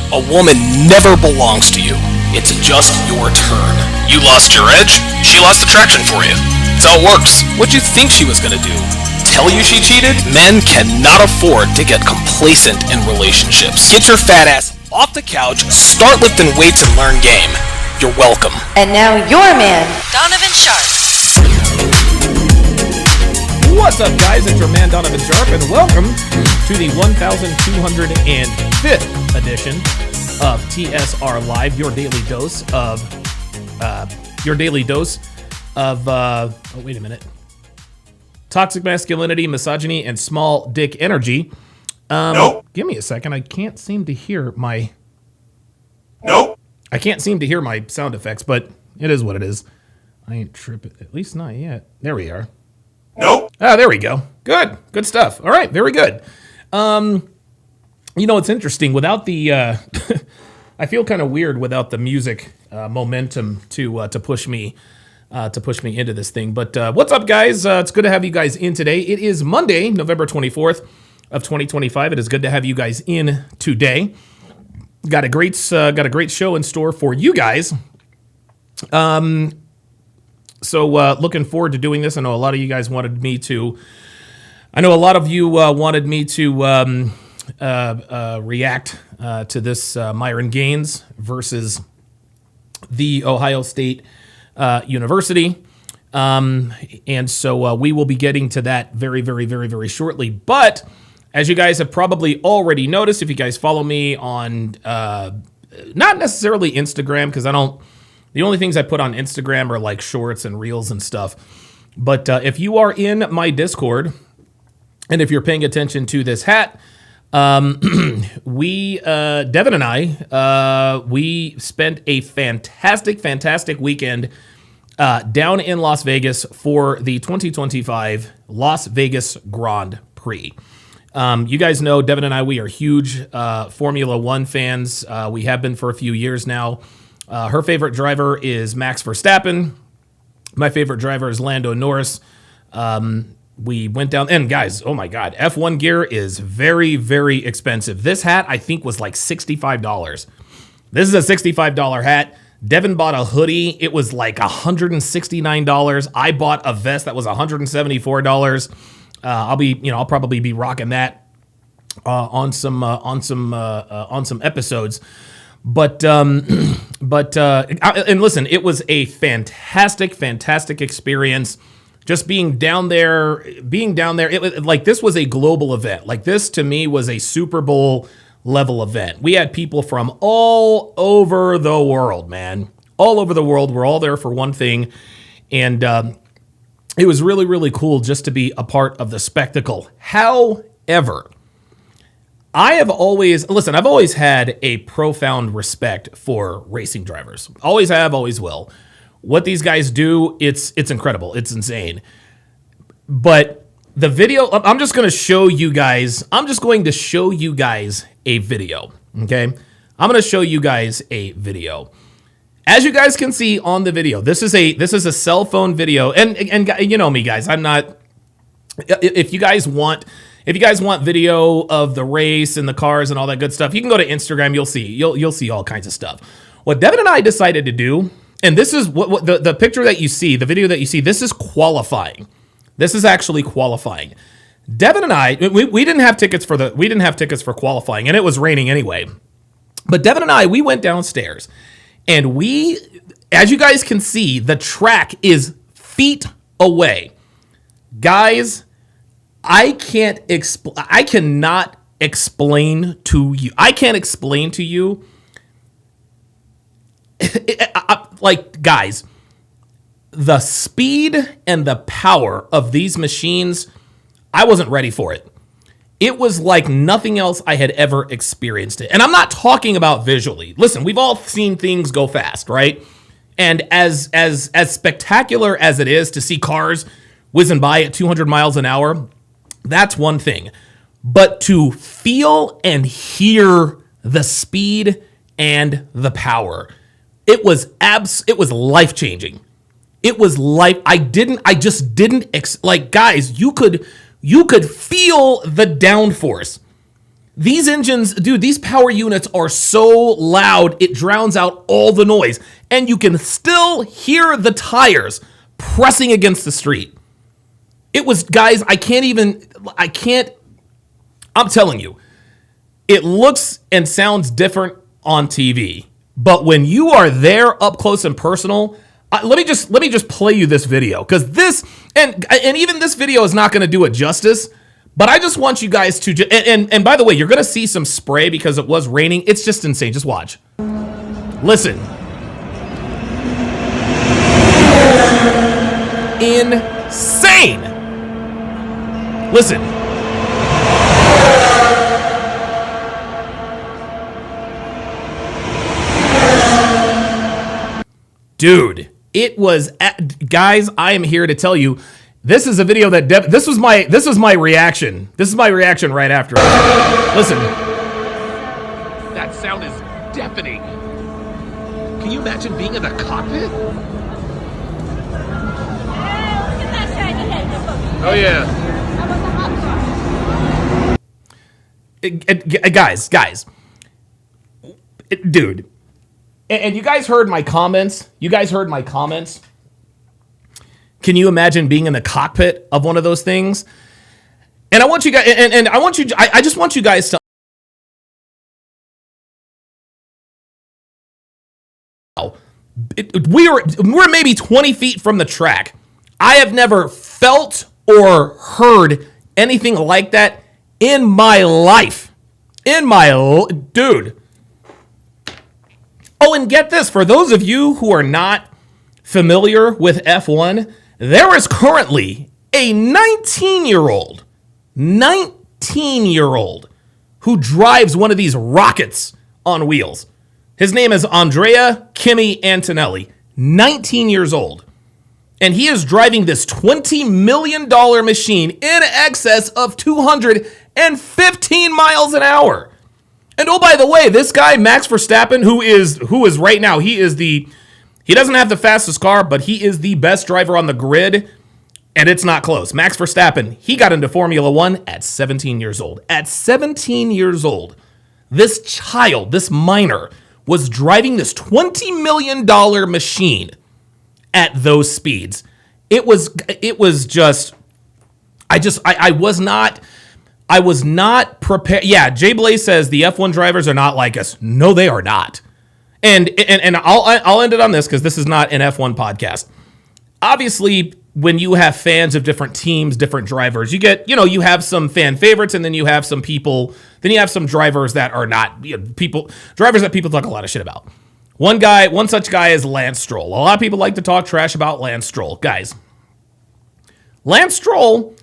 A woman never belongs to you. It's just your turn. You lost your edge, she lost attraction for you. That's how it works. What'd you think she was gonna do? Tell you she cheated? Men cannot afford to get complacent in relationships. Get your fat ass off the couch, start lifting weights and learn game. You're welcome. And now your man, Donovan Sharp. What's up, guys? It's your man, Donovan Sharp, and welcome to the 1205th edition of TSR Live, your daily dose of, oh, wait a minute. Toxic masculinity, misogyny, and small dick energy. Nope. Give me a second. I can't seem to hear my... Nope. I can't seem to hear my sound effects, but it is what it is. I ain't tripping. At least not yet. There we are. Nope. Ah, there we go. Good. Good stuff. All right. Very good. You know, it's interesting. Without the... I feel kind of weird without the music momentum to push me into this thing. But what's up, guys? It's good to have you guys in today. It is Monday, November 24th of 2025. It is good to have you guys in today. Got a great show in store for you guys. So looking forward to doing this. I know a lot of you guys wanted me to. I know a lot of you wanted me to react to this Myron Gaines versus the Ohio State University. And so we will be getting to that very, very, very, very shortly. But as you guys have probably already noticed, if you guys follow me on not necessarily Instagram, because the only things I put on Instagram are like shorts and reels and stuff. But if you are in my Discord, and if you're paying attention to this hat, we, Devin and I, we spent a fantastic weekend down in Las Vegas for the 2025 Las Vegas Grand Prix. You guys know Devin and I, we are huge Formula One fans. We have been for a few years now. Her favorite driver is Max Verstappen. My favorite driver is Lando Norris. We went down, and guys, oh my God, F1 gear is very, very expensive. This hat, I think, was like $65. This is a $65 hat. Devin bought a hoodie. It was like $169. I bought a vest that was $174. I'll probably be rocking that on some episodes. But and listen, it was a fantastic experience. Just being down there, it was like this was a global event. Like this to me was a Super Bowl level event. We had people from all over the world, man. All over the world. We're all there for one thing. And it was really, really cool just to be a part of the spectacle. However, I've always had a profound respect for racing drivers. Always have, always will. What these guys do, it's incredible. It's insane. But the video, I'm just going to show you guys a video, okay? I'm going to show you guys a video. As you guys can see on the video, this is a cell phone video, and you know me, guys. I'm not. If you guys want video of the race and the cars and all that good stuff, you can go to Instagram. You'll see all kinds of stuff. What Devin and I decided to do, and this is what the picture that you see, the video that you see, this is qualifying. This is actually qualifying. Devin and I, we didn't have tickets for qualifying, and it was raining anyway. But Devin and I, we went downstairs, and as you guys can see, the track is feet away. Guys, I can't explain to you. Like, guys, the speed and the power of these machines, I wasn't ready for it. It was like nothing else I had ever experienced it. And I'm not talking about visually. Listen, we've all seen things go fast, right? And as spectacular as it is to see cars whizzing by at 200 miles an hour, that's one thing. But to feel and hear the speed and the power, it was life-changing. It was guys, you could feel the downforce. These engines, dude, these power units are so loud, it drowns out all the noise. And you can still hear the tires pressing against the street. It was, guys, I'm telling you, it looks and sounds different on TV. But when you are there up close and personal, let me just play you this video, because this, and even this video is not going to do it justice, but I just want you guys to, and by the way, you're going to see some spray because it was raining. It's just insane. Just watch. Listen. insane. Listen. Dude, it was guys, I am here to tell you, this is a video that this was my reaction. This is my reaction right after. Listen. That sound is deafening. Can you imagine being in the cockpit? Oh yeah. Guys, dude. And you guys heard my comments. Can you imagine being in the cockpit of one of those things? And I want you guys, I just want you guys to. We're maybe 20 feet from the track. I have never felt or heard anything like that in my life. Dude. Oh, and get this, for those of you who are not familiar with F1, there is currently a 19-year-old who drives one of these rockets on wheels. His name is Andrea Kimi Antonelli, 19 years old. And he is driving this $20 million machine in excess of 215 miles an hour. And oh, by the way, this guy, Max Verstappen, who is right now, he doesn't have the fastest car, but he is the best driver on the grid, and it's not close. Max Verstappen, he got into Formula One at 17 years old. At 17 years old, this child, this minor, was driving this $20 million machine at those speeds. It was just, I was not prepared. Yeah, Jay Blaze says the F1 drivers are not like us. No, they are not. And I'll end it on this because this is not an F1 podcast. Obviously, when you have fans of different teams, different drivers, you have some fan favorites, and then you have some people. Then you have some drivers that are not drivers that people talk a lot of shit about. One such guy is Lance Stroll. A lot of people like to talk trash about Lance Stroll. Guys, Lance Stroll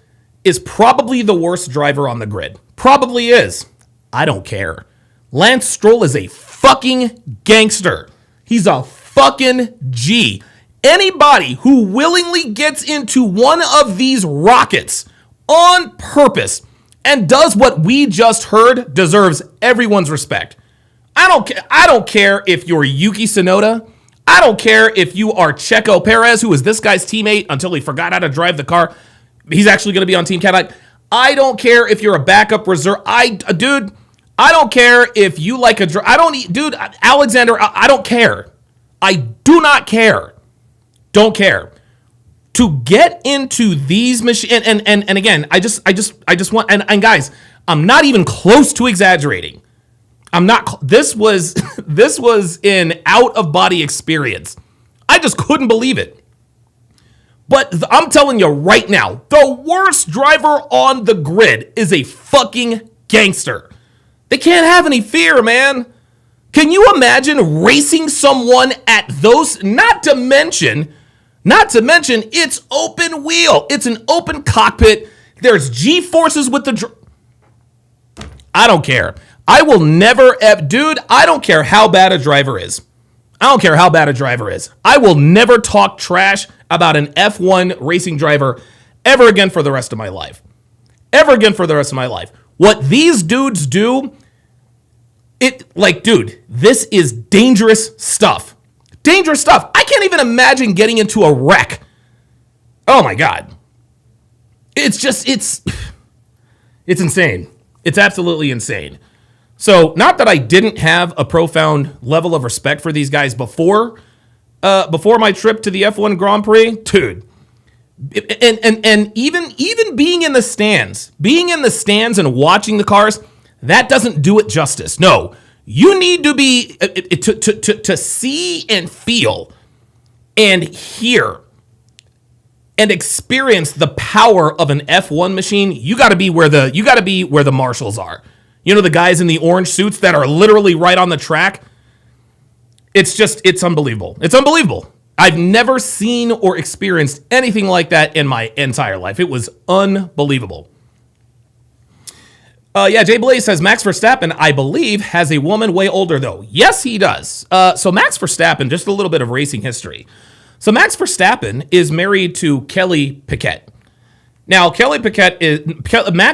is probably the worst driver on the grid. Probably is. I don't care. Lance Stroll is a fucking gangster. He's a fucking G. Anybody who willingly gets into one of these rockets on purpose and does what we just heard deserves everyone's respect. I don't care if you're Yuki Tsunoda. I don't care if you are Checo Perez, who is this guy's teammate until he forgot how to drive the car. He's actually going to be on Team Cadillac. I don't care if you're a backup reserve. I don't care if you like Alexander, I don't care. I do not care. Don't care. To get into these machines, and again, I just want, and guys, I'm not even close to exaggerating. This was an out of body experience. I just couldn't believe it. But I'm telling you right now, the worst driver on the grid is a fucking gangster. They can't have any fear, man. Can you imagine racing someone at those? Not to mention, it's open wheel. It's an open cockpit. There's G-forces with the... I don't care. I will never... Dude, I don't care how bad a driver is. I will never talk trash about an F1 racing driver ever again for the rest of my life. What these dudes do, dude, this is dangerous stuff. I can't even imagine getting into a wreck. Oh my God. It's insane. It's absolutely insane. So, not that I didn't have a profound level of respect for these guys before my trip to the F1 Grand Prix, dude. And even being in the stands and watching the cars, that doesn't do it justice. No, you need to be to see and feel and hear and experience the power of an F1 machine. You got to be where the marshals are. You know, the guys in the orange suits that are literally right on the track. It's unbelievable. I've never seen or experienced anything like that in my entire life. It was unbelievable. Jay Blaze says Max Verstappen, I believe, has a woman way older, though. Yes, he does. So Max Verstappen, just a little bit of racing history. So Max Verstappen is married to Kelly Piquet. Now, Max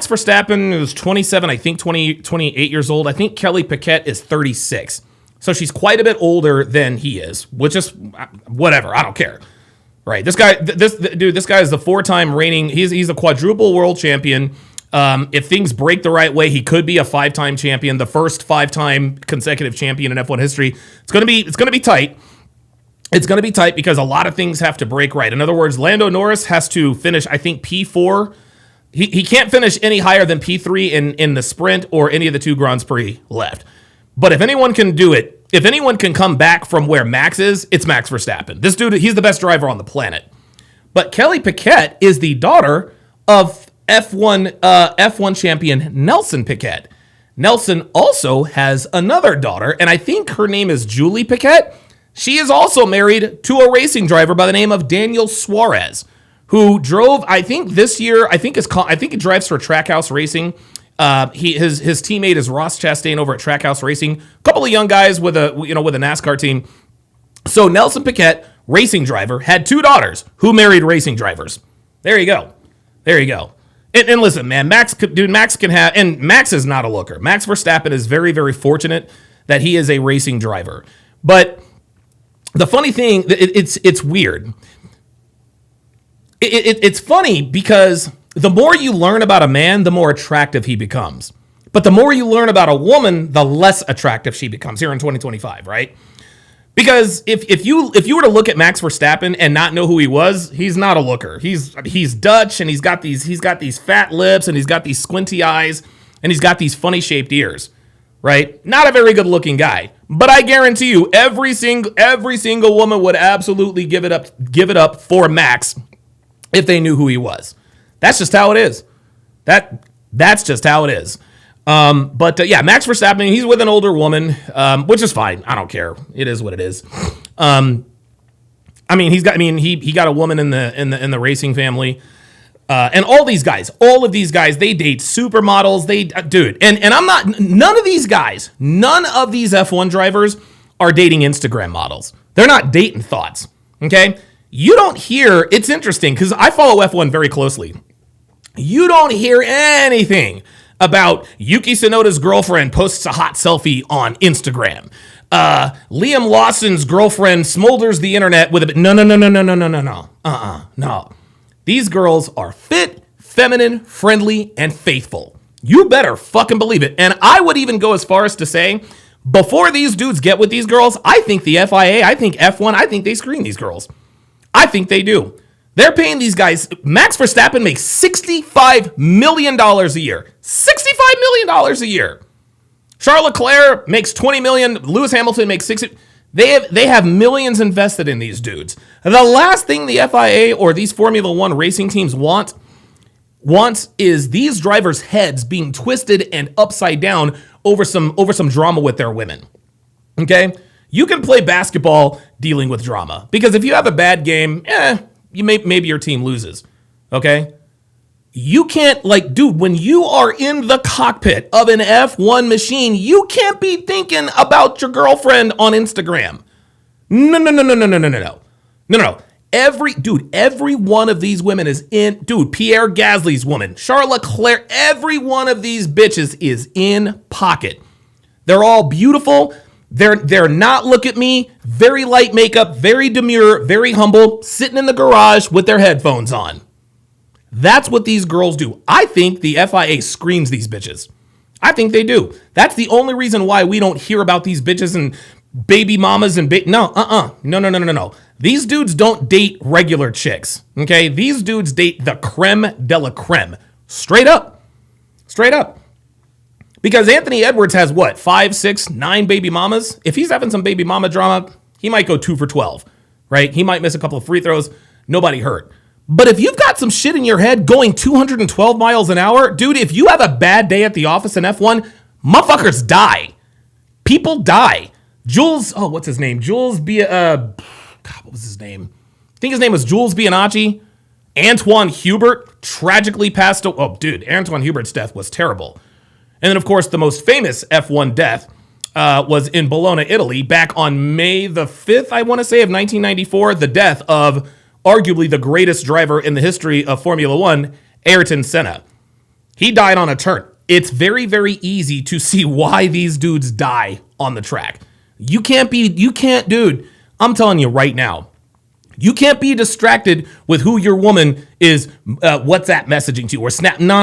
Verstappen is 27, I think 28 years old. I think Kelly Piquet is 36. So she's quite a bit older than he is, which is whatever. I don't care. Right. This guy is the 4-time reigning. He's a quadruple world champion. If things break the right way, he could be a 5-time champion, the first 5-time consecutive champion in F1 history. It's going to be tight. It's going to be tight because a lot of things have to break right. In other words, Lando Norris has to finish, I think, P4. He can't finish any higher than P3 in the sprint or any of the 2 Grands Prix left. But if anyone can do it, if anyone can come back from where Max is, it's Max Verstappen. This dude, he's the best driver on the planet. But Kelly Piquet is the daughter of F1 champion Nelson Piquet. Nelson also has another daughter, and I think her name is Julie Piquet. She is also married to a racing driver by the name of Daniel Suarez, who drove, I think this year, I think he drives for Trackhouse Racing. His teammate is Ross Chastain over at Trackhouse Racing. A couple of young guys with a NASCAR team. So Nelson Piquet, racing driver, had 2 daughters who married racing drivers. There you go. And listen, man, Max can have, and Max is not a looker. Max Verstappen is very, very fortunate that he is a racing driver. But the funny thing, it's weird. It's funny because the more you learn about a man, the more attractive he becomes. But the more you learn about a woman, the less attractive she becomes here in 2025, right? Because if you were to look at Max Verstappen and not know who he was, he's not a looker. He's Dutch, and he's got these fat lips, and he's got these squinty eyes, and he's got these funny shaped ears, right? Not a very good looking guy. But I guarantee you, every single woman would absolutely give it up for Max if they knew who he was. That's just how it is. That's just how it is. Max Verstappen, he's with an older woman, which is fine. I don't care. It is what it is. He got a woman in the racing family. And all of these guys, they date supermodels. None of these F1 drivers are dating Instagram models. They're not dating thoughts. Okay. You don't hear, it's interesting because I follow F1 very closely. You don't hear anything about Yuki Tsunoda's girlfriend posts a hot selfie on Instagram. Liam Lawson's girlfriend smolders the internet with a bit. No. No. These girls are fit, feminine, friendly, and faithful. You better fucking believe it. And I would even go as far as to say, before these dudes get with these girls, I think the FIA, I think F1, I think they screen these girls. I think they do. They're paying these guys. Max Verstappen makes $65 million a year. $65 million a year. Charles Leclerc makes $20 million. Lewis Hamilton makes $60 million. They have millions invested in these dudes. The last thing the FIA or these Formula One racing teams wants is these drivers' heads being twisted and upside down over some drama with their women. Okay? You can play basketball dealing with drama because if you have a bad game, maybe your team loses. Okay? You can't, when you are in the cockpit of an F1 machine, you can't be thinking about your girlfriend on Instagram. No. Every one of these women is in, Pierre Gasly's woman, Charles Leclerc, every one of these bitches is in pocket. They're all beautiful. They're not, look at me, very light makeup, very demure, very humble, sitting in the garage with their headphones on. That's what these girls do. I think the FIA screens these bitches. I think they do. That's the only reason why we don't hear about these bitches and baby mamas and No. These dudes don't date regular chicks, okay? These dudes date the creme de la creme. Straight up. Because Anthony Edwards has 5, 6, 9 baby mamas. If he's having some baby mama drama, he might go 2 for 12, right? He might miss a couple of free throws. Nobody hurt. But if you've got some shit in your head going 212 miles an hour, dude, if you have a bad day at the office in F1, motherfuckers die. People die. Jules, what's his name? Jules God, what was his name? I think his name was Jules Bianacci. Antoine Hubert tragically passed away. Oh, dude, Antoine Hubert's death was terrible. And then, of course, the most famous F1 death was in Bologna, Italy, back on May the 5th, I want to say, of 1994, the death of arguably the greatest driver in the history of Formula One, Ayrton Senna. He died on a turn. It's very, very easy to see why these dudes die on the track. You can't, dude, I'm telling you right now, you can't be distracted with who your woman is WhatsApp messaging to or Snap. No.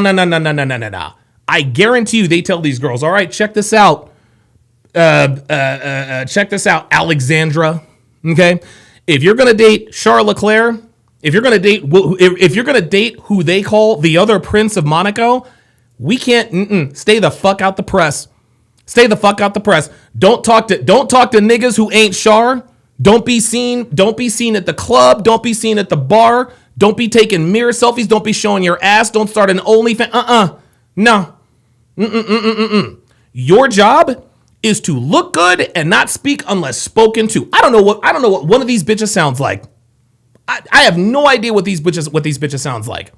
I guarantee you they tell these girls, all right, check this out. Check this out, Alexandra. Okay? If you're going to date Charles Leclerc, if you're going to date who they call the other Prince of Monaco, we can't stay the fuck out the press. Stay the fuck out the press. Don't talk to niggas who ain't Char. Don't be seen at the club. Don't be seen at the bar. Don't be taking mirror selfies. Don't be showing your ass. Don't start an OnlyFans. No. Your job is to look good and not speak unless spoken to. I don't know what one of these bitches sounds like. I have no idea what these bitches sounds like.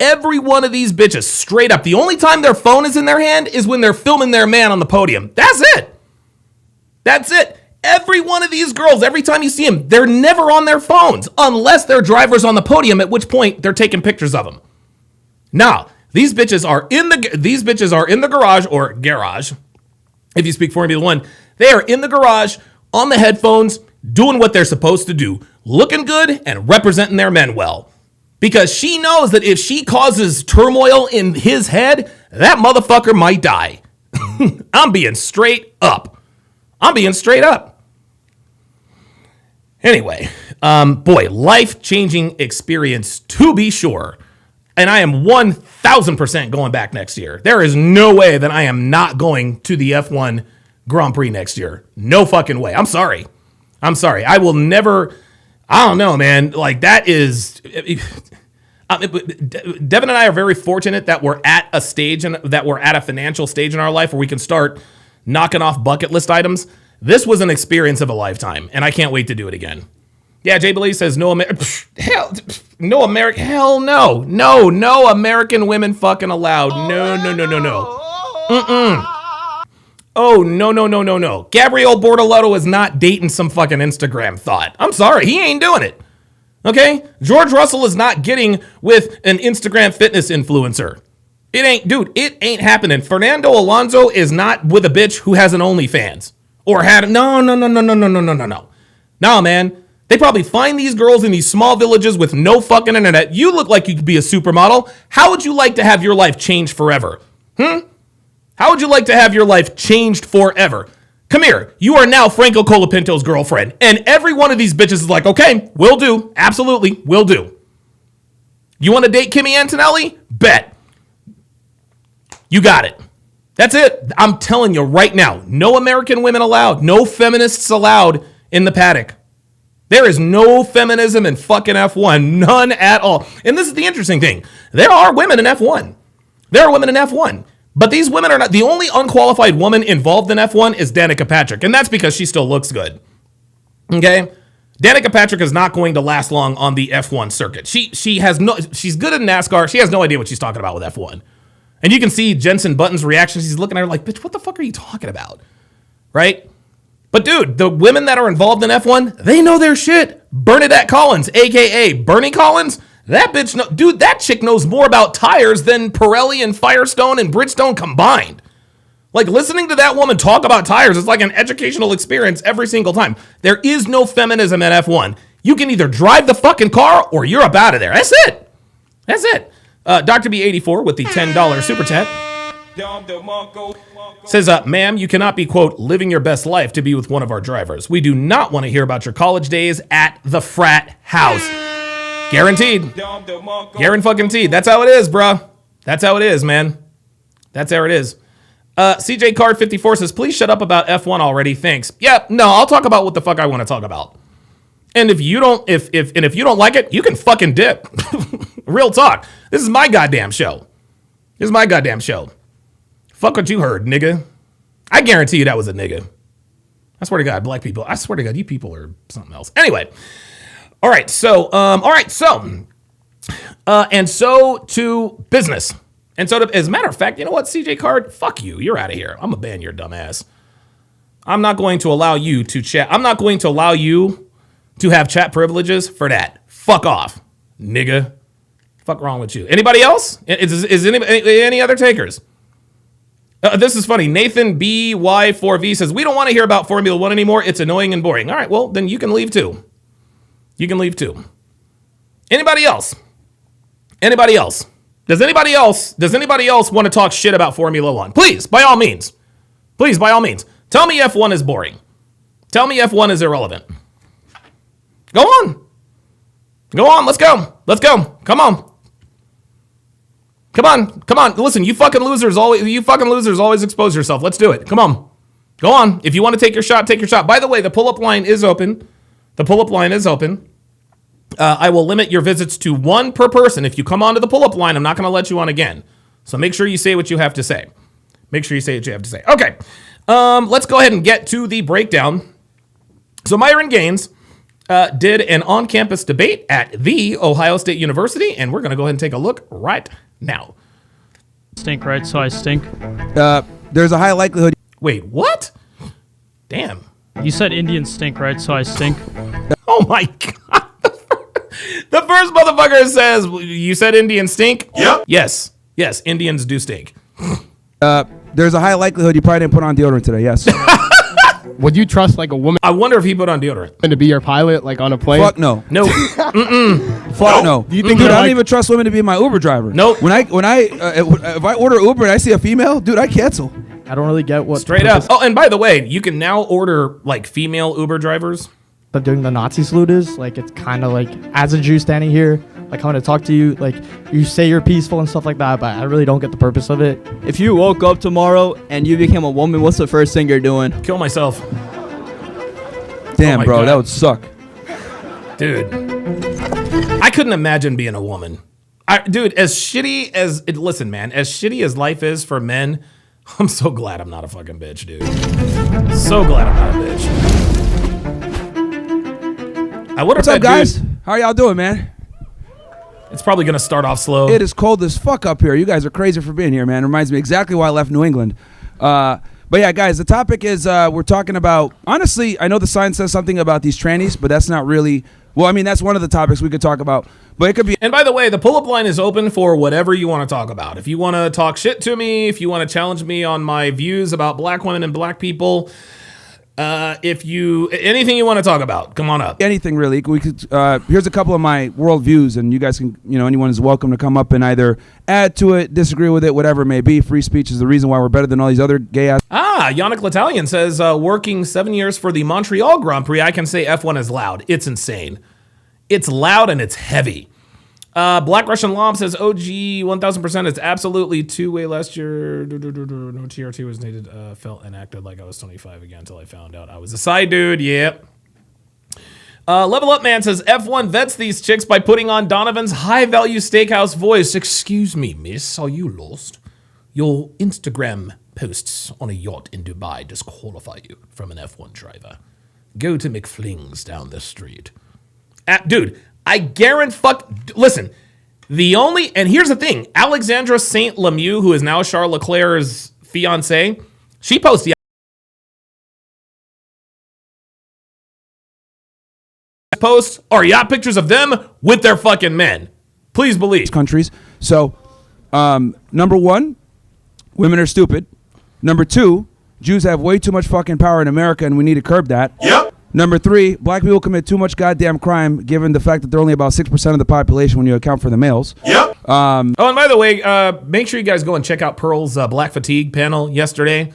Every one of these bitches, straight up, the only time their phone is in their hand is when they're filming their man on the podium. That's it. Every one of these girls, every time you see them, they're never on their phones unless they're drivers on the podium, at which point they're taking pictures of them. Now, these bitches are in the garage or garage. If you speak Formula One, they are in the garage on the headphones doing what they're supposed to do, looking good and representing their men well. Because she knows that if she causes turmoil in his head, that motherfucker might die. I'm being straight up. Anyway, boy, life-changing experience to be sure. And I am 1,000% going back next year. There is no way that I am not going to the F1 Grand Prix next year. No fucking way. I'm sorry. I will never, I don't know, man. Like that is, Devin and I are very fortunate that we're at a stage and that we're at a financial stage in our life where we can start knocking off bucket list items. This was an experience of a lifetime, and I can't wait to do it again. Yeah, Jay Belize says no American women fucking allowed. No. Oh, no. Gabrielle Bortolotto is not dating some fucking Instagram thought. I'm sorry, he ain't doing it. Okay? George Russell is not getting with an Instagram fitness influencer. It ain't happening. Fernando Alonso is not with a bitch who has an OnlyFans. Or had no. Nah, man. They probably find these girls in these small villages with no fucking internet. You look like you could be a supermodel. How would you like to have your life changed forever? How would you like to have your life changed forever? Come here. You are now Franco Colapinto's girlfriend. And every one of these bitches is like, okay, will do. Absolutely, will do. You want to date Kimi Antonelli? Bet. You got it. That's it. I'm telling you right now, no American women allowed. No feminists allowed in the paddock. There is no feminism in fucking F1. None at all. And this is the interesting thing. There are women in F1. But these women are not. The only unqualified woman involved in F1 is Danica Patrick. And that's because she still looks good. Okay? Danica Patrick is not going to last long on the F1 circuit. She's good at NASCAR. She has no idea what she's talking about with F1. And you can see Jensen Button's reaction. She's looking at her like, bitch, what the fuck are you talking about? Right? But dude, the women that are involved in F1, they know their shit. Bernadette Collins, a.k.a. Bernie Collins, that bitch, dude, that chick knows more about tires than Pirelli and Firestone and Bridgestone combined. Like listening to that woman talk about tires is like an educational experience every single time. There is no feminism in F1. You can either drive the fucking car or you're up out of there. That's it. Dr. B84 with the $10 super chat says, ma'am, you cannot be, quote, living your best life to be with one of our drivers. We do not want to hear about your college days at the frat house. Guaranteed. Guaranteed. That's how it is, bruh. That's how it is, man. That's how it is. CJ Card 54 says, please shut up about F1 already. Thanks. Yeah, no, I'll talk about what the fuck I want to talk about. And if you don't, if you don't like it, you can fucking dip. Real talk. This is my goddamn show. Fuck what you heard, nigga. I guarantee you that was a nigga. I swear to God, black people. I swear to God, you people are something else. Anyway, all right. So, and so to business. And so, as a matter of fact, you know what, CJ Card? Fuck you. You're out of here. I'm gonna ban your dumb ass. I'm not going to allow you to chat. I'm not going to allow you to have chat privileges for that. Fuck off, nigga. Fuck wrong with you. Anybody else? Is any other takers? This is funny. Nathan BY4V says, we don't want to hear about Formula One anymore. It's annoying and boring. All right, well, then you can leave too. You can leave too. Anybody else? Anybody else? Does anybody else want to talk shit about Formula One? Please, by all means. Please, by all means. Tell me F1 is boring. Tell me F1 is irrelevant. Go on. Go on. Let's go. Let's go. Come on. Come on. Come on. Listen, you fucking losers always expose yourself. Let's do it. Come on. Go on. If you want to take your shot, take your shot. By the way, the pull-up line is open. The pull-up line is open. I will limit your visits to one per person. If you come onto the pull-up line, I'm not going to let you on again. So make sure you say what you have to say. Make sure you say what you have to say. Okay. Let's go ahead and get to the breakdown. So Myron Gaines did an on-campus debate at the Ohio State University, and we're going to go ahead and take a look right now. Stink, right? So I stink. There's a high likelihood. Wait, what? Damn. You said Indians stink, right? So I stink. Oh my God. The first motherfucker says, you said Indians stink? Yep. Yes. Yes, Indians do stink. There's a high likelihood you probably didn't put on deodorant today. Yes. Would you trust like a woman I wonder if he put on deodorant. to be your pilot, like on a plane? Fuck no. No. Fuck no. Do you think Dude, I like- don't even trust women to be my Uber driver. Nope. If I order Uber and I see a female, dude, I cancel. I don't really get what Straight up. Oh, and by the way, you can now order like female Uber drivers. But doing the Nazi salute is like, it's kind of like, as a Jew standing here, like coming to talk to you, like you say you're peaceful and stuff like that, but I really don't get the purpose of it. If you woke up tomorrow and you became a woman, what's the first thing you're doing? Kill myself. Damn, my bro, God. that would suck. Dude. I couldn't imagine being a woman. Dude, as shitty as life is for men, I'm so glad I'm not a fucking bitch, dude. So glad I'm not a bitch. What's up, guys? How are y'all doing, man? It's probably gonna start off slow. It is cold as fuck up here. You guys are crazy for being here, man. Reminds me exactly why I left New England. But yeah, guys, the topic is we're talking about, honestly, I know the sign says something about these trannies, but that's not really, well, I mean, that's one of the topics we could talk about. But it could be. And by the way, the pull-up line is open for whatever you want to talk about. If you want to talk shit to me, if you want to challenge me on my views about black women and black people, anything you want to talk about, come on up. Anything really. We could. Here's a couple of my worldviews, and you guys can, anyone is welcome to come up and either add to it, disagree with it, whatever it may be. Free speech is the reason why we're better than all these other gay ass. Yannick L'Italian says, working 7 years for the Montreal Grand Prix, I can say F1 is loud. It's insane. It's loud and it's heavy. Black Russian Lob says, OG 1000%. It's absolutely two-way last year. No TRT was needed. Felt and acted like I was 25 again until I found out I was a side dude. Yep. Level Up Man says, F1 vets these chicks by putting on Donovan's high-value steakhouse voice. Excuse me, miss, are you lost? Your Instagram posts on a yacht in Dubai disqualify you from an F1 driver. Go to McFling's down the street. Dude, I guarantee listen, and here's the thing, Alexandra St. Lemieux, who is now Charles Leclerc's fiance, she posts yacht pictures of them with their fucking men. Please believe. Countries. So, number one, women are stupid. Number two, Jews have way too much fucking power in America, and we need to curb that. Yep. Number three, black people commit too much goddamn crime, given the fact that they're only about 6% of the population when you account for the males. Yep. And by the way, make sure you guys go and check out Pearl's Black Fatigue panel yesterday.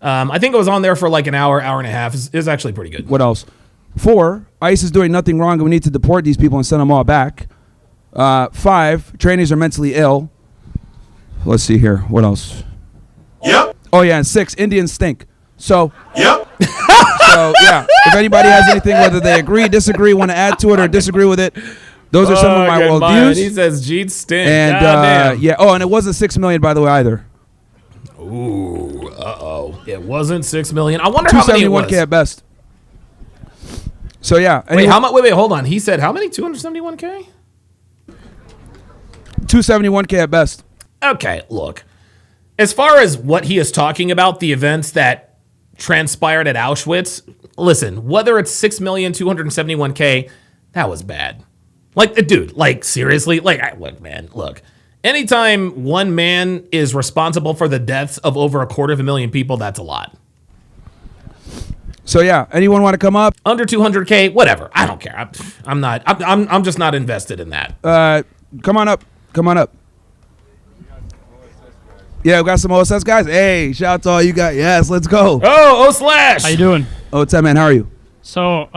I think it was on there for like an hour and a half. It's actually pretty good. What else? 4, ICE is doing nothing wrong, and we need to deport these people and send them all back. 5, trainees are mentally ill. Let's see here. What else? Yep. Oh, yeah, and 6, Indians stink. So, Yep. yeah, if anybody has anything, whether they agree, disagree, want to add to it, or distree with it, those are some of my worldviews. He says Jeet stink. And, yeah, oh, and it wasn't $6 million, by the way, either. Ooh, uh-oh. It wasn't 6 million. I wonder how many it was. 271K at best. So yeah. Wait, how much? Wait, hold on. He said how many? 271K? 271K at best. Okay, look. As far as what he is talking about, the events that transpired at Auschwitz, listen, whether it's 6,271K, that was bad. Like, dude, like, seriously? Like, look, man, look. Anytime one man is responsible for the deaths of over 250,000 people, that's a lot. So yeah, anyone want to come up? Under 200K, whatever. I don't care. I'm just not invested in that. Come on up. Come on up. Yeah, we got some OSS guys. Hey, shout out to all you guys. Yes, let's go. Oh, Slash. How you doing? Oh, what's up, man? How are you? So,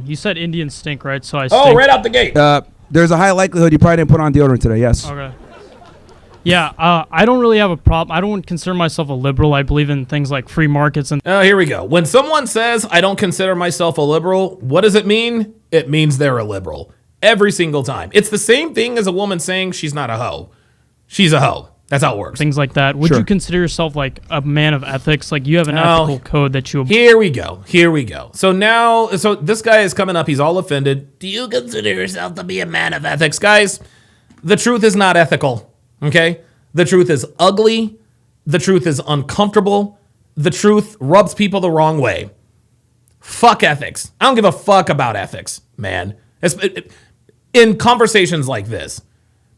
you said Indians stink, right? So I stink. Oh, right out the gate. There's a high likelihood you probably didn't put on deodorant today. Yes. Okay. Yeah, I don't really have a problem. I don't consider myself a liberal. I believe in things like free markets and. Here we go. When someone says, I don't consider myself a liberal, what does it mean? It means they're a liberal. Every single time. It's the same thing as a woman saying she's not a hoe. She's a hoe. That's how it works. Things like that. Would Sure. you consider yourself like a man of ethics? Like you have an ethical code that you. Here we go. Here we go. So this guy is coming up. He's all offended. Do you consider yourself to be a man of ethics? Guys, the truth is not ethical. Okay? The truth is ugly. The truth is uncomfortable. The truth rubs people the wrong way. Fuck ethics. I don't give a fuck about ethics, man. In conversations like this.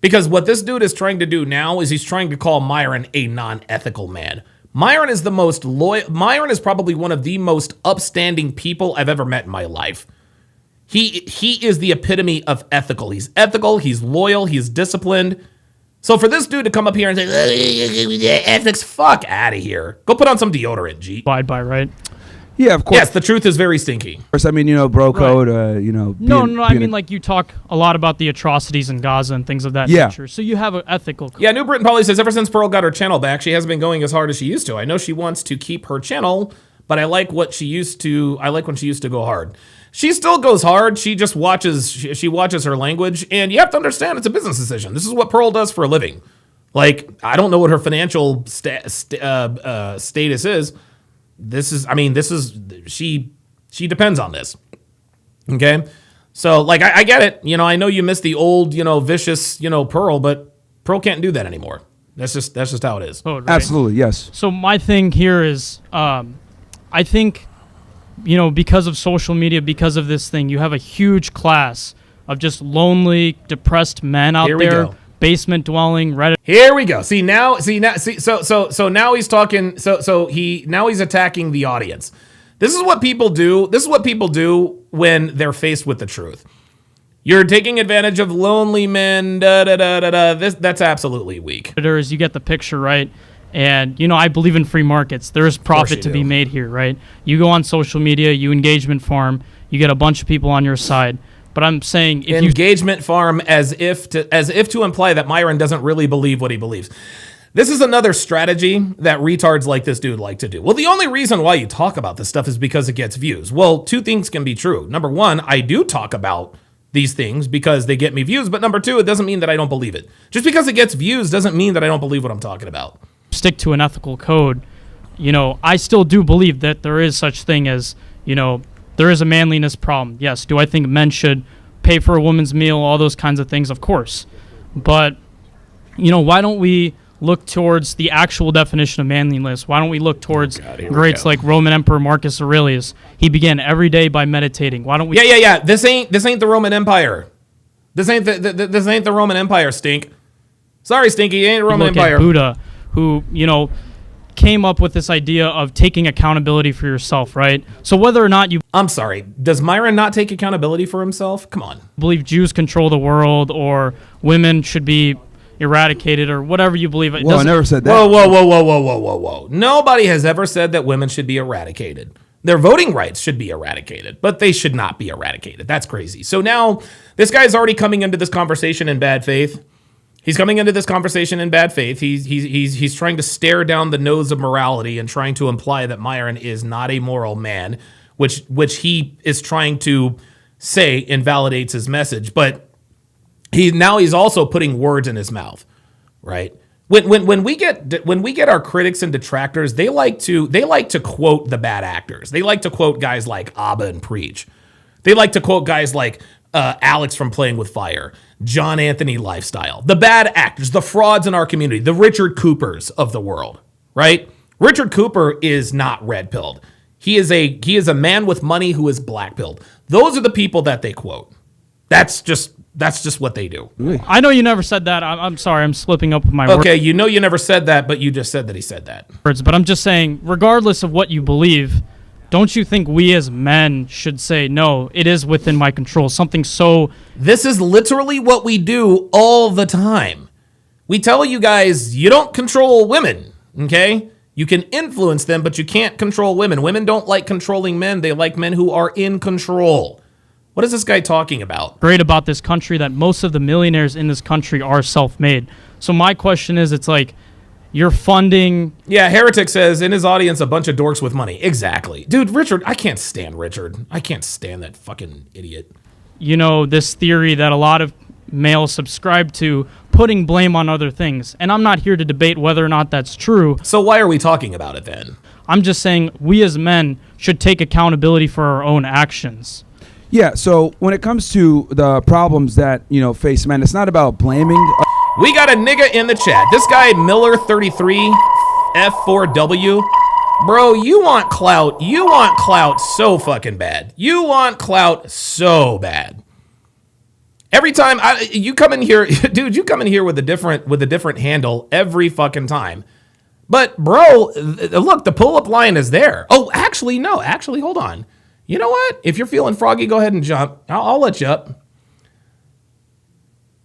Because what this dude is trying to do now is he's trying to call Myron a non-ethical man. Myron is the most loyal. Myron is probably one of the most upstanding people I've ever met in my life. He is the epitome of ethical. He's ethical. He's loyal. He's disciplined. So for this dude to come up here and say, ethics, fuck out of here. Go put on some deodorant, G. Abide by, right? Yeah, of course. Yes, the truth is very stinky. Of course, I mean, bro code, No, I mean, like, you talk a lot about the atrocities in Gaza and things of that nature. So you have an ethical code. Yeah, New Britain Polly says, ever since Pearl got her channel back, she hasn't been going as hard as she used to. I know she wants to keep her channel, but I like when she used to go hard. She still goes hard. She just watches, she watches her language. And you have to understand, it's a business decision. This is what Pearl does for a living. Like, I don't know what her financial status is. She depends on this. Okay. So like, I get it. I know you miss the old, vicious, Pearl, but Pearl can't do that anymore. That's just how it is. Code, right? Absolutely. Yes. So my thing here is, I think, because of social media, because of this thing, you have a huge class of just lonely, depressed men out there. Basement dwelling, Reddit. Here we go. So now he's talking. Now he's attacking the audience. This is what people do. This is what people do when they're faced with the truth. You're taking advantage of lonely men. That's absolutely weak. You get the picture, right? And I believe in free markets. There's profit to be made here, right? You go on social media, you engagement farm, you get a bunch of people on your side. But I'm saying if engagement farm as if to imply that Myron doesn't really believe what he believes. This is another strategy that retards like this dude like to do. Well, the only reason why you talk about this stuff is because it gets views. Well, two things can be true. Number one, I do talk about these things because they get me views. But number two, it doesn't mean that I don't believe it. Just because it gets views doesn't mean that I don't believe what I'm talking about. Stick to an ethical code. I still do believe that there is such thing as, there is a manliness problem. Yes. Do I think men should pay for a woman's meal, all those kinds of things? Of course. But, why don't we look towards the actual definition of manliness? Why don't we look towards greats like Roman Emperor Marcus Aurelius? He began every day by meditating. Why don't we? Yeah. This ain't the Roman Empire. This ain't the Roman Empire, Stink. Sorry, Stinky, it ain't the Roman Empire. At Buddha, who, came up with this idea of taking accountability for yourself, right? So whether or not you I'm sorry, does Myron not take accountability for himself? Come on. Believe Jews control the world or women should be eradicated or whatever you believe. Well, I never said that. Whoa. Nobody has ever said that women should be eradicated. Their voting rights should be eradicated, but they should not be eradicated. That's crazy. So now this guy's already coming into this conversation in bad faith. He's coming into this conversation in bad faith. He's trying to stare down the nose of morality and trying to imply that Myron is not a moral man, which he is trying to say invalidates his message. But he's also putting words in his mouth, right? when we get our critics and detractors, they like to quote the bad actors. They like to quote guys like Abba and Preach. They like to quote guys like Alex from Playing with Fire, John Anthony Lifestyle, the bad actors, the frauds in our community, the Richard Coopers of the world, right? Richard Cooper is not red-pilled. He is a man with money who is black-pilled. Those are the people that they quote. That's just what they do. I know you never said that. I'm sorry. I'm slipping up with my Okay, you know you never said that, but you just said that he said that. words. But I'm just saying, regardless of what you believe, don't you think we as men should say, no, it is within my control? Something so... This is literally what we do all the time. We tell you guys, you don't control women, okay? You can influence them, but you can't control women. Women don't like controlling men. They like men who are in control. What is this guy talking about? Great about this country that most of the millionaires in this country are self-made. So my question is, it's like, you're funding... Yeah, Heretic says, in his audience, a bunch of dorks with money. Exactly. Dude, Richard, I can't stand Richard. I can't stand that fucking idiot. You know, this theory that a lot of males subscribe to, putting blame on other things. And I'm not here to debate whether or not that's true. So why are we talking about it then? I'm just saying we as men should take accountability for our own actions. Yeah, so when it comes to the problems that, face men, it's not about blaming. We got a nigga in the chat. This guy, Miller33, F4W. Bro, you want clout. You want clout so fucking bad. You want clout so bad. Every time you come in here, dude, you come in here with a different handle every fucking time. But bro, look, the pull-up line is there. Oh, actually, no. Actually, hold on. You know what? If you're feeling froggy, go ahead and jump. I'll let you up.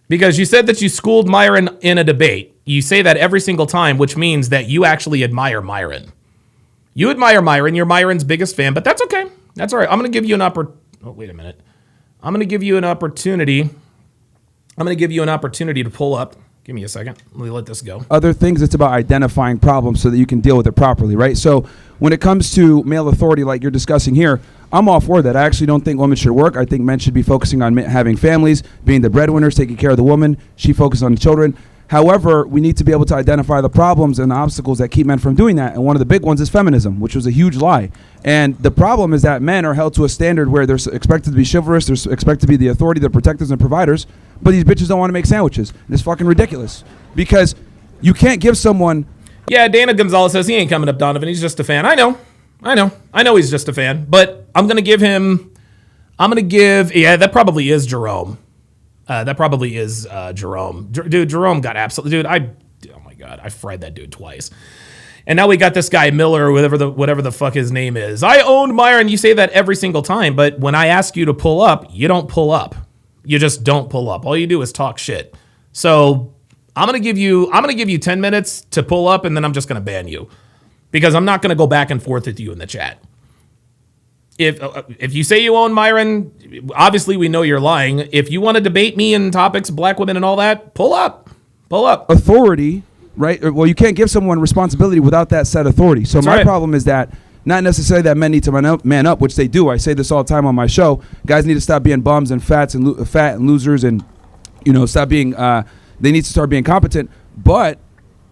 Because you said that you schooled Myron in a debate. You say that every single time, which means that you actually admire Myron. You admire Myron. You're Myron's biggest fan, but that's okay. That's all right. I'm going to give you an Oh, wait a minute. I'm going to give you an opportunity. I'm going to give you an opportunity to pull up. Give me a second. Let me let this go. Other things, it's about identifying problems so that you can deal with it properly, right? So when it comes to male authority like you're discussing here, I'm all for that. I actually don't think women should work. I think men should be focusing on having families, being the breadwinners, taking care of the woman. She focuses on the children. However, we need to be able to identify the problems and the obstacles that keep men from doing that. And one of the big ones is feminism, which was a huge lie. And the problem is that men are held to a standard where they're expected to be chivalrous, they're expected to be the authority, the protectors and providers, but these bitches don't want to make sandwiches. And it's fucking ridiculous. Because you can't give someone... Yeah, Dana Gonzalez says he ain't coming up, Donovan. He's just a fan. I know he's just a fan. But I'm going to give... Yeah, that probably is Jerome. Jerome. Dude, Jerome got absolutely... Dude, oh my God, I fried that dude twice. And now we got this guy, Miller, or whatever the fuck his name is. I owned Myron. You say that every single time, but when I ask you to pull up, you don't pull up. You just don't pull up. All you do is talk shit. So I'm gonna give you 10 minutes to pull up, and then I'm just gonna ban you. Because I'm not gonna go back and forth with you in the chat. If you say you own Myron, obviously we know you're lying. If you want to debate me in topics, black women and all that, pull up. Authority, right? Well, you can't give someone responsibility without that said authority. So my problem is that not necessarily that men need to man up, which they do. I say this all the time on my show. Guys need to stop being bums and fat and losers, and stop being. They need to start being competent. But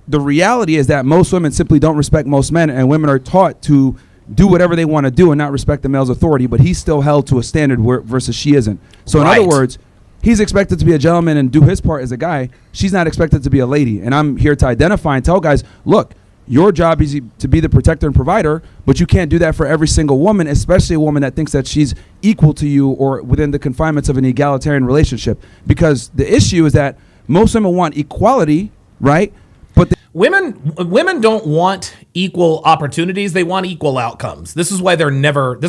the reality is that most women simply don't respect most men, and women are taught to do whatever they want to do and not respect the male's authority, but he's still held to a standard versus she isn't. So in other words, he's expected to be a gentleman and do his part as a guy. She's not expected to be a lady. And I'm here to identify and tell guys, look, your job is to be the protector and provider, but you can't do that for every single woman, especially a woman that thinks that she's equal to you or within the confinements of an egalitarian relationship. Because the issue is that most women want equality, right? But women don't want equal opportunities. They want equal outcomes. This is why they're never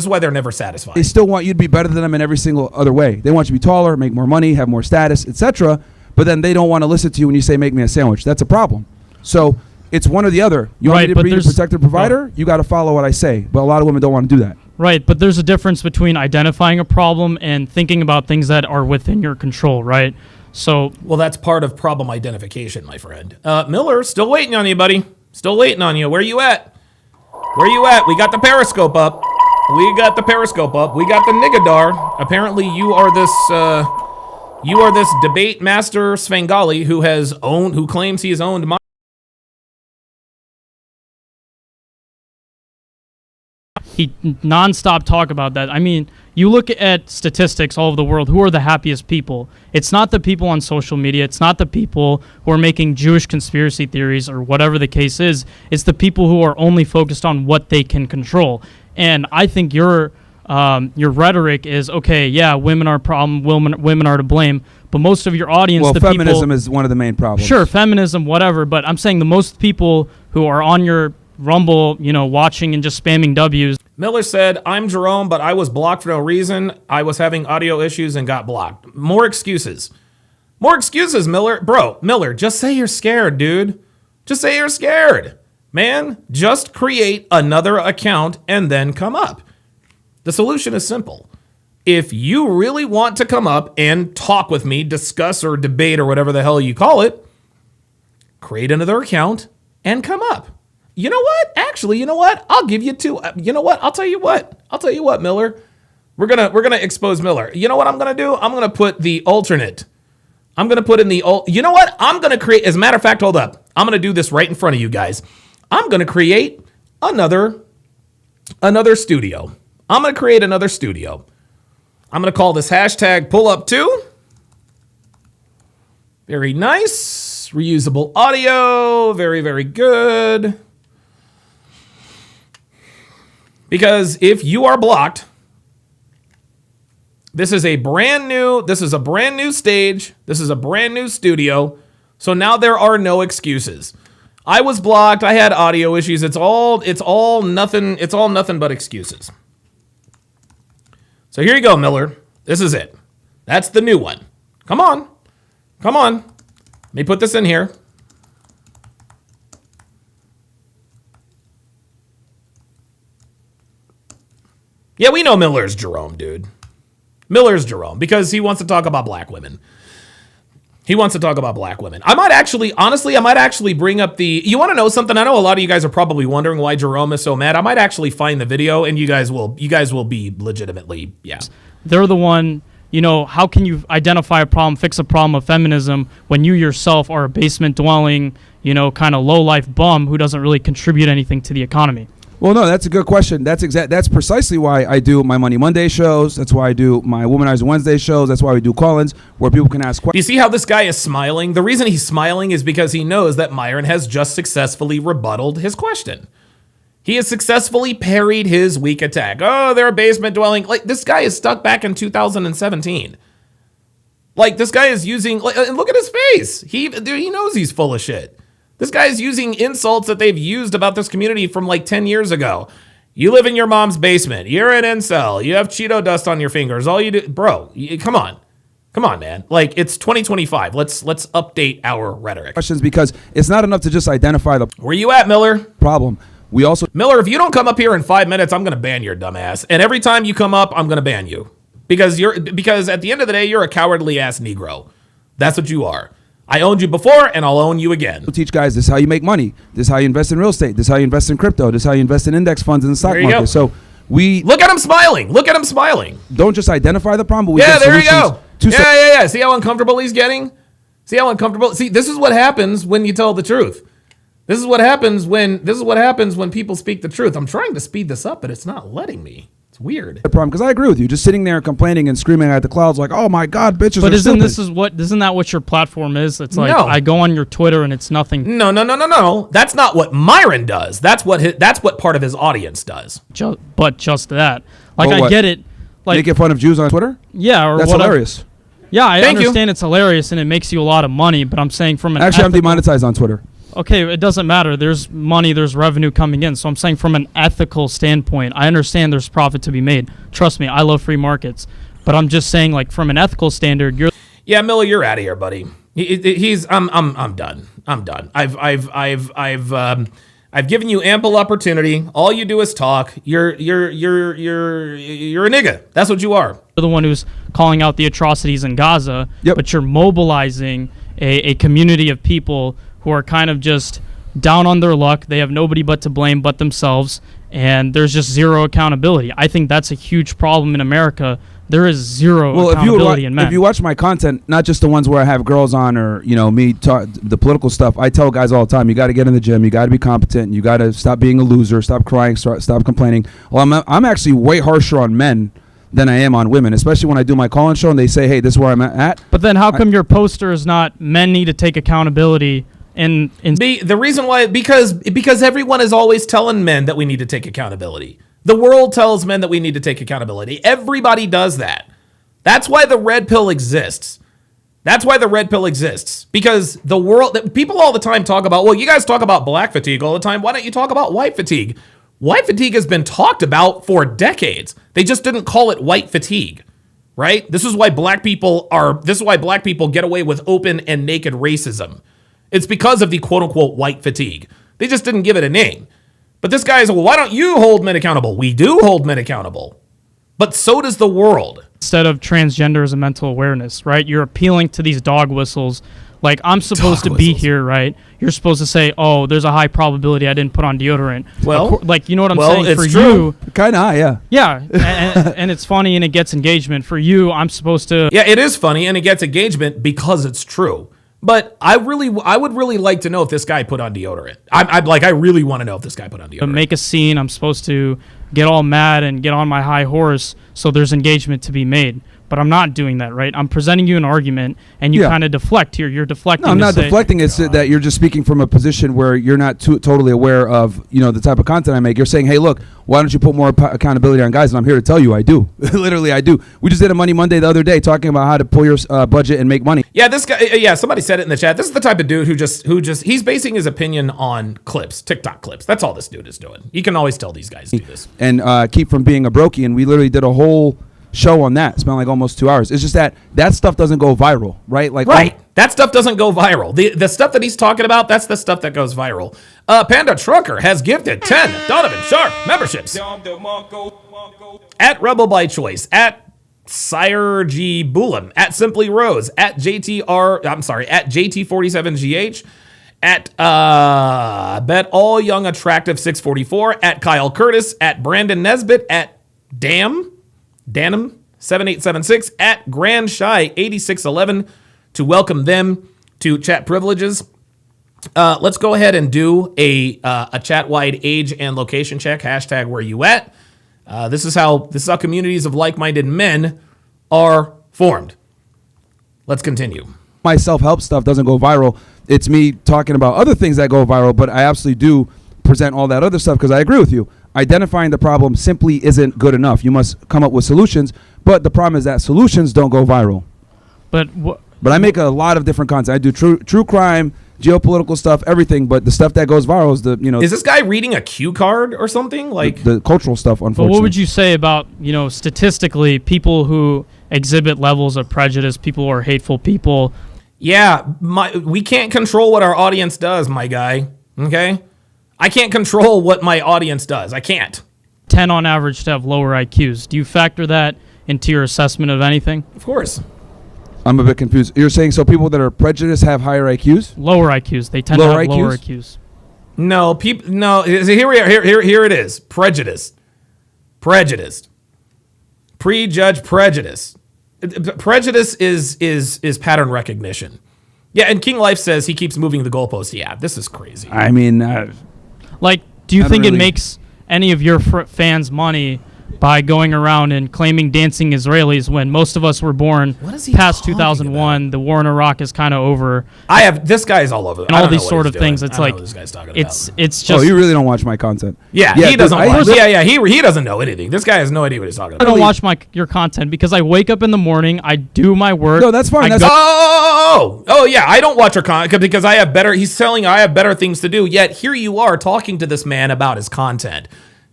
satisfied. They still want you to be better than them in every single other way. They want you to be taller, make more money, have more status, etc. But then they don't want to listen to you when you say, make me a sandwich. That's a problem. So it's one or the other. You want me to be the protector provider? You got to follow what I say. But a lot of women don't want to do that. Right, but there's a difference between identifying a problem and thinking about things that are within your control, right? So, well, that's part of problem identification, my friend. Miller, still waiting on you, buddy. Still waiting on you. Where you at? We got the Periscope up. We got the Nigadar. Apparently, you are this debate master Svengali who claims he has owned he nonstop talk about that. I mean, you look at statistics all over the world. Who are the happiest people? It's not the people on social media. It's not the people who are making Jewish conspiracy theories or whatever the case is. It's the people who are only focused on what they can control. And I think your rhetoric is, okay, yeah, women are a problem, women are to blame, but most of your audience, Well, the feminism people, is one of the main problems. sure, feminism, whatever, but I'm saying the most people who are on your Rumble, watching and just spamming W's. Miller said, I'm Jerome, but I was blocked for no reason. I was having audio issues and got blocked. More excuses. More excuses, Miller. Bro, Miller, just say you're scared, dude. Just say you're scared. Man, just create another account and then come up. The solution is simple. If you really want to come up and talk with me, discuss or debate or whatever the hell you call it, create another account and come up. You know what? Actually, you know what? I'll give you two. You know what? I'll tell you what, Miller. We're gonna expose Miller. You know what I'm gonna do? I'm gonna put the alternate. I'm gonna put in the You know what? I'm gonna create. As a matter of fact, hold up. I'm gonna do this right in front of you guys. I'm gonna create another studio. I'm gonna create another studio. I'm gonna call this hashtag #PullUp2. Very nice. Reusable audio. Very, very good. Because if you are blocked, this is a brand new stage. This is a brand new studio. So now there are no excuses. I was blocked. I had audio issues. It's all nothing but excuses. So here you go, Miller. This is it. That's the new one. Come on. Let me put this in here. Yeah, we know Miller's Jerome, dude. Miller's Jerome because he wants to talk about black women. I might actually bring up you want to know something? I know a lot of you guys are probably wondering why Jerome is so mad. I might actually find the video and you guys will be legitimately, yeah. They're the one, how can you identify a problem, fix a problem of feminism when you yourself are a basement dwelling, kind of low life bum who doesn't really contribute anything to the economy? Well, no, that's a good question. That's precisely why I do my Money Monday shows. That's why I do my Womanizer Wednesday shows. That's why we do call-ins where people can ask questions. Do you see how this guy is smiling? The reason he's smiling is because he knows that Myron has just successfully rebutted his question. He has successfully parried his weak attack. Oh, they're a basement dwelling. Like, this guy is stuck back in 2017. Like, this guy is using, and look at his face. He knows he's full of shit. This guy is using insults that they've used about this community from like 10 years ago. You live in your mom's basement. You're an incel. You have Cheeto dust on your fingers. All you do, bro, come on, man. Like, it's 2025. Let's update our rhetoric. Questions because it's not enough to just identify the Where you at, Miller? problem. We also Miller, if you don't come up here in 5 minutes, I'm gonna ban your dumbass. And every time you come up, I'm gonna ban you because at the end of the day, you're a cowardly ass Negro. That's what you are. I owned you before, and I'll own you again. teach guys this is how you make money. This is how you invest in real estate. This is how you invest in crypto. This is how you invest in index funds in the stock market. Go. So we look at him smiling. Don't just identify the problem, but we there you solutions go. Yeah. See how uncomfortable he's getting? See, this is what happens when you tell the truth. This is what happens when people speak the truth. I'm trying to speed this up, but it's not letting me. It's weird. The problem, because I agree with you. Just sitting there complaining and screaming at the clouds like, "Oh my God, bitches!" But are isn't stupid. that what your platform is? It's like No. I go on your Twitter and it's nothing. No. That's not what Myron does. That's what part of his audience does. But just that. Like, Oh, I what? get it. Like, making fun of Jews on Twitter? yeah, or That's whatever. hilarious. Yeah, I Thank you. understand it's hilarious and it makes you a lot of money, but I'm saying from an Actually, I'm ethical- demonetized on Twitter. Okay, it doesn't matter. There's money, there's revenue coming in. So I'm saying from an ethical standpoint, I understand there's profit to be made. Trust me, I love free markets. But I'm just saying, like, from an ethical standard, you're Yeah, Miller, you're out of here, buddy. I'm done. I've given you ample opportunity. All you do is talk. You're a nigga. That's what you are. the one who's calling out the atrocities in Gaza, Yep. but you're mobilizing a community of people who are kind of just down on their luck. They have nobody but to blame but themselves, and there's just zero accountability. I think that's a huge problem in America. There is zero accountability in men. If you watch my content, not just the ones where I have girls on or me talk the political stuff, I tell guys all the time, you got to get in the gym, you got to be competent, you got to stop being a loser, stop crying, stop complaining. Well, I'm actually way harsher on men than I am on women, especially when I do my call-in show and they say, hey, this is where I'm at. But then how come your poster is not men need to take accountability? The reason why, because everyone is always telling men that we need to take accountability. The world tells men that we need to take accountability. Everybody does that. That's why the red pill exists. Because the world, people all the time talk about, well, you guys talk about black fatigue all the time. Why don't you talk about white fatigue? White fatigue has been talked about for decades. They just didn't call it white fatigue, right? This is why black people get away with open and naked racism. It's because of the quote unquote white fatigue. They just didn't give it a name. But this guy is, well, why don't you hold men accountable? We do hold men accountable. But so does the world. Instead of transgender as a mental awareness, right? You're appealing to these dog whistles. Like, I'm supposed to be here, right? You're supposed to say, oh, there's a high probability I didn't put on deodorant. Well, you know what I'm saying? It's for true. you, Kind of, yeah. yeah, and it's funny and it gets engagement. For you, I'm supposed to. Yeah, it is funny and it gets engagement because it's true. But I would really like to know if this guy put on deodorant. I really want to know if this guy put on deodorant. Make a scene. I'm supposed to get all mad and get on my high horse so there's engagement to be made. But I'm not doing that, right? I'm presenting you an argument, and you kind of deflect here. You're deflecting. No, I'm not deflecting. It's that you're just speaking from a position where you're not totally aware of the type of content I make. You're saying, hey, look, why don't you put more accountability on guys? And I'm here to tell you I do. Literally, I do. We just did a Money Monday the other day talking about how to pull your budget and make money. Yeah, this guy. Yeah, somebody said it in the chat. This is the type of dude who just he's basing his opinion on clips, TikTok clips. That's all this dude is doing. You can always tell these guys do this. And keep from being a brokey. And we literally did a whole show on that. Spent like almost 2 hours. It's just that stuff doesn't go viral, right? That stuff doesn't go viral. The stuff that he's talking about, that's the stuff that goes viral. Panda Trucker has gifted 10 Donovan Sharp memberships. At Rebel by Choice, at Sire G Bullum, at Simply Rose, at JT47GH, at Bet All Young Attractive 644, at Kyle Curtis, at Brandon Nesbitt, at Danim 7876, at Grand Shy 8611 to welcome them to chat privileges. Let's go ahead and do a chat-wide age and location check. Hashtag where you at. This is how communities of like-minded men are formed. Let's continue. My self-help stuff doesn't go viral. It's me talking about other things that go viral, but I absolutely do present all that other stuff because I agree with you. Identifying the problem simply isn't good enough. You must come up with solutions, but the problem is that solutions don't go viral. But I make a lot of different content. I do true crime, geopolitical stuff, everything, but the stuff that goes viral is Is this guy reading a cue card or something? Like the cultural stuff, unfortunately. But what would you say about, statistically, people who exhibit levels of prejudice, people who are hateful people? Yeah, we can't control what our audience does, my guy. Okay? I can't control what my audience does. I can't. 10 on average to have lower IQs. Do you factor that into your assessment of anything? Of course. I'm a bit confused. You're saying so people that are prejudiced have higher IQs? Lower IQs. They tend to have lower IQs. No, people. No, here we are. Here it is. Prejudiced. Prejudge prejudice. Prejudice is pattern recognition. Yeah, and King Life says he keeps moving the goalpost. Yeah, this is crazy. I mean, do you think it makes any of your fans money by going around and claiming dancing Israelis when most of us were born past 2001? About? The war in Iraq is kind of over. This guy's all over. And all these sort of things. It's like this guy's talking it's about. just. Oh, you really don't watch my content? Yeah, he doesn't. He doesn't know anything. This guy has no idea what he's talking about. I don't watch your content because I wake up in the morning, I do my work. No, that's fine. Oh yeah, I don't watch your content because I have better. He's telling I have better things to do. Yet here you are talking to this man about his content.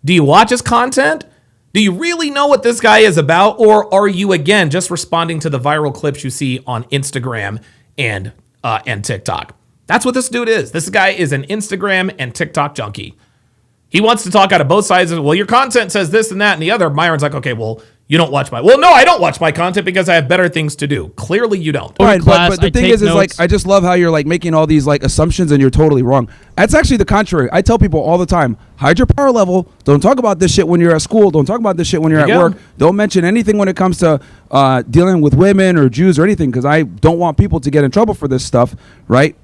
Do you watch his content? Do you really know what this guy is about? Or are you, again, just responding to the viral clips you see on Instagram and TikTok? That's what this dude is. This guy is an Instagram and TikTok junkie. He wants to talk out of both sides. Well, your content says this and that and the other. Myron's like, okay, well, You don't watch my... Well, no, I don't watch my content because I have better things to do. Clearly, you don't. Right, class, but the I thing take is like, notes. I just love how you're like making all these like assumptions and you're totally wrong. That's actually the contrary. I tell people all the time, hide your power level. Don't talk about this shit when you're at school. Don't talk about this shit when you're There at you go. work. Don't mention anything when it comes to dealing with women or Jews or anything, because I don't want people to get in trouble for this stuff, right?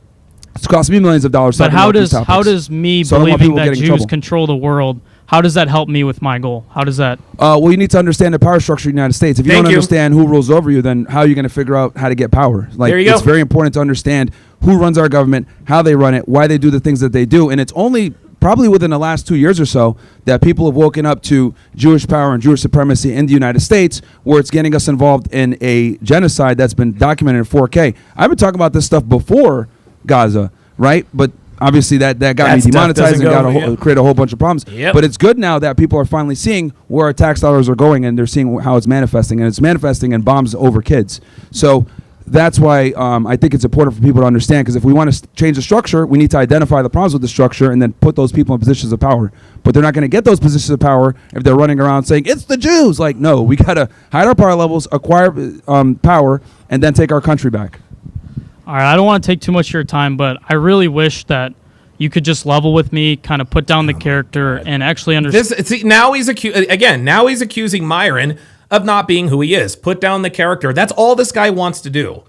It's cost me millions of dollars. But talking about these topics. how does me So I don't want believing people that getting in Jews trouble. control the world, how does that help me with my goal? How does that? Well, you need to understand the power structure of the United States. If you Thank don't you. understand who rules over you, then how are you going to figure out how to get power? Like, There you it's go. very important to understand who runs our government, how they run it, why they do the things that they do. And it's only probably within the last 2 years or so that people have woken up to Jewish power and Jewish supremacy in the United States, where it's getting us involved in a genocide that's been documented in 4K. I've been talking about this stuff before Gaza, right? But obviously that got That me stuff demonetized and doesn't got go, yeah. create a whole bunch of problems. Yep. But it's good now that people are finally seeing where our tax dollars are going, and they're seeing how it's manifesting, and it's manifesting in bombs over kids. So that's why I think it's important for people to understand, because if we want to change the structure, we need to identify the problems with the structure and then put those people in positions of power. But they're not going to get those positions of power if they're running around saying, it's the Jews. Like, no, we got to hide our power levels, acquire power, and then take our country back. All right, I don't want to take too much of your time, but I really wish that you could just level with me, kind of put down the character, and actually understand. Now he's accusing Myron of not being who he is. Put down the character. That's all this guy wants to do.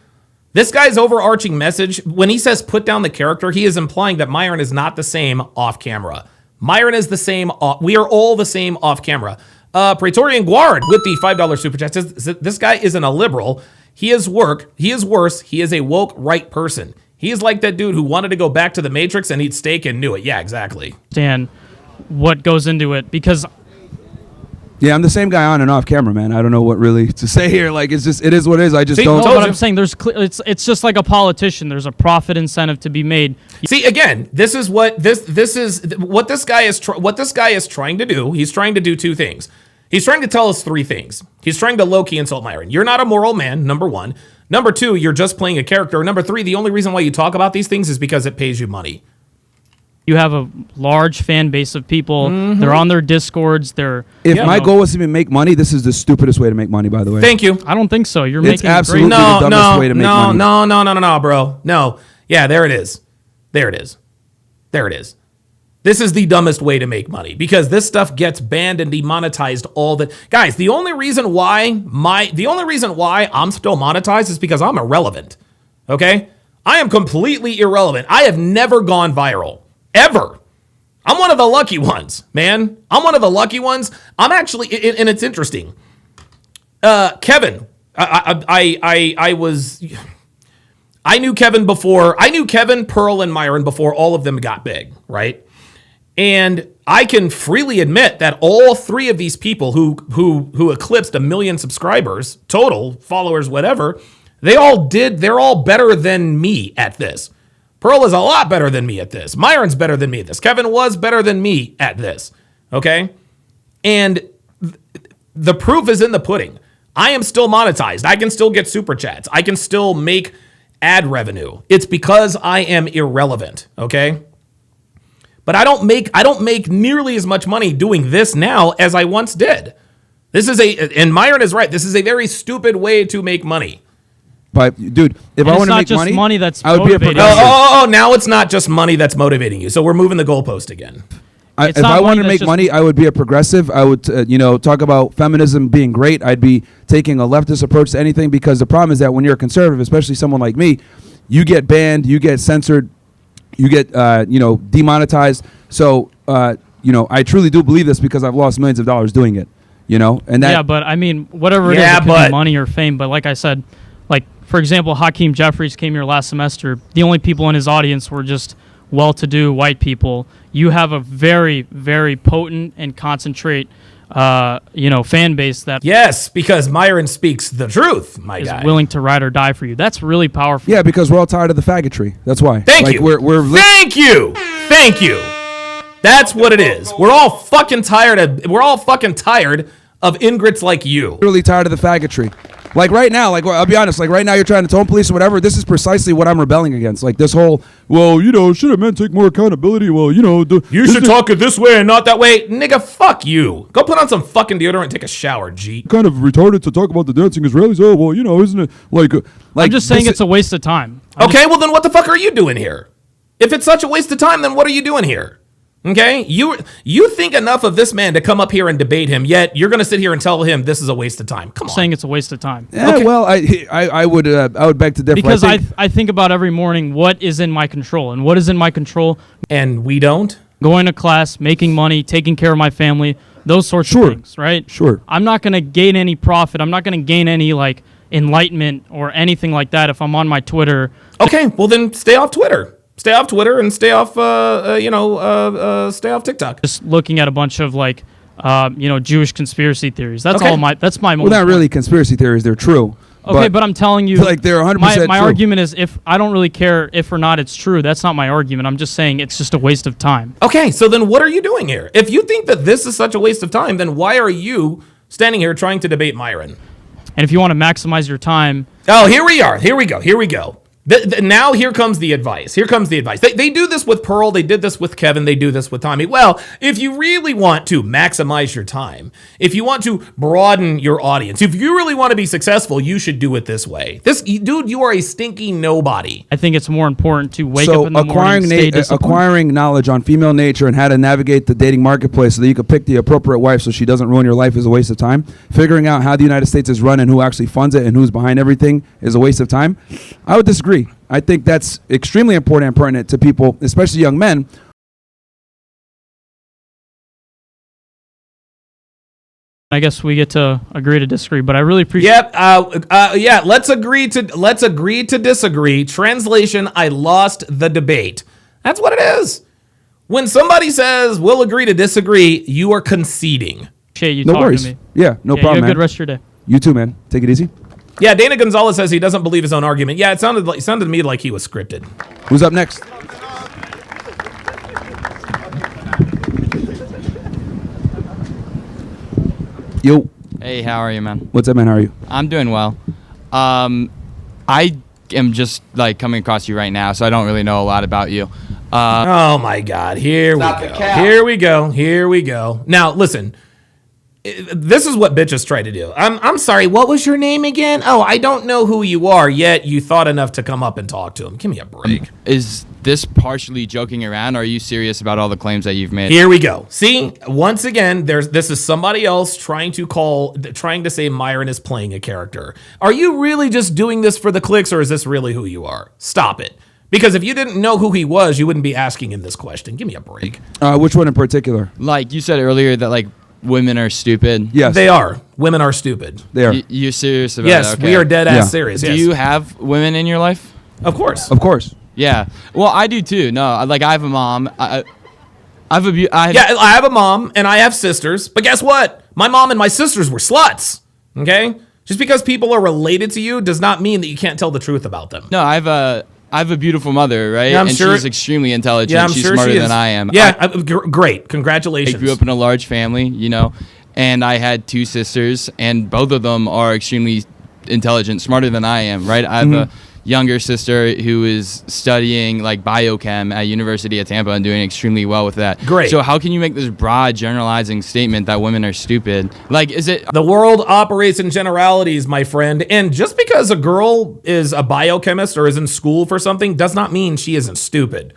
This guy's overarching message, when he says put down the character, he is implying that Myron is not the same off camera. Myron is the same. We are all the same off camera. Praetorian Guard with the $5 super chat says this guy isn't a liberal. He is worse. He is a woke right person. He is like that dude who wanted to go back to the Matrix and eat steak and knew it. Yeah, exactly. What goes into it, because Yeah, I'm the same guy on and off camera, man. I don't know what really to say here. Like, it's just, it is what it is. I just See, don't. no, Told but you. I'm saying it's just like a politician. There's a profit incentive to be made. See, again, this is what this guy is trying to do. He's trying to do two things. He's trying to tell us three things. He's trying to low-key insult Myron. You're not a moral man, number one. Number two, you're just playing a character. Number three, the only reason why you talk about these things is because it pays you money. You have a large fan base of people. Mm-hmm. They're on their Discords. If my goal was to even make money, this is the stupidest way to make money, by the way. Thank you. I don't think so. You're It's making absolutely great. the dumbest way to make money. No, bro. No. Yeah, there it is. There it is. This is the dumbest way to make money because this stuff gets banned and demonetized all the guys. The only reason why I'm still monetized is because I'm irrelevant. Okay? I am completely irrelevant. I have never gone viral. Ever. I'm one of the lucky ones, man. I'm one of the lucky ones. I'm actually, and it's interesting. Kevin, I knew Kevin, Pearl, and Myron before all of them got big, right? And I can freely admit that all three of these people who eclipsed 1 million subscribers, total followers, whatever, they're all better than me at this. Pearl is a lot better than me at this. Myron's better than me at this. Kevin was better than me at this. Okay? And the proof is in the pudding. I am still monetized. I can still get super chats. I can still make ad revenue. It's because I am irrelevant. Okay? But I don't make nearly as much money doing this now as I once did. And Myron is right. This is a very stupid way to make money. But dude, if I want to make just money that's I would be a motivating. progressive. Now it's not just money that's motivating you. So we're moving the goalpost again. It's If not I money wanted to that's make just- money, I would be a progressive. I would, talk about feminism being great. I'd be taking a leftist approach to anything because the problem is that when you're a conservative, especially someone like me, you get banned, you get censored, you get, demonetized. So, I truly do believe this because I've lost millions of dollars doing it, and that. Yeah, but I mean, whatever it is, it could be money or fame. But like I said, for example, Hakeem Jeffries came here last semester. The only people in his audience were just well-to-do white people. You have a very, very potent and concentrate, fan base that Yes, because Myron speaks the truth, my is guy. willing to ride or die for you. That's really powerful. Yeah, because we're all tired of the faggotry. That's why. Thank you. Thank you. That's what it is. We're all fucking tired of ingrates like you. Literally tired of the faggotry. Like right now, like I'll be honest, like right now you're trying to tone police or whatever. This is precisely what I'm rebelling against. Like this whole, well, shouldn't men take more accountability? Well, You should talk it this way and not that way. Nigga, fuck you. Go put on some fucking deodorant and take a shower, G. kind of retarded to talk about the dancing Israelis. Oh, well, isn't it like I'm just saying it's a waste of time. Okay, well then what the fuck are you doing here? If it's such a waste of time, then what are you doing here? Okay, you think enough of this man to come up here and debate him, yet you're going to sit here and tell him this is a waste of time. Come on. Saying it's a waste of time. Yeah, Okay. well, I would beg to differ. Because I think about every morning what is in my control. And what is in my control? And we don't? Going to class, making money, taking care of my family, those sorts of things, right? Sure. I'm not going to gain any profit. I'm not going to gain any like enlightenment or anything like that if I'm on my Twitter. Okay, well then stay off Twitter. Stay off Twitter and stay off, stay off TikTok. Just looking at a bunch of like, Jewish conspiracy theories. That's Okay. That's my well, not really conspiracy theories. They're true. Okay, but I'm telling you, like they're 100% my true. argument is if I don't really care if or not it's true. That's not my argument. I'm just saying it's just a waste of time. Okay, so then what are you doing here? If you think that this is such a waste of time, then why are you standing here trying to debate Myron? And if you want to maximize your time, Oh, here we are. Here we go. Now here comes the advice. They do this with Pearl. They did this with Kevin. They do this with Tommy. Well, if you really want to maximize your time, if you want to broaden your audience, if you really want to be successful, you should do it this way. Dude, you are a stinky nobody. I think it's more important to wake up in the morning, acquiring stay disciplined. acquiring knowledge on female nature and how to navigate the dating marketplace so that you can pick the appropriate wife so she doesn't ruin your life is a waste of time. Figuring out how the United States is run and who actually funds it and who's behind everything is a waste of time. I would disagree. I think that's extremely important and pertinent to people, especially young men. I guess we get to agree to disagree, but I really appreciate. Yep. Let's agree to disagree. Translation: I lost the debate. That's what it is. When somebody says we'll agree to disagree, you are conceding. Appreciate you No talking worries. to me. Yeah, no You problem, have a man. good rest of your day. You too, man. Take it easy. Yeah, Dana Gonzalez says he doesn't believe his own argument. Yeah, it sounded to me like he was scripted. Who's up next? Yo. Hey, how are you, man? What's up, man? How are you? I'm doing well. I am just like coming across you right now, so I don't really know a lot about you. Oh my God! Here we go. Now listen. This is what bitches try to do. I'm sorry, what was your name again? Oh, I don't know who you are, yet you thought enough to come up and talk to him. Give me a break. Is this partially joking around, or are you serious about all the claims that you've made? Here we go. See, once again, this is somebody else trying to say Myron is playing a character. Are you really just doing this for the clicks, or is this really who you are? Stop it. Because if you didn't know who he was, you wouldn't be asking him this question. Give me a break. Which one in particular? Like you said earlier that like women are stupid. Yes. They are. Women are stupid. They are. You're serious about Yes, it? Okay. we are dead ass Yeah. serious. Do Yes. you have women in your life? Of course. Of course. Yeah. Well, I do too. No, like I have a mom. I have I have a mom and I have sisters, but guess what? My mom and my sisters were sluts. Okay? Just because people are related to you does not mean that you can't tell the truth about them. No, I have a beautiful mother, right? Yeah, I'm and sure. she's extremely intelligent. Yeah, I'm she's sure smarter she is. than I am. Yeah, great. Congratulations. I grew up in a large family, and I had two sisters, and both of them are extremely intelligent, smarter than I am, right? I have a younger sister who is studying like biochem at University of Tampa and doing extremely well with that. Great. So how can you make this broad generalizing statement that women are stupid? Like, is it... The world operates in generalities, my friend. And just because a girl is a biochemist or is in school for something does not mean she isn't stupid.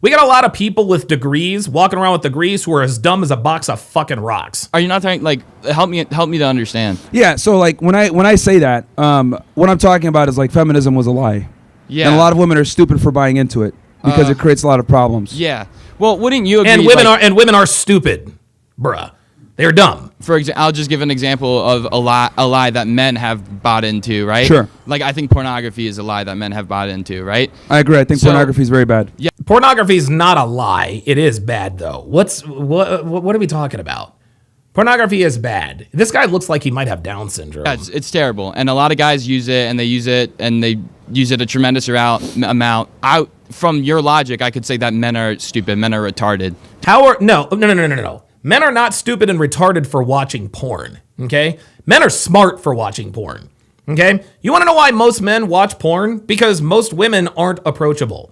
We got a lot of people with degrees walking around with degrees who are as dumb as a box of fucking rocks. Are you not talking, like, help me to understand. Yeah, so like when I say that, what I'm talking about is like feminism was a lie. Yeah. And a lot of women are stupid for buying into it because it creates a lot of problems. Yeah. Well, wouldn't you agree? And women are stupid, bruh. They're dumb. For example, I'll just give an example of a lie that men have bought into, right? Sure. Like, I think pornography is a lie that men have bought into, right? I agree. I think pornography is very bad. Yeah. Pornography is not a lie. It is bad though. What are we talking about? Pornography is bad. This guy looks like he might have Down syndrome. Yeah, it's terrible. And a lot of guys use it, and they use it a tremendous amount. From your logic, I could say that men are stupid, men are retarded. No. Men are not stupid and retarded for watching porn, okay? Men are smart for watching porn, Okay? You want to know why most men watch porn? Because most women aren't approachable.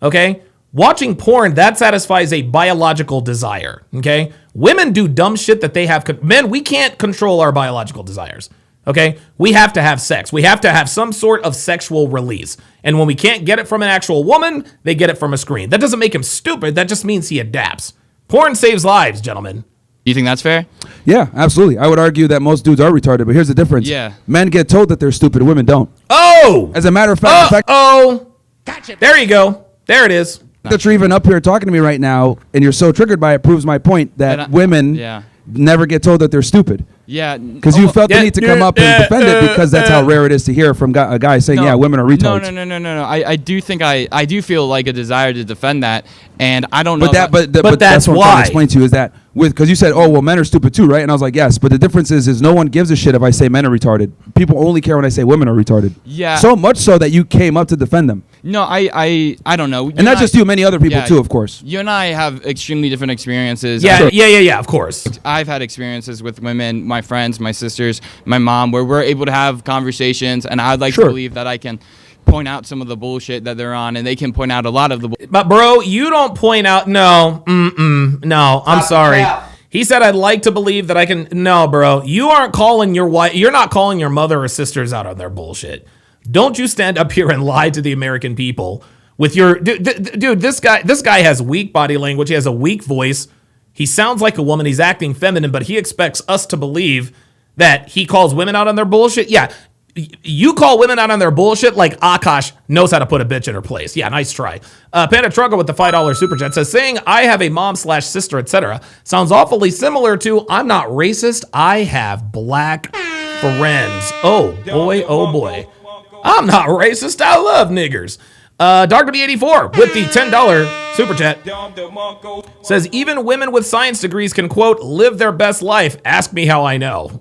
Okay? Watching porn, that satisfies a biological desire. Okay? Women do dumb shit that they have. Men, we can't control our biological desires. Okay? We have to have sex. We have to have some sort of sexual release. And when we can't get it from an actual woman, they get it from a screen. That doesn't make him stupid. That just means he adapts. Porn saves lives, gentlemen. You think that's fair? Yeah, absolutely. I would argue that most dudes are retarded, but here's the difference. Yeah. Men get told that they're stupid, women don't. Oh! As a matter of fact, Gotcha. There you go. There it is. that you're even up here talking to me right now and you're so triggered by it proves my point that women never get told that they're stupid. Yeah. Because you felt the need to come up and defend it because that's how rare it is to hear from a guy saying, yeah, women are retards. No. I do think I do feel like a desire to defend that, and I don't know. But that's what I'm trying to explain to you is that because you said, oh, well, men are stupid too, right? And I was like, yes, but the difference is no one gives a shit if I say men are retarded. People only care when I say women are retarded. Yeah. So much so that you came up to defend them. No, I don't know. And not just you, many other people too, of course. You and I have extremely different experiences. Yeah, of course. I've had experiences with women, my friends, my sisters, my mom, where we're able to have conversations, and I'd like to believe that I can point out some of the bullshit that they're on, and they can point out a lot of the But bro, you don't point out, no, I'm sorry. He said, I'd like to believe that I can, no, bro, you aren't calling your wife, you're not calling your mother or sisters out on their bullshit. Don't you stand up here and lie to the American people with your, dude, this guy has weak body language, he has a weak voice, he sounds like a woman, he's acting feminine, but he expects us to believe that he calls women out on their bullshit. Yeah, you call women out on their bullshit like Akash knows how to put a bitch in her place. Yeah, nice try. Panda Trucker with the $5 super chat says, saying I have a mom/sister, etc. sounds awfully similar to I'm not racist, I have black friends. Oh boy. I'm not racist, I love niggers. Dr. B84 with the $10 super chat says, even women with science degrees can, quote, live their best life. Ask me how I know.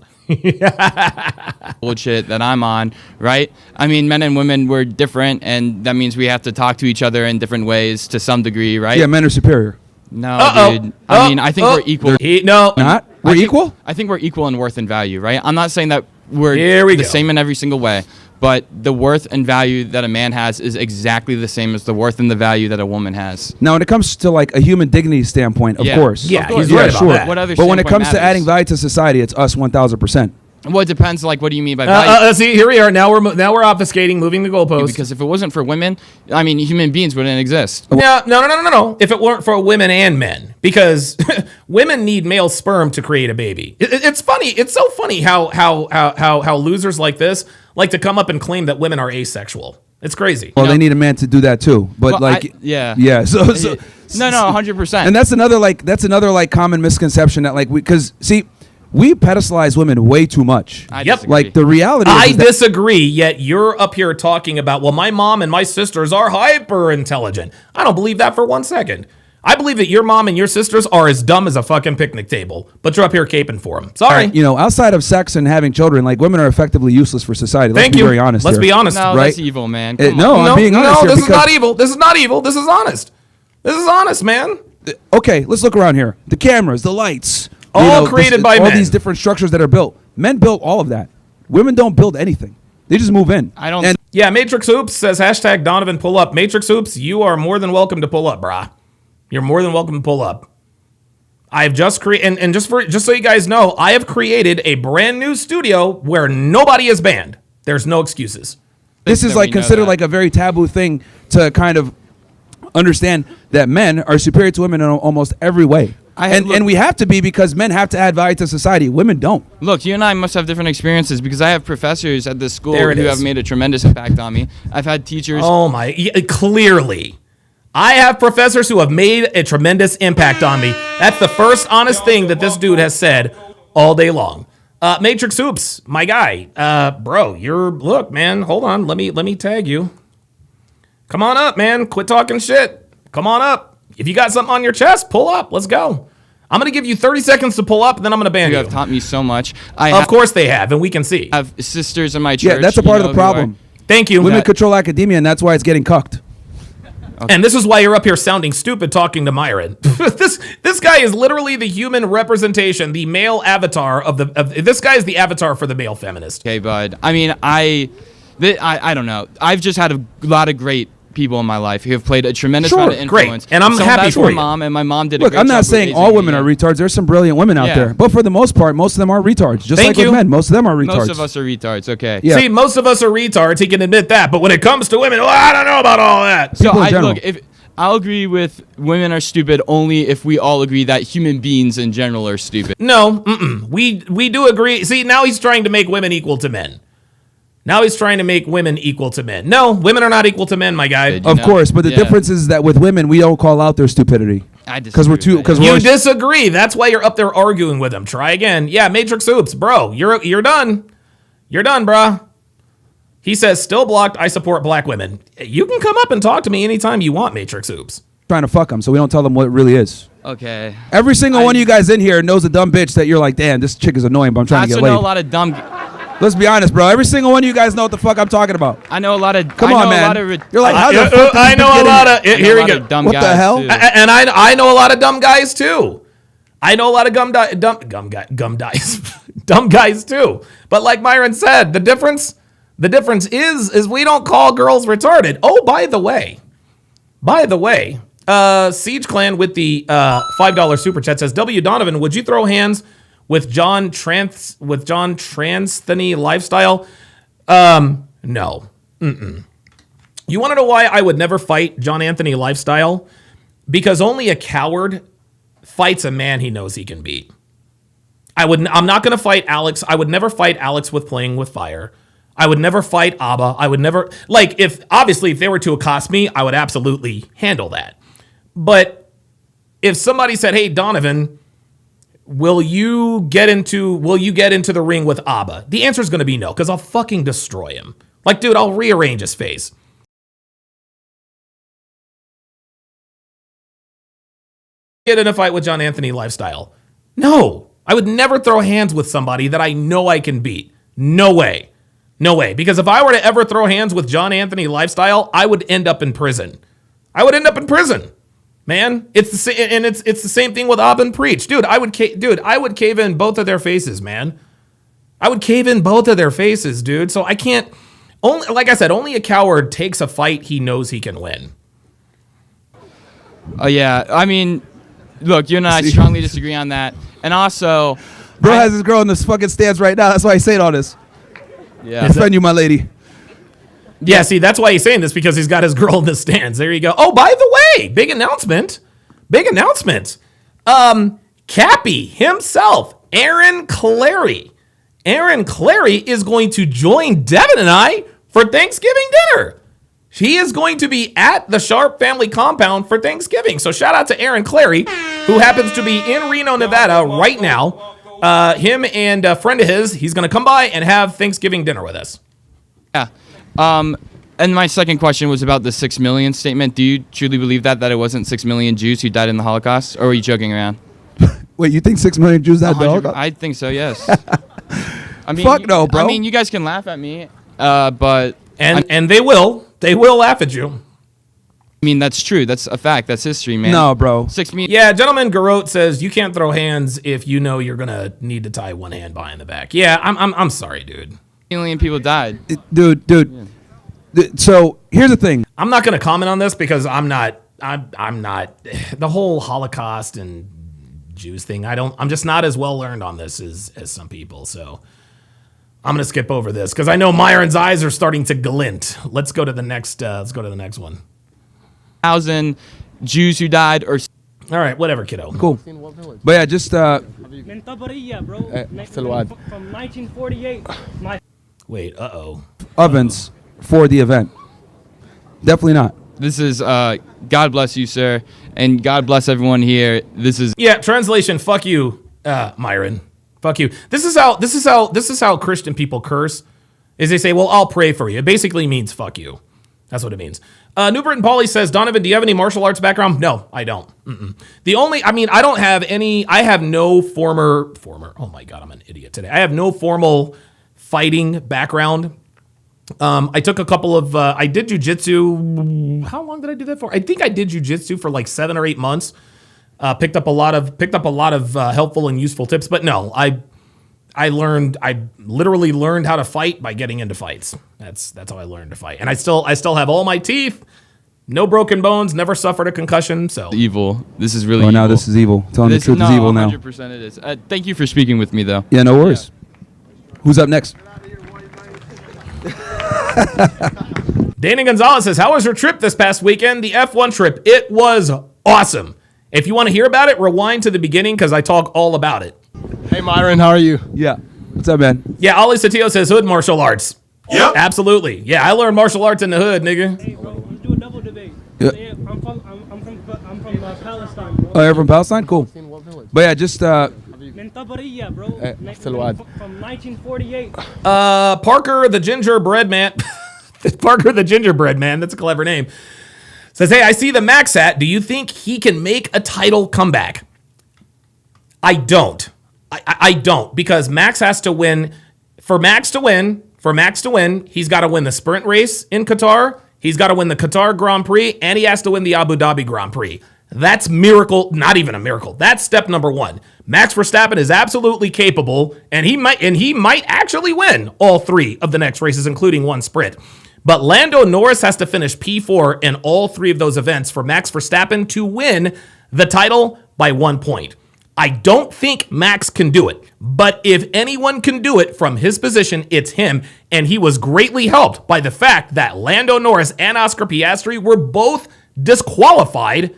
bullshit that I'm on, right? I mean, men and women, we're different, and that means we have to talk to each other in different ways to some degree, right? Yeah, men are superior. No, dude. I mean, I think we're equal. Not? We're equal? I think we're equal in worth and value, right? I'm not saying that we're the same in every single way, but the worth and value that a man has is exactly the same as the worth and the value that a woman has. Now, when it comes to like a human dignity standpoint, of course. Yeah, he's right about that. What other but when it comes standpoint to adding matters? value to society, it's us 1,000%. Well, it depends. Like, what do you mean by value? See, here we are. Now we're obfuscating, moving the goalposts. Because if it wasn't for women, I mean, human beings wouldn't exist. No. If it weren't for women and men, because women need male sperm to create a baby. It's funny. It's so funny how losers like this like to come up and claim that women are asexual. It's crazy. Well, they need a man to do that too. But Well, yeah. So no, 100%. and that's another common misconception that we pedestalize women way too much. I disagree. Like the reality I is that disagree, yet you're up here talking about, well, my mom and my sisters are hyper intelligent. I don't believe that for 1 second. I believe that your mom and your sisters are as dumb as a fucking picnic table, but you're up here caping for them. Sorry. outside of sex and having children, like women are effectively useless for society. Let's Thank be you. very honest. Let's here. be honest. No, right? that's evil, man. I'm being honest No, here this is because- not evil. This is not evil. This is honest. This is honest, man. Okay, let's look around here. The cameras, the lights. All created by all men. these different structures that are built. Men built all of that. Women don't build anything. They just move in. I don't. And Yeah, Matrix Hoops says hashtag Donovan pull up. Matrix Hoops, you are more than welcome to pull up, brah. You're more than welcome to pull up. I've just created, and just so you guys know, I have created a brand new studio where nobody is banned. There's no excuses. this is Then like we know considered that. like a very taboo thing to kind of understand that men are superior to women in almost every way. And we have to be because men have to add value to society. Women don't. Look, you and I must have different experiences because I have professors at this school There it who is. have made a tremendous impact on me. I've had teachers. Oh my, clearly. I have professors who have made a tremendous impact on me. That's the first honest thing that this dude has said all day long. Matrix Hoops, my guy. Bro, look, man, hold on. Let me tag you. Come on up, man. Quit talking shit. Come on up. If you got something on your chest, pull up. Let's go. I'm going to give you 30 seconds to pull up, and then I'm going to ban You you. have taught me so much. Of course they have, and we can see. I have sisters in my church. Yeah, that's a part of the who are- problem. Thank you. Women control academia, and that's why it's getting cucked. And this is why you're up here sounding stupid talking to Myron. this guy is literally the human representation, the male avatar of this guy is the avatar for the male feminist. Okay, bud. I mean, I don't know. I've just had a lot of great people in my life who have played a tremendous amount of influence. Great. And I'm happy for my you. mom, and my mom did a Look, great I'm not job saying raising all me, women are yeah. retards. There's some brilliant women out Yeah. there, but for the most part, most of them are retards. Just Thank like you. with men, most of them are retards. Most of us are retards, okay. Yeah. See, most of us are retards. He can admit that. But when it comes to women, well, I don't know about all that. So People in general. look, if I'll agree with women are stupid only if we all agree that human beings in general are stupid. No, we do agree. See, now he's trying to make women equal to men. Now he's trying to make women equal to men. No, women are not equal to men, my guy. You Of know? course, but the Yeah. difference is that with women, we don't call out their stupidity. I Because we're disagree too. with Because that, You disagree. That's why you're up there arguing with him. Try again. Yeah, Matrix Hoops, bro. You're done. You're done, bruh. He says, still blocked. I support black women. You can come up and talk to me anytime you want, Matrix Hoops. trying to fuck them, so we don't tell them what it really is. Okay. Every single one of you guys in here knows a dumb bitch that you're like, damn, this chick is annoying, but I'm trying I to also get know laid. a lot of dumb. Let's be honest, bro. Every single one of you guys know what the fuck I'm talking about. I know a lot of. Come I on, know man. A lot of, You're like, how the fuck did I this know bitch a get lot in? of. Here we go. Dumb What the guys, hell? too. And I know a lot of dumb guys too. I know a lot of dumb guys, dumb guys too. But like Myron said, the difference is we don't call girls retarded. Oh, by the way, Siege Clan with the $5 super chat says, W Donovan, would you throw hands with John Transtheny lifestyle? No. You want to know why I would never fight John Anthony lifestyle? Because only a coward fights a man he knows he can beat. I'm not going to fight Alex. I would never fight Alex with playing with fire. I would never fight Abba. I would never, like, if they were to accost me, I would absolutely handle that. But if somebody said, hey, Donovan, will you get into the ring with Abba? The answer is going to be no, because I'll fucking destroy him. Like, dude, I'll rearrange his face. Get in a fight with John Anthony lifestyle. No, I would never throw hands with somebody that I know I can beat. No way. No way. Because if I were to ever throw hands with John Anthony lifestyle, I would end up in prison. Man, it's the same thing with Abba and Preach. Dude, I would cave in both of their faces, man. I would cave in both of their faces, dude. So I can't, like I said, only a coward takes a fight he knows he can win. Oh yeah, I mean, look, you and I strongly disagree on that, and also, Bro has his girl in this fucking stance right now. That's why he's saying all this. yeah, Defend you, my lady. Yeah, see, that's why he's saying this, because he's got his girl in the stands. There you go. Oh, by the way, big announcement. Cappy himself, Aaron Clary. Aaron Clary is going to join Devin and I for Thanksgiving dinner. He is going to be at the Sharp family compound for Thanksgiving. So shout out to Aaron Clary, who happens to be in Reno, Nevada right now. Him and a friend of his, he's going to come by and have Thanksgiving dinner with us. yeah. And my second question was about the 6 million statement. Do you truly believe that it wasn't 6 million Jews who died in the Holocaust, or were you joking around? Wait, you think 6 million Jews died? 100 I think so. Yes. I mean, Fuck no, bro. I mean, you guys can laugh at me, but And they will laugh at you. I mean, that's true. That's a fact. That's history, man. No, bro. 6 million. Yeah, gentleman Garot says you can't throw hands if you know you're gonna need to tie one hand behind the back. Yeah, I'm sorry, dude. Million people died. Dude. So here's the thing. I'm not gonna comment on this because I'm not the whole Holocaust and Jews thing. I'm just not as well learned on this as some people. So I'm gonna skip over this because I know Myron's eyes are starting to glint. Let's go to the next. Let's go to the next one. 1,000 Jews who died, or All right, whatever, kiddo. Cool. But yeah, just Mentabariya, bro. From 1948. Wait, ovens for the event. Definitely not. this is God bless you, sir, and God bless everyone here. This is translation. Fuck you, Myron. Fuck you. This is how Christian people curse. Is they say, "Well, I'll pray for you." It basically means "fuck you." That's what it means. New Britain Polly says, Donovan, do you have any martial arts background? No, I don't. I don't have any. I have no former. Oh my God, I'm an idiot today. I have no formal fighting background. I took a couple of. I did jujitsu. How long did I do that for? I think I did jujitsu for like 7 or 8 months. Picked up a lot of helpful and useful tips. But no, I literally learned how to fight by getting into fights. That's how I learned to fight. And I still have all my teeth, no broken bones, never suffered a concussion. So Evil. This is really. Oh, evil. now this is evil. Telling the truth is evil now. 100% it is. Thank you for speaking with me, though. Yeah, no worries. Who's up next? Dana Gonzalez says, how was your trip this past weekend? The F1 trip. It was awesome. If you want to hear about it, rewind to the beginning because I talk all about it. Hey, Myron, how are you? Yeah. What's up, man? Yeah, Ali Satillo says hood martial arts. Yep. Absolutely. Yeah, I learned martial arts in the hood, nigga. Hey, bro, let's do a double debate. Yeah. Yeah, I'm from Palestine, bro. Oh, you're from Palestine? Cool. But yeah, just Min Tabariya, bro. From 1948. Parker the gingerbread man. Parker the gingerbread man. That's a clever name. Says, hey, I see the Max hat. Do you think he can make a title comeback? I don't. I don't, because Max has to win. For Max to win, he's got to win the sprint race in Qatar. He's got to win the Qatar Grand Prix, and he has to win the Abu Dhabi Grand Prix. That's miracle, not even a miracle. That's step number one. Max Verstappen is absolutely capable, and he might actually win all 3 of the next races, including one sprint. But Lando Norris has to finish P4 in all 3 of those events for Max Verstappen to win the title by 1 point. I don't think Max can do it, but if anyone can do it from his position, it's him, and he was greatly helped by the fact that Lando Norris and Oscar Piastri were both disqualified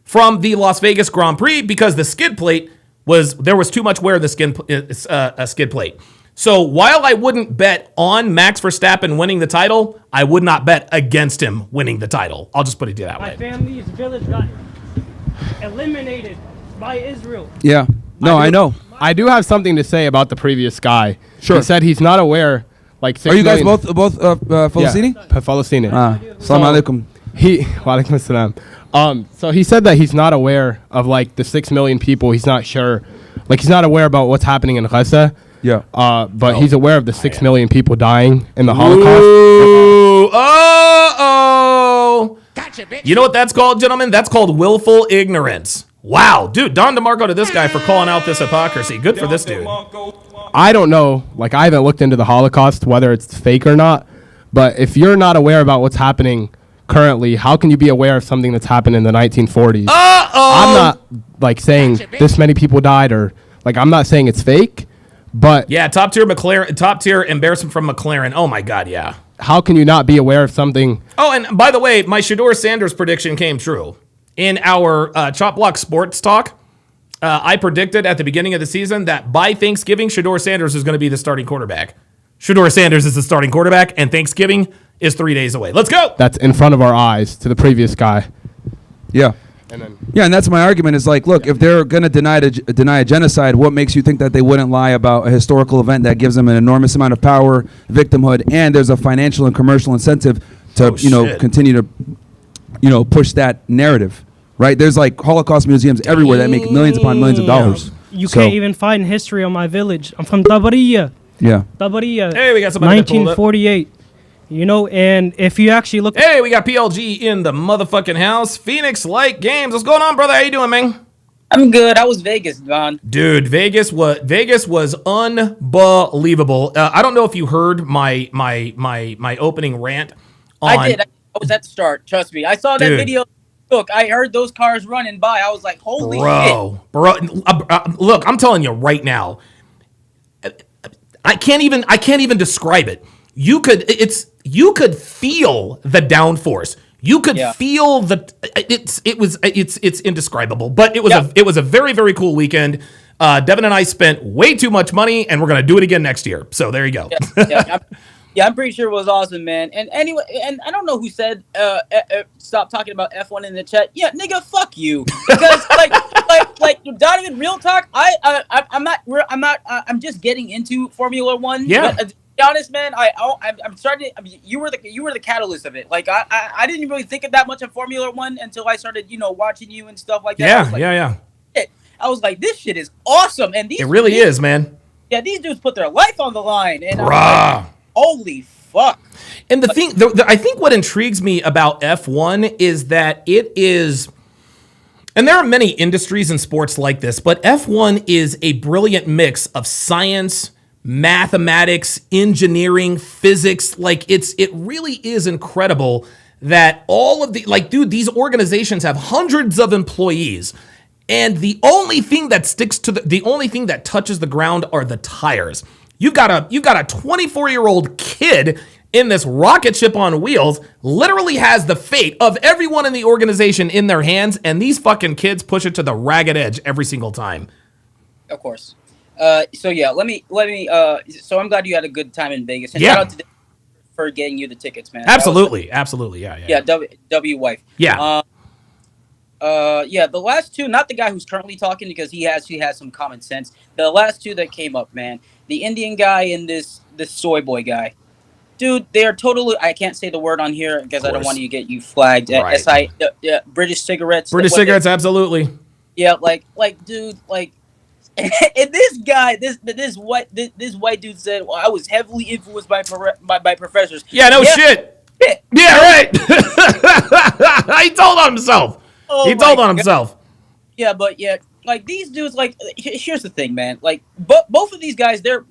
from the Las Vegas Grand Prix because the skid plate there was too much wear in the skid plate. So while I wouldn't bet on Max Verstappen winning the title, I would not bet against him winning the title. I'll just put it that way. My family's village got eliminated by Israel. yeah. No, I know. I do have something to say about the previous guy. Sure. He said he's not aware. Like 6 Are you guys million both Palestinian? Yeah, Palestinian. Salam alaikum. Walaikum assalam. So he said that he's not aware of like the 6 million people. He's not sure. Like he's not aware about what's happening in Gaza. Yeah. But he's aware of the 6 million people dying in the Holocaust. Ooh, Gotcha, bitch. You know what that's called, gentlemen? That's called willful ignorance. Wow, dude, Don DeMarco to this guy for calling out this hypocrisy. Good for this dude. I don't know. Like, I haven't looked into the Holocaust, whether it's fake or not. But if you're not aware about what's happening currently, how can you be aware of something that's happened in the 1940s? I'm not, like, saying this many people died or, like, I'm not saying it's fake, but... Yeah, top tier embarrassment from McLaren. Oh, my God, yeah. How can you not be aware of something? Oh, and by the way, my Shedeur Sanders prediction came true. In our Chop Block Sports Talk, I predicted at the beginning of the season that by Thanksgiving, Shedeur Sanders is going to be the starting quarterback. Shedeur Sanders is the starting quarterback, and Thanksgiving is 3 days away. Let's go! That's in front of our eyes to the previous guy. Yeah. And that's my argument is like, look, if they're going to deny a genocide, what makes you think that they wouldn't lie about a historical event that gives them an enormous amount of power, victimhood, and there's a financial and commercial incentive to, continue to, push that narrative, right? There's like Holocaust museums everywhere that make millions upon millions of dollars. You can't even find history on my village. I'm from Tabariya. Yeah. Tabariya. Hey, we got somebody 1948. And if you actually look... Hey, we got PLG in the motherfucking house. Phoenix Light Games. What's going on, brother? How you doing, man? I'm good. How was Vegas, Don? Dude, Vegas was unbelievable. I don't know if you heard my opening rant. I did. I was at the start. Trust me. I saw that video. Look, I heard those cars running by. I was like, holy shit. Bro, look, I'm telling you right now. I can't even describe it. You could feel the downforce. You could feel it's indescribable. But it was a very, very cool weekend. Devin and I spent way too much money, and we're gonna do it again next year. So there you go. I'm pretty sure it was awesome, man. And anyway, and I don't know who said stop talking about F1 in the chat. Yeah, nigga, fuck you. Because like Donovan, real talk. I'm just getting into Formula One. Yeah. But, to be honest, man, I'm starting. You were the catalyst of it. Like I didn't really think of that much of Formula One until I started, watching you and stuff like that. Yeah. I was like, this shit is awesome, and it really is, man. Yeah, these dudes put their life on the line, and I'm like, holy fuck? And the thing, I think what intrigues me about F1 is that it is, and there are many industries in sports like this, but F1 is a brilliant mix of science, mathematics, engineering, physics. Like it really is incredible that all of these organizations have hundreds of employees. And the only thing that sticks to the only thing that touches the ground are the tires. You've got a 24-year-old kid in this rocket ship on wheels, literally has the fate of everyone in the organization in their hands, and these fucking kids push it to the ragged edge every single time. Of course. So yeah, let me. So I'm glad you had a good time in Vegas. And Yeah. shout out to Dave for getting you the tickets, man. Absolutely. Yeah. W wife. Yeah. Yeah. The last two, not the guy who's currently talking because he has some common sense. The last two that came up, man, the Indian guy and this soy boy guy. Dude, they are totally. I can't say the word on here because I don't want to get you flagged. Right. British cigarettes. British cigarettes, absolutely. Yeah, like, dude, like, and this guy, this white dude said, "Well, I was heavily influenced by professors." Yeah, no shit. Yeah, right. He told on himself. Oh He told my on God. himself. Yeah, but yeah, like these dudes, like here's the thing, man. Like both of these guys, they're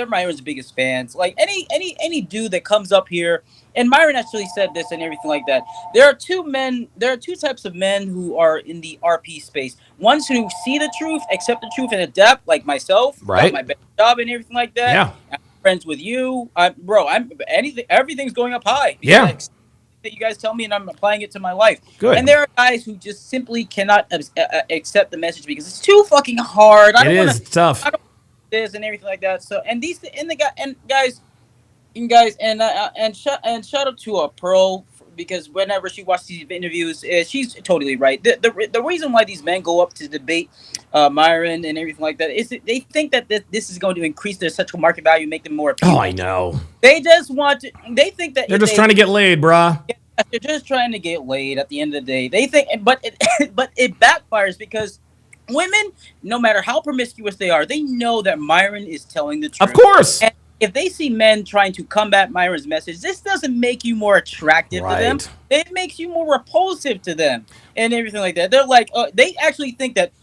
Myron's biggest fans. Like any dude that comes up here, and Myron actually said this and everything like that. There are two types of men who are in the RP space. Ones who see the truth, accept the truth, and adapt, like myself, Right. got my best job and everything like that. Yeah. I'm friends with you, everything's going up high. Yeah. Because that you guys tell me and I'm applying it to my life. Good. And there are guys who just simply cannot accept the message because it's too fucking hard. It is tough. I don't this and everything like that. So and shout out to Pearl because whenever she watches these interviews, she's totally right. The reason why these men go up to debate Myron and everything like that is that they think that this is going to increase their sexual market value, make them more appealing. Oh, I know. They just want to. They think that They're just trying to get laid, brah. they're just trying to get laid. At the end of the day, they think, but it backfires because women, no matter how promiscuous they are, they know that Myron is telling the truth. Of course. And if they see men trying to combat Myron's message, this doesn't make you more attractive to them. It makes you more repulsive to them and everything like that. They're like, they actually think that,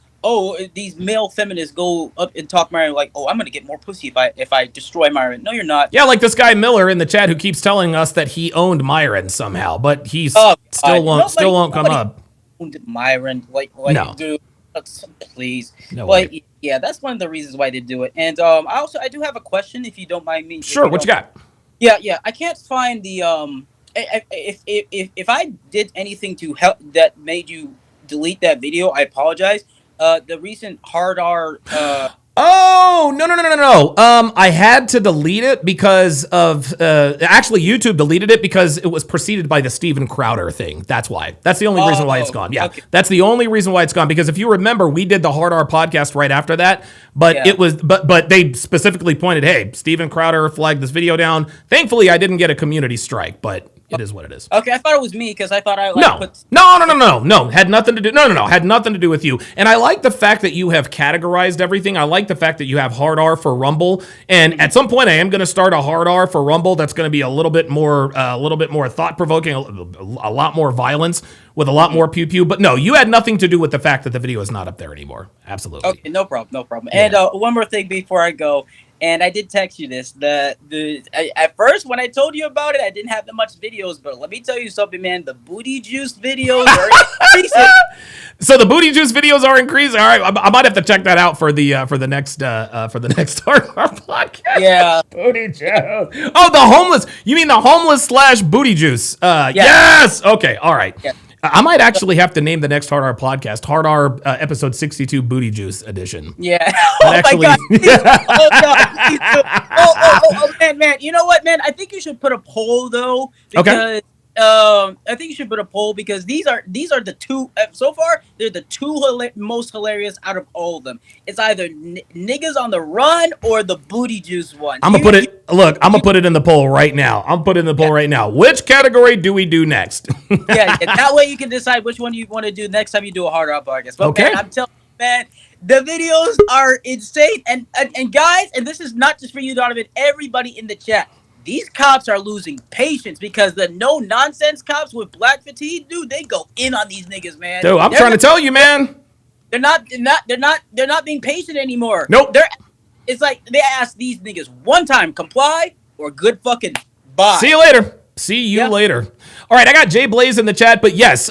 these male feminists go up and talk Myron like, I'm going to get more pussy if I destroy Myron. No, you're not. Yeah, like this guy Miller in the chat who keeps telling us that he owned Myron somehow, but he still won't come up. Owned Myron, No. dude, please. No But way. yeah, that's one of the reasons why they do it. And I do have a question, if you don't mind me. Sure, what you got? Yeah. I can't find the if I did anything to help that made you delete that video, I apologize. The recent hard R. Oh, no. I had to delete it because of actually YouTube deleted it because it was preceded by the Steven Crowder thing. That's why. That's the only reason why it's gone. Yeah. Okay. That's the only reason why it's gone because if you remember, we did the Hard R podcast right after that, but it was but they specifically pointed, "Hey, Steven Crowder flagged this video down." Thankfully, I didn't get a community strike, but it is what it is. Okay, I thought it was me because I thought I No. Had nothing to do. No. Had nothing to do with you. And I like the fact that you have categorized everything. I like the fact that you have hard R for Rumble. And at some point, I am going to start a hard R for Rumble. That's going to be a little bit more thought provoking, a lot more violence with a lot more pew pew. But no, you had nothing to do with the fact that the video is not up there anymore. Absolutely. Okay, no problem. Yeah. And one more thing before I go. And I did text you this. At first, when I told you about it, I didn't have that much videos. But let me tell you something, man. The booty juice videos are increasing. So the booty juice videos are increasing. All right, I might have to check that out for the next Hard R podcast. Yeah, booty juice. Oh, the homeless. You mean the homeless / booty juice? Yes. Okay. All right. Yeah. I might actually have to name the next Hard R podcast Hard R episode 62 Booty Juice edition. Yeah. My God. Man. You know what, man? I think you should put a poll though. Because, I think you should put a poll because these are the two so far. They're the two most hilarious out of all of them. It's either niggas on the run or the booty juice one. I'm gonna put it. Look, I'm gonna put it in the poll right now. Right now. Which category do we do next? yeah, that way you can decide which one you want to do next time you do a Hard R podcast. But Okay. man, I'm telling you, man, the videos are insane. And guys, and this is not just for you, Donovan. Everybody in the chat, these cops are losing patience because the no nonsense cops with black fatigue, dude, they go in on these niggas, man. Dude, I'm trying to tell you, man. They're not being patient anymore. Nope. It's like they ask these niggas one time, comply or good fucking bye. See you later. See you later. All right, I got Jay Blaze in the chat, but yes,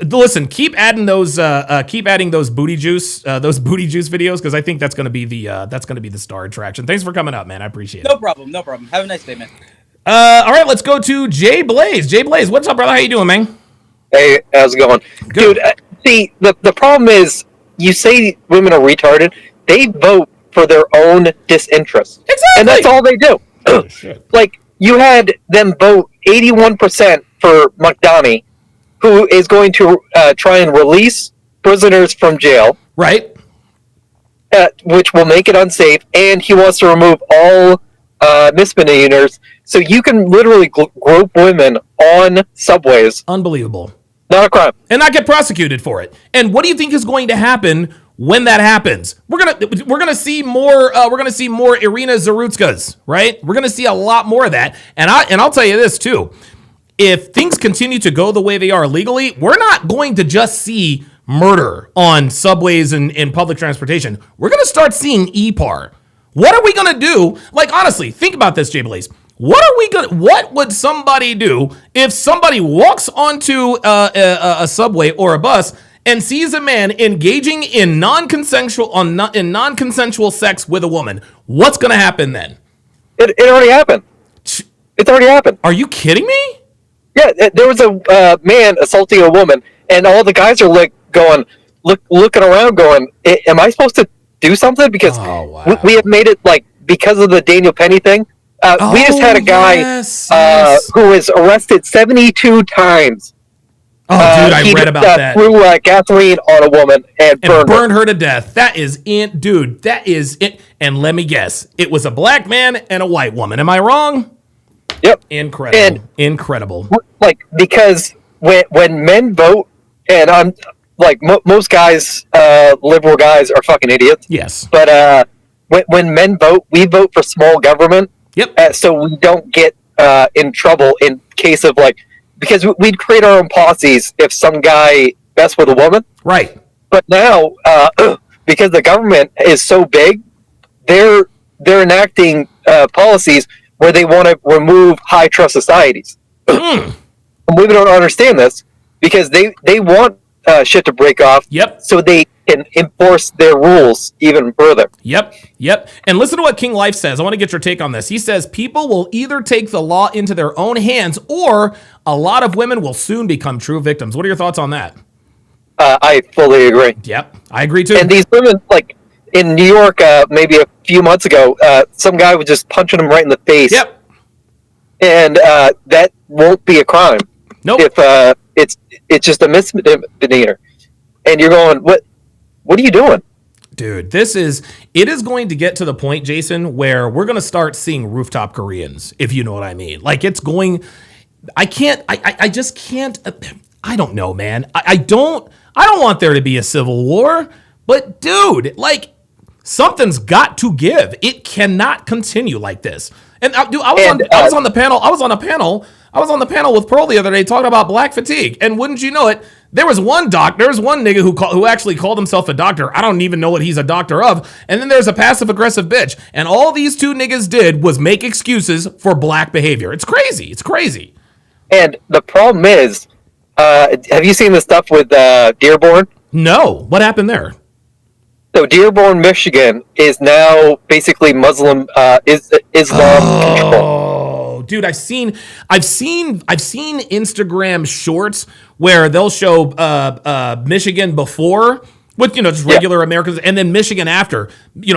listen, keep adding those booty juice videos because I think that's gonna be the star attraction. Thanks for coming up, man. I appreciate it. No problem. Have a nice day, man. All right, let's go to Jay Blaze. Jay Blaze, what's up, brother? How you doing, man? Hey, how's it going? Good. Dude, see, the problem is, you say women are retarded, they vote for their own disinterest. Exactly. And that's all they do. Oh, shit. Like, you had them vote 81% for McDonough, who is going to try and release prisoners from jail. Right. Which will make it unsafe, and he wants to remove all misdemeanors, so you can literally group women on subways. Unbelievable. Not a crime. And not get prosecuted for it. And what do you think is going to happen when that happens? We're gonna see more Irina Zarutskas, right? We're gonna see a lot more of that. And I'll tell you this too. If things continue to go the way they are legally, we're not going to just see murder on subways and in public transportation. We're gonna start seeing EPAR. What are we gonna do? Like, honestly, think about this, Jay Blaze. What would somebody do if somebody walks onto a subway or a bus and sees a man engaging in non-consensual sex with a woman? What's going to happen then? It already happened. It's already happened. Are you kidding me? Yeah, there was a man assaulting a woman, and all the guys are like looking around, going, "Am I supposed to do something?" Because we have made it like because of the Daniel Penny thing. We just had a guy who was arrested 72 times. Oh, dude, I read about that. Threw gasoline on a woman and burned her to death. That is it, dude. That is it. And let me guess, it was a black man and a white woman. Am I wrong? Yep. Incredible. And incredible. Like, because when men vote, and I'm like most guys, liberal guys are fucking idiots. Yes. But when men vote, we vote for small government. Yep. So we don't get in trouble in case of because we'd create our own policies if some guy messed with a woman. Right. But now, because the government is so big, they're enacting policies where they want to remove high trust societies. And we don't understand this because they want shit to break off. Yep. So they can enforce their rules even further. Yep. And listen to what King Life says. I want to get your take on this. He says people will either take the law into their own hands or a lot of women will soon become true victims. What are your thoughts on that? I fully agree. Yep. I agree too. And these women, like in New York, maybe a few months ago, some guy was just punching him right in the face. Yep. And that won't be a crime. Nope. If it's just a misdemeanor. And you're going, what are you doing? Dude, it is going to get to the point, Jason, where we're going to start seeing rooftop Koreans, if you know what I mean. Like, it's going, I just can't, I don't know, man. I don't want there to be a civil war, but dude, like, something's got to give. It cannot continue like this. And dude, I was on the panel with Pearl the other day talking about black fatigue. And wouldn't you know it, there was one nigga who actually called himself a doctor. I don't even know what he's a doctor of. And then there's a passive aggressive bitch. And all these two niggas did was make excuses for black behavior. It's crazy. It's crazy. And the problem is, have you seen the stuff with Dearborn? No. What happened there? So Dearborn, Michigan is now basically Muslim Islam control. Oh, dude, I've seen Instagram shorts where they'll show Michigan before with just regular Americans, and then Michigan after.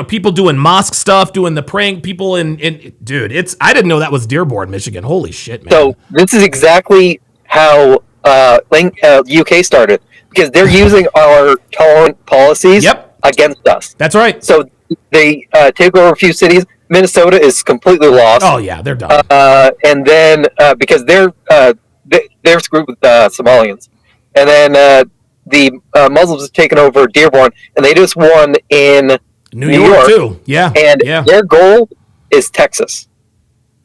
People doing mosque stuff, doing the praying. People in dude, I didn't know that was Dearborn, Michigan. Holy shit, man. So this is exactly how UK started, because they're using our tolerant policies against us. That's right. So they take over a few cities. Minnesota is completely lost. Oh yeah, they're done. And then because they're screwed with Somalians, and then the Muslims have taken over Dearborn, and they just won in New York too. Yeah, and their goal is Texas.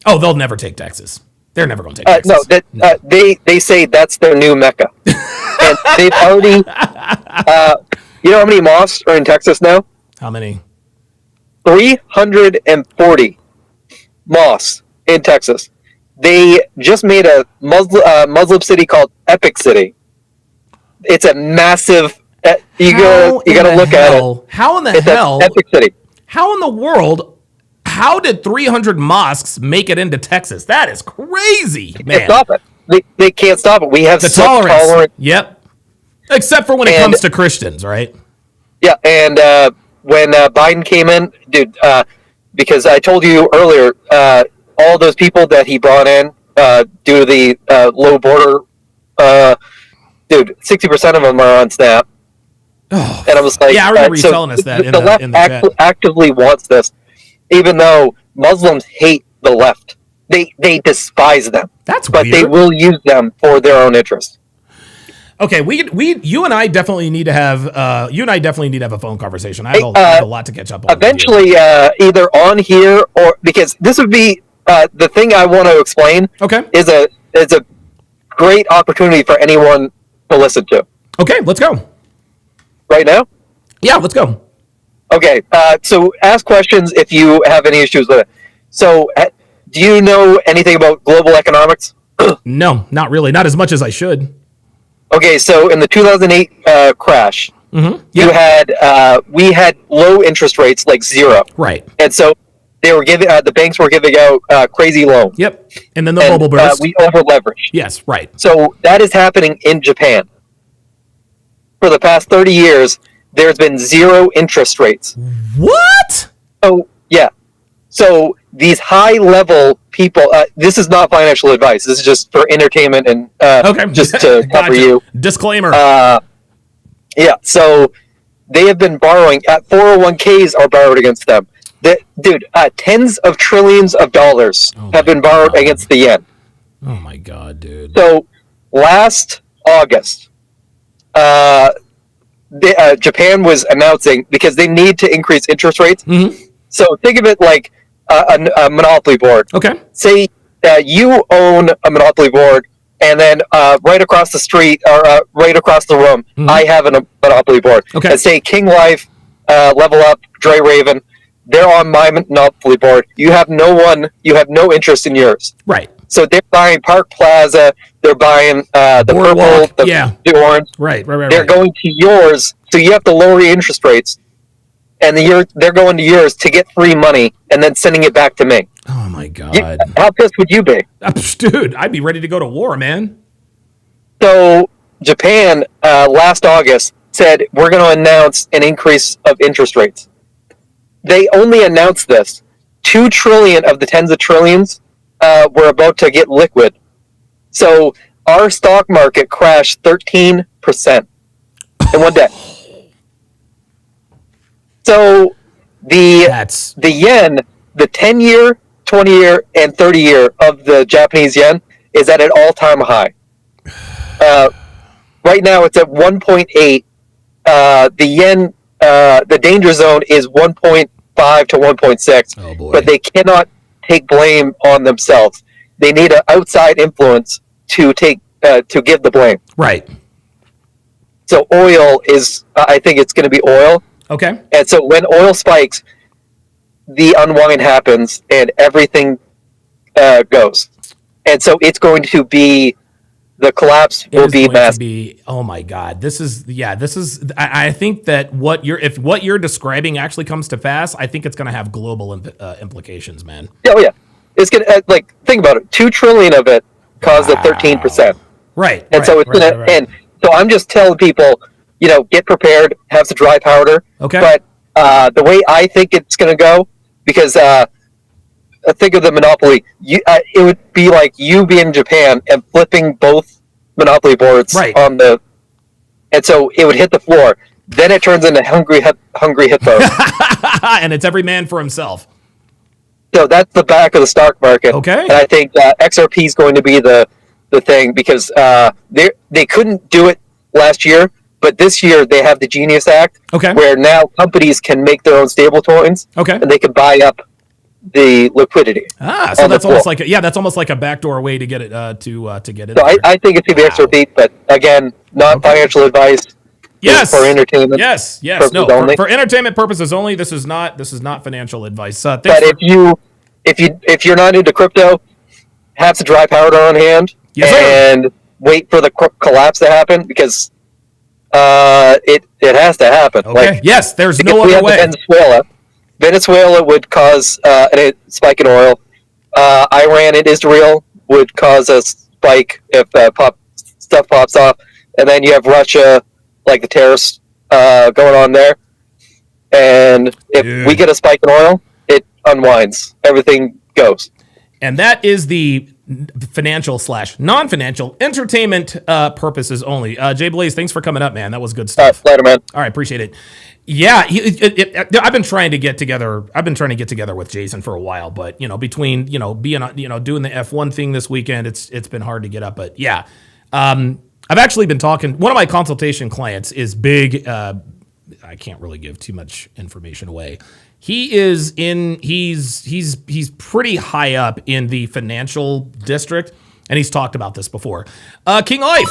Oh, they'll never take Texas. They're never going to take Texas. No, they say that's their new mecca, and they've already. You know how many mosques are in Texas now? How many? 340 mosques in Texas. They just made a Muslim city called Epic City. It's a massive. You gotta look at it. How in the it's hell? Epic City. How in the world? How did 300 mosques make it into Texas? That is crazy, man. Can't stop it. They can't stop it. We have the such tolerance. Yep. Except for when it comes to Christians, right? Yeah, and when Biden came in, dude, because I told you earlier, all those people that he brought in due to the low border, dude, 60% of them are on SNAP. Oh, and I was like, yeah, I remember you telling us that in the left chat. actively wants this, even though Muslims hate the left. They despise them. That's but weird. They will use them for their own interest. Okay, you and I definitely need to have a phone conversation. I have a lot to catch up on. Eventually, either on here or because this would be the thing I want to explain. Okay, is a great opportunity for anyone to listen to. Okay, let's go. Right now? Yeah, let's go. Okay, so ask questions if you have any issues with it. So, do you know anything about global economics? No, not really. Not as much as I should. Okay, so in the 2008 crash, you had we had low interest rates, like zero. Right. And so they were giving the banks were giving out crazy loans. Yep. And then the bubble burst. We over leveraged. Yes, right. So that is happening in Japan. For the past 30 years, there's been zero interest rates. What? Oh, yeah. So these high-level people, this is not financial advice. This is just for entertainment and just to cover you. Disclaimer. Yeah, so they have been borrowing. 401ks are borrowed against them. Dude, tens of trillions of dollars have been borrowed against the yen. Oh, my God, dude. So last August, Japan was announcing, because they need to increase interest rates. So think of it like a monopoly board. Okay. Say you own a monopoly board, and then right across the street or right across the room, I have a monopoly board. Okay. And say King Life, Level Up, Dre Raven, they're on my monopoly board. You have no interest in yours. Right. So they're buying Park Plaza, they're buying the Boardwalk, purple, the orange. Right. They're going to yours, so you have to lower your interest rates, and they're going to yours to get free money, and then sending it back to me. Oh my God! How pissed would you be, dude? I'd be ready to go to war, man. So Japan last August said we're going to announce an increase of interest rates. They only announced this. 2 trillion of the tens of trillions were about to get liquid. So our stock market crashed 13% in one day. So the yen, the 10-year, 20-year, and 30-year of the Japanese yen is at an all-time high. Right now it's at 1.8. The yen, the danger zone is 1.5 to 1.6. Oh boy. But they cannot take blame on themselves. They need an outside influence to give the blame. Right. So oil is, I think it's going to be oil. Okay. And so when oil spikes, the unwind happens and everything goes. And so it's going to be, the collapse will be massive. Oh my God. This is, I think that if what you're describing actually comes to pass, I think it's going to have global implications, man. Oh yeah. It's going to, think about it. 2 trillion of it caused the 13%. Right. And so it's going to, and so I'm just telling people, get prepared, have some dry powder. Okay. But the way I think it's going to go, because think of the monopoly, it would be like you being in Japan and flipping both monopoly boards on the, and so it would hit the floor. Then it turns into hungry hippo. And it's every man for himself. So that's the back of the stock market. Okay. And I think XRP is going to be the thing, because they couldn't do it last year, but this year they have the Genius Act, okay, where now companies can make their own stable coins, okay, and they can buy up the liquidity. So on the that's almost pool. like that's almost like a backdoor way to get it to get it. So there. I think it's gonna be extra deep, but again, not financial advice. Yes. For entertainment. Yes. purposes No. only. For entertainment purposes only. This is not financial advice. But if you're not into crypto, have some dry powder on hand and wait for the collapse to happen because it has to happen. Okay. Like, yes. There's because no we other have way. Venezuela would cause a spike in oil. Iran and Israel would cause a spike if stuff pops off, and then you have Russia, like the terrorists going on there. And if we get a spike in oil, it unwinds. Everything goes. And that is the financial / non-financial entertainment purposes only. Jay Blaze, thanks for coming up, man. That was good stuff. Later, man. All right, appreciate it. Yeah, I've been trying to get together. I've been trying to get together with Jason for a while, but between being doing the F1 thing this weekend, it's been hard to get up. But yeah, I've actually been talking. One of my consultation clients is big. I can't really give too much information away. He's pretty high up in the financial district, and he's talked about this before. King Life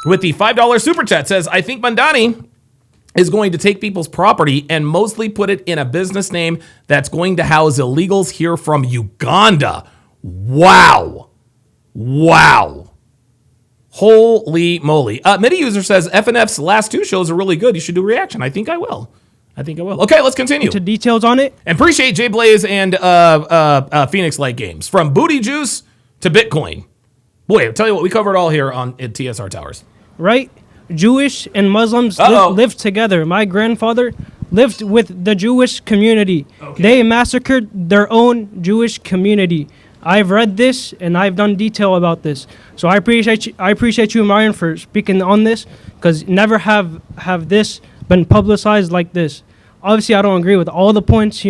with the $5 super chat says, I think Mandani is going to take people's property and mostly put it in a business name that's going to house illegals here from Uganda. Wow. Holy moly. Midi user says FNF's last 2 shows are really good. You should do a reaction. I think I will. Okay, let's continue. To details on it. And appreciate Jay Blaze and Phoenix Light Games. From booty juice to Bitcoin. Boy, I'll tell you what, we covered all here on TSR Towers. Right? Jewish and Muslims lived together. My grandfather lived with the Jewish community. Okay. They massacred their own Jewish community. I've read this and I've done detail about this. So I appreciate you, Myron, for speaking on this, because never have this been publicized like this. Obviously, I don't agree with all the points,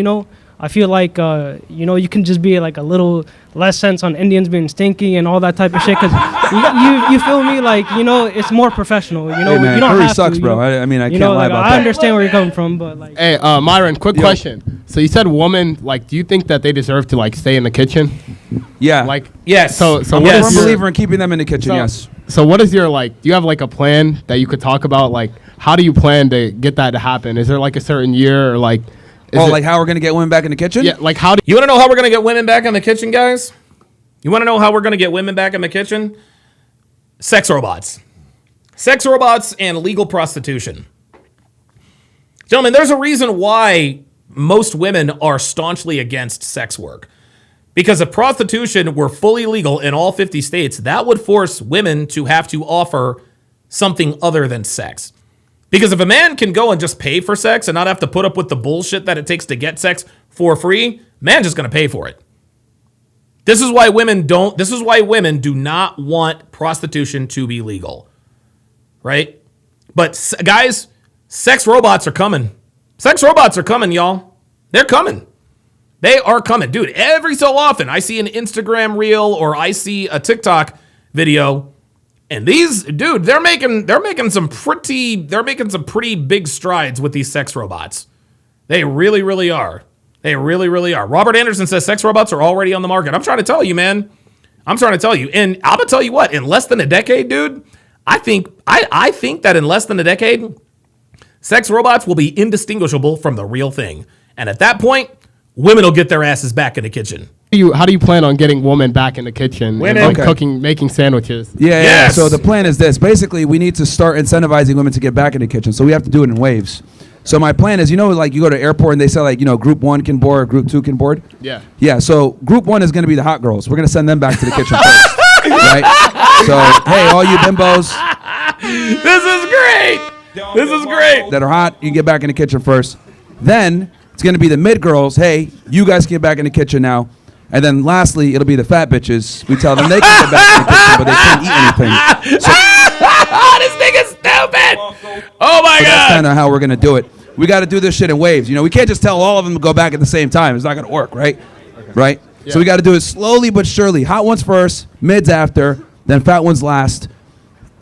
I feel like, you can just be like a little less sense on Indians being stinky and all that type of shit. Because you feel me? Like, it's more professional. Hey, man, you don't curry have sucks, to. bro. I mean, I can't lie about that. I understand where you're coming from, but like. Hey, Myron, quick question. So you said woman, like, do you think that they deserve to like stay in the kitchen? Yeah. Like, yes. So I'm what a is firm your, believer in keeping them in the kitchen. Yes. So what is your do you have like a plan that you could talk about? Like, how do you plan to get that to happen? Is there like a certain year or like? Like how we're gonna get women back in the kitchen? Yeah. Like how do you want to know how we're gonna get women back in the kitchen, guys? You want to know how we're gonna get women back in the kitchen? Sex robots and legal prostitution. Gentlemen, there's a reason why most women are staunchly against sex work. Because if prostitution were fully legal in all 50 states, that would force women to have to offer something other than sex. Because if a man can go and just pay for sex and not have to put up with the bullshit that it takes to get sex for free, man's just going to pay for it. This is why women do not want prostitution to be legal. Right? But guys, sex robots are coming. Sex robots are coming, y'all. They're coming. They are coming. Dude, every so often I see an Instagram reel or I see a TikTok video, and these, dude, they're making some pretty big strides with these sex robots. They really, really are. They really, really are. Robert Anderson says sex robots are already on the market. I'm trying to tell you, man. I'm trying to tell you. And I'm gonna tell you what, in less than a decade, dude, I think that in less than a decade, sex robots will be indistinguishable from the real thing. And at that point, women will get their asses back in the kitchen. How do you plan on getting women back in the kitchen and like cooking, making sandwiches? Yeah. So the plan is this. Basically, we need to start incentivizing women to get back in the kitchen. So we have to do it in waves. So my plan is, like you go to airport and they say group 1 can board, group 2 can board. Yeah. Yeah. So group 1 is going to be the hot girls. We're going to send them back to the kitchen first. Right? So, hey, all you bimbos. This is great. That are hot, you can get back in the kitchen first. Then it's going to be the mid girls. Hey, you guys can get back in the kitchen now. And then lastly, it'll be the fat bitches. We tell them they can get back in the kitchen, but they can't eat anything. So, this thing is stupid. Oh my God. That's kind of how we're going to do it. We got to do this shit in waves. We can't just tell all of them to go back at the same time. It's not going to work, right? Okay. Right? Yeah. So we got to do it slowly but surely. Hot ones first, mids after, then fat ones last,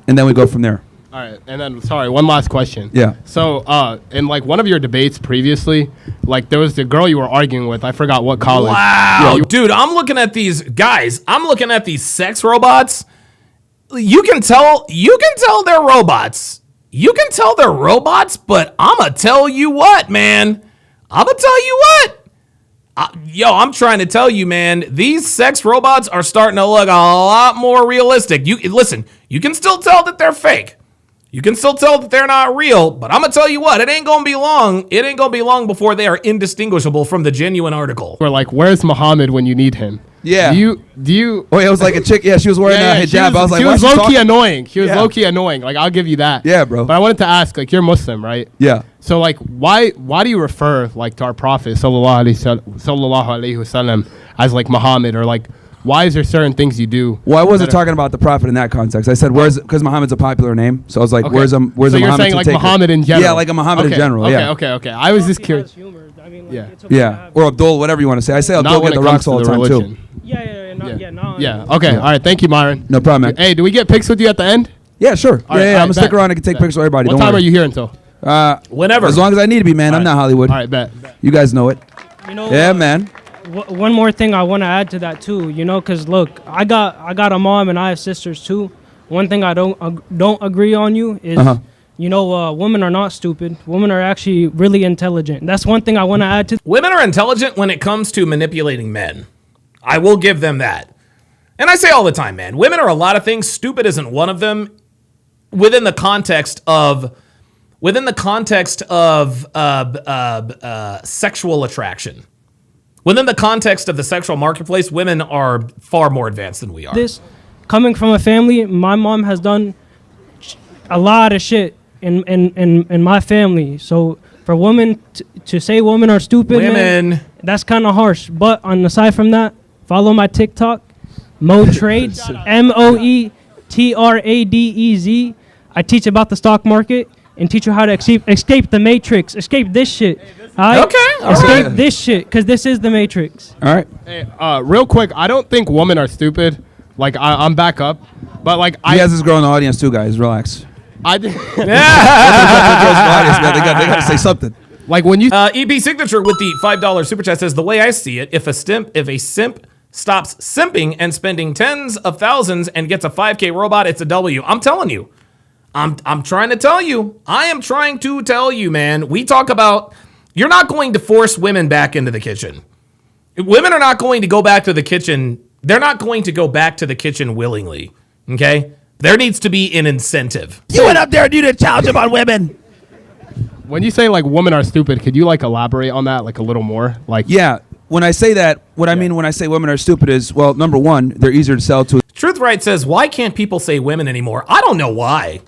and then we go from there. All All right, and then sorry, one last question. Yeah. So, in like one of your debates previously, like there was the girl you were arguing with. I forgot what college. Wow, dude, I'm looking at these guys. I'm looking at these sex robots. You can tell they're robots. You can tell they're robots, but I'ma tell you what, man. I'ma tell you what. I'm trying to tell you, man, these sex robots are starting to look a lot more realistic. You can still tell that they're fake. You can still tell that they're not real, but I'm gonna tell you what, it ain't gonna be long. It ain't gonna be long before they are indistinguishable from the genuine article. We're like, where's Muhammad when you need him? Yeah. Do you? Oh, it was like a chick. Yeah, she was wearing a hijab. I was like, she was why is low key talking? annoying. She was low key annoying. Like, I'll give you that. Yeah, bro. But I wanted to ask, like, you're Muslim, right? Yeah. So, like, why do you refer like to our Prophet sallallahu alaihi wasallam as like Muhammad, or like, why is there certain things you do? Well, I wasn't talking about the prophet in that context. I said, because Muhammad's a popular name. So I was like, Okay. where's a So Muhammad you're saying to like take Muhammad it? in general? Yeah, like a Muhammad in general. Yeah. Okay. I was just curious. Yeah. Or Abdul, whatever you want to say. I say Abdul Not when get it the rocks comes all to the time religion. too. Yeah. Okay. All right. Thank you, Myron. No problem, man. Hey, do we get pics with you at the end? Yeah, sure. All right, I'm all gonna right, stick bet. around and take pictures of everybody. What Don't time worry. are you here until? Whenever. As long as I need to be, man. I'm not Hollywood. All right, bet. You guys know it. You know, Yeah, man. One more thing I want to add to that too, you know, because look, I got a mom and I have sisters too. One thing I don't agree on you is, you know, women are not stupid. Women are actually really intelligent. That's one thing I want to add to. Women are intelligent when it comes to manipulating men. I will give them that. And I say all the time, man, women are a lot of things. Stupid isn't one of them. Within the context of sexual attraction. Within the context of the sexual marketplace, women are far more advanced than we are. This coming from a family, my mom has done a lot of shit in my family. So for women to say women are stupid, man, that's kind of harsh. But on the side from that, follow my TikTok, Mo Trades, MOETRADEZ. I teach about the stock market and teach you how to escape the matrix, escape this shit. Escape this shit, because this is the matrix. All right. Hey, real quick, I don't think women are stupid. Like, I'm back up, but like He has this girl in the audience too, guys. Relax. I Girls in the audience, man. They got to say something. Like when you EB Signature with the $5 super chat says, the way I see it, if a simp stops simping and spending tens of thousands and gets a 5K robot, it's a W. I'm telling you. I'm trying to tell you. I am trying to tell you, man. We talk about, you're not going to force women back into the kitchen. Women are not going to go back to the kitchen. They're not going to go back to the kitchen willingly. Okay? There needs to be an incentive. You went up there and you did challenge them on women. When you say like women are stupid, could you like elaborate on that like a little more? Like, yeah, when I say that, what I mean when I say women are stupid is, well, number one, they're easier to sell to. Truth Right says, why can't people say women anymore? I don't know why.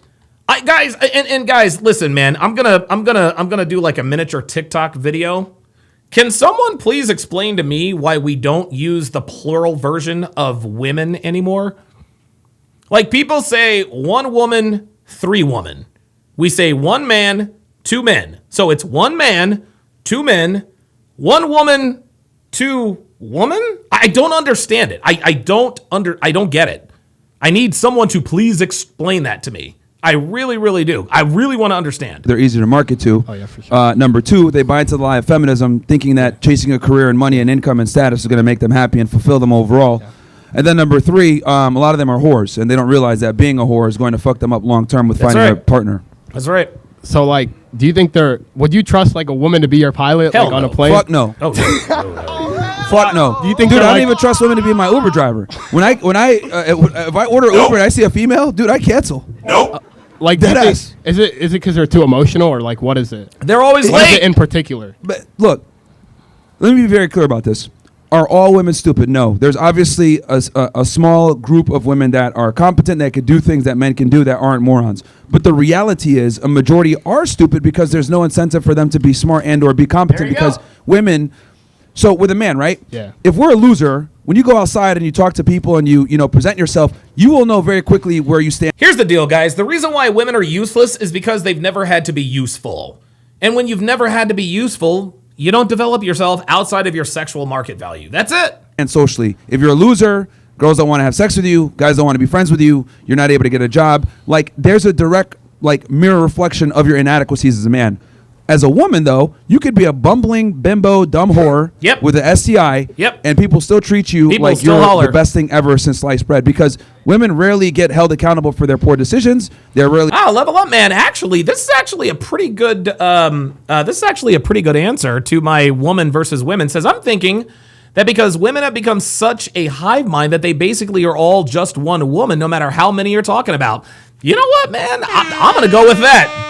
Guys, listen, man. I'm gonna do like a miniature TikTok video. Can someone please explain to me why we don't use the plural version of women anymore? Like, people say one woman, three woman. We say one man, two men. So it's one man, two men, one woman, two woman? I don't understand it. I don't get it. I need someone to please explain that to me. I really, really do. I really want to understand. They're easier to market to. Oh, yeah, for sure. Number two, they buy into the lie of feminism, thinking that chasing a career and money and income and status is going to make them happy and fulfill them overall. Yeah. And then number three, a lot of them are whores, and they don't realize that being a whore is going to fuck them up long term with finding a partner. That's right. So, like, do you think would you trust like a woman to be your pilot, Hell like on no. a plane? Fuck no. Oh, Fuck no. Do you think dude, I don't like, even trust women to be my Uber driver. If I order Uber and I see a female, dude, I cancel. Nope. Like, is it because they're too emotional, or like what is it? They're always What is late. it in particular? But look, let me be very clear about this. Are all women stupid? No. There's obviously a small group of women that are competent, that can do things that men can do, that aren't morons. But the reality is a majority are stupid because there's no incentive for them to be smart and or be competent, because women. So with a man, right? Yeah. If we're a loser, when you go outside and you talk to people and you present yourself, you will know very quickly where you stand. Here's the deal, guys. The reason why women are useless is because they've never had to be useful. And when you've never had to be useful, you don't develop yourself outside of your sexual market value. That's it. And socially, if you're a loser, girls don't want to have sex with you, guys don't want to be friends with you, you're not able to get a job. Like, there's a direct like mirror reflection of your inadequacies as a man. As a woman, though, you could be a bumbling, bimbo, dumb whore with an STI, and people still treat you like you're the best thing ever since sliced bread, because women rarely get held accountable for their poor decisions. They're really level up, man. Actually, this is actually a pretty good. Answer to my woman versus women. Says I'm thinking that because women have become such a hive mind that they basically are all just one woman, no matter how many you're talking about. You know what, man? I'm gonna go with that.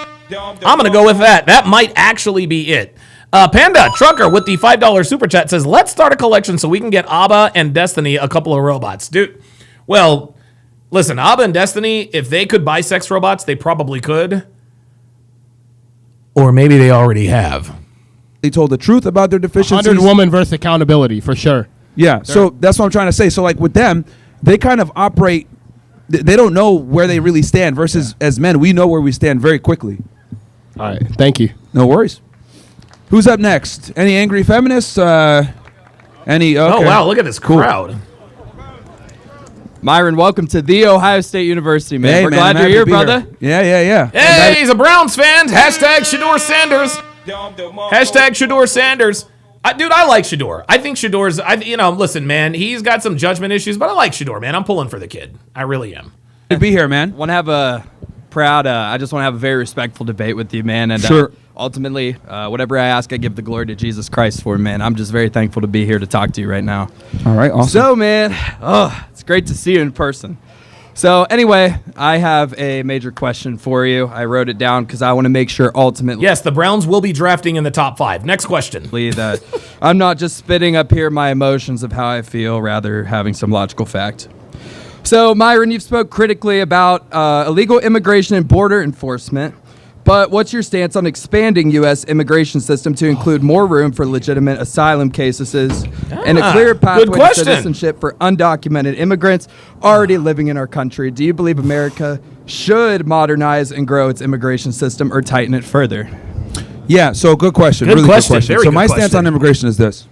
That might actually be it. Panda Trucker with the $5 super chat says, let's start a collection so we can get Abba and Destiny a couple of robots. Dude, well, listen, Abba and Destiny, if they could buy sex robots, they probably could. Or maybe they already have. They told the truth about their deficiencies. 100 woman versus accountability, for sure. Yeah, so that's what I'm trying to say. So, like, with them, they kind of operate, they don't know where they really stand, versus as men, we know where we stand very quickly. All right, thank you. No worries. Who's up next? Any angry feminists? Okay. Oh, wow, look at this crowd. Myron, welcome to The Ohio State University, man. Hey, We're man, glad I'm you're happy here, to be brother. Yeah. Hey, he's a Browns fan. Hashtag Shador Sanders. Hashtag Shador Sanders. Dude, I like Shador. I think Shador's, listen, man, he's got some judgment issues, but I like Shador, man. I'm pulling for the kid. I really am. Good to be here, man. Want to have a I just want to have a very respectful debate with you, man. And sure. Ultimately, whatever I ask, I give the glory to Jesus Christ for, man. I'm just very thankful to be here to talk to you right now. All right, awesome. So, man, it's great to see you in person. So, anyway, I have a major question for you. I wrote it down because I want to make sure ultimately... Yes, the Browns will be drafting in the top 5. Next question. ...that I'm not just spitting up here my emotions of how I feel, rather having some logical fact. So, Myron, you've spoke critically about illegal immigration and border enforcement, but what's your stance on expanding U.S. immigration system to include more room for legitimate asylum cases and a clear pathway to citizenship for undocumented immigrants already living in our country? Do you believe America should modernize and grow its immigration system or tighten it further? Yeah, so good question. Good really question. good question. Very So good my stance question. on immigration is this.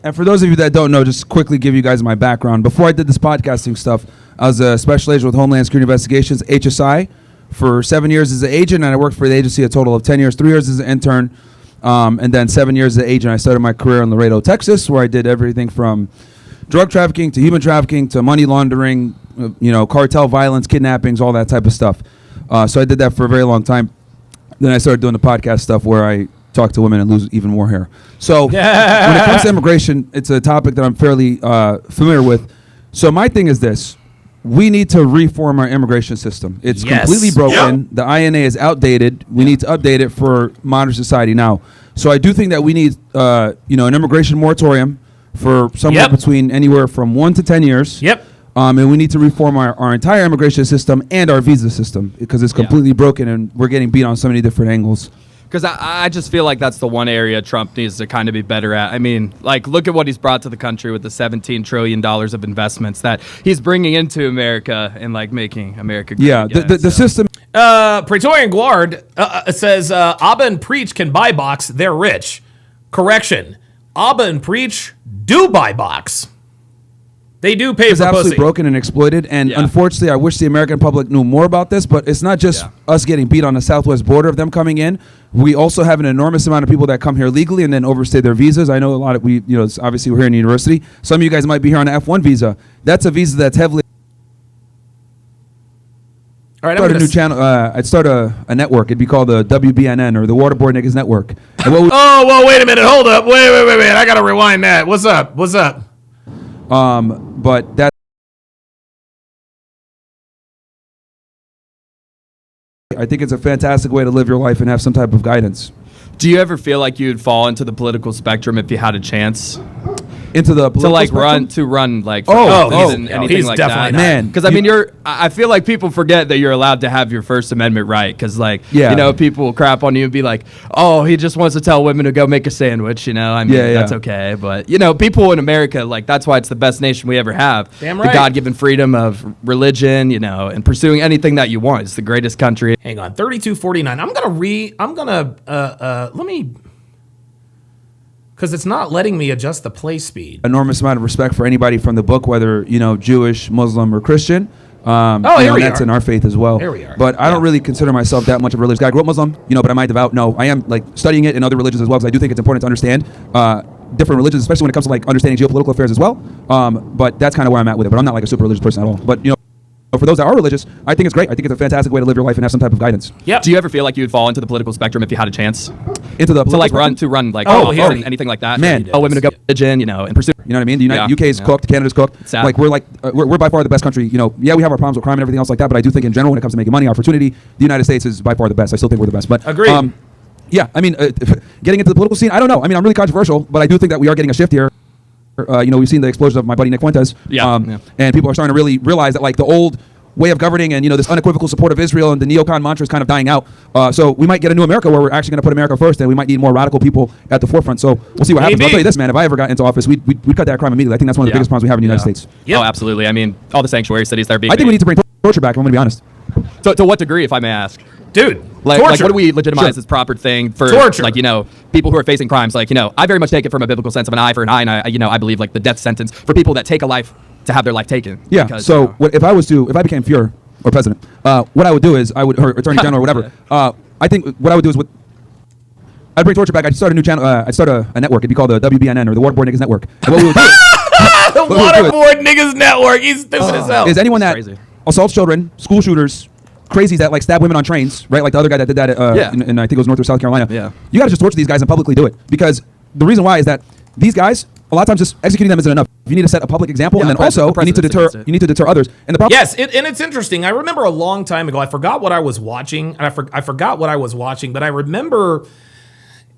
And for those of you that don't know, just quickly give you guys my background. Before I did this podcasting stuff, I was a special agent with Homeland Security Investigations, HSI, for 7 years as an agent, and I worked for the agency a total of 10 years, 3 years as an intern, and then 7 years as an agent. I started my career in Laredo, Texas, where I did everything from drug trafficking to human trafficking to money laundering, cartel violence, kidnappings, all that type of stuff. So I did that for a very long time. Then I started doing the podcast stuff where I talk to women and lose even more hair. So when it comes to immigration, it's a topic that I'm fairly familiar with. So my thing is this. We need to reform our immigration system. It's completely broken. The INA is outdated. We need to update it for modern society now. So I do think that we need an immigration moratorium for somewhere between anywhere from 1 to 10 years. And we need to reform our entire immigration system and our visa system because it's completely broken and we're getting beat on so many different angles. Because I just feel like that's the one area Trump needs to kind of be better at. I mean, like, look at what he's brought to the country with the $17 trillion of investments that he's bringing into America and, like, making America great again. The system... Praetorian Guard says, Abba and Preach can buy box, they're rich. Correction. Abba and Preach do buy box. They do pay for pussy. It's absolutely broken and exploited, and unfortunately, I wish the American public knew more about this, but it's not just us getting beat on the southwest border of them coming in. We also have an enormous amount of people that come here legally and then overstay their visas. I know a lot of, it's obviously we're here in the university. Some of you guys might be here on an F1 visa. That's a visa that's heavily... All right, I'd start a new channel. I'd start a network. It'd be called the WBNN or the Waterboard Niggas Network. Well, wait a minute. Hold up. Wait. I got to rewind that. What's up? But that I think it's a fantastic way to live your life and have some type of guidance. Do you ever feel like you'd fall into the political spectrum if you had a chance? Into the political run for anything like that, man. Because I mean, I feel like people forget that you're allowed to have your First Amendment right. Because people will crap on you and be like, "Oh, he just wants to tell women to go make a sandwich." I mean, that's okay. But people in America, like, that's why it's the best nation we ever have. Damn right. The God-given freedom of religion, and pursuing anything that you want. It's the greatest country. Hang on, 3249. Let me. Because it's not letting me adjust the play speed. Enormous amount of respect for anybody from the book, whether Jewish, Muslim, or Christian. That's in our faith as well. Here we are. But I don't really consider myself that much of a religious guy. I grew up Muslim, but am I devout? No, I am like studying it in other religions as well because I do think it's important to understand different religions, especially when it comes to like understanding geopolitical affairs as well. But that's kind of where I'm at with it. But I'm not like a super religious person at all. But for those that are religious, I think it's great. I think it's a fantastic way to live your life and have some type of guidance. Yeah. Do you ever feel like you'd fall into the political spectrum if you had a chance? Into the run like anything like that? Man, women to go religion, and pursue. You know what I mean? The UK is cooked, Canada's cooked. Like we're by far the best country. Yeah, we have our problems with crime and everything else like that, but I do think in general when it comes to making money, opportunity, the United States is by far the best. I still think we're the best. But agreed. Yeah, I mean, getting into the political scene, I don't know. I mean, I'm really controversial, but I do think that we are getting a shift here. We've seen the explosion of my buddy Nick Fuentes. And people are starting to really realize that like the old way of governing and this unequivocal support of Israel and the neocon mantra is kind of dying out. So we might get a new America where we're actually going to put America first, and we might need more radical people at the forefront. So we'll see what happens. But I'll tell you this, man. If I ever got into office, we'd cut that crime immediately. I think that's one of the biggest problems we have in the United States. Yeah. Oh, absolutely. I mean, all the sanctuary cities that are being I think we need to bring torture back. I'm going to be honest. So to what degree, if I may ask? Dude, like what do we legitimize as proper thing for torture? Like people who are facing crimes? Like I very much take it from a biblical sense of an eye for an eye, and I believe like the death sentence for people that take a life to have their life taken. Yeah. Because, so if I became Fuhrer or president, what I would do is or Attorney General or whatever. I think what I would do is I'd bring torture back. I'd start a new channel. I'd start a network. It'd be called the WBNN or the Waterboard Niggas Network. And what we would do the Waterboard Niggas Network. He's stupid as hell. Is anyone that assaults children, school shooters, crazies that like stab women on trains, right? Like the other guy that did that in I think it was North or South Carolina. Yeah. You got to just torture these guys and publicly do it, because the reason why is that these guys, a lot of times just executing them isn't enough. You need to set a public example, and then also you need to deter others. And the problem and it's interesting. I remember a long time ago, I forgot what I was watching, and I forgot what I was watching, but I remember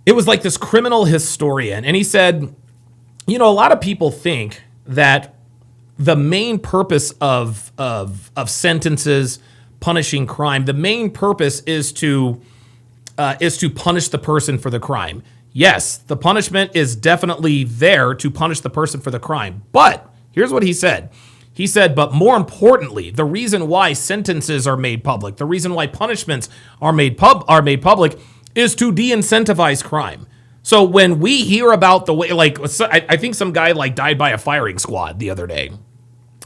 it was like this criminal historian, and he said, a lot of people think that the main purpose of sentences punishing crime, the main purpose is to punish the person for the crime. Yes, the punishment is definitely there to punish the person for the crime. But here's what he said. He said, but more importantly, the reason why sentences are made public, the reason why punishments are made public is to de-incentivize crime. So when we hear about the way, like, I think some guy like died by a firing squad the other day.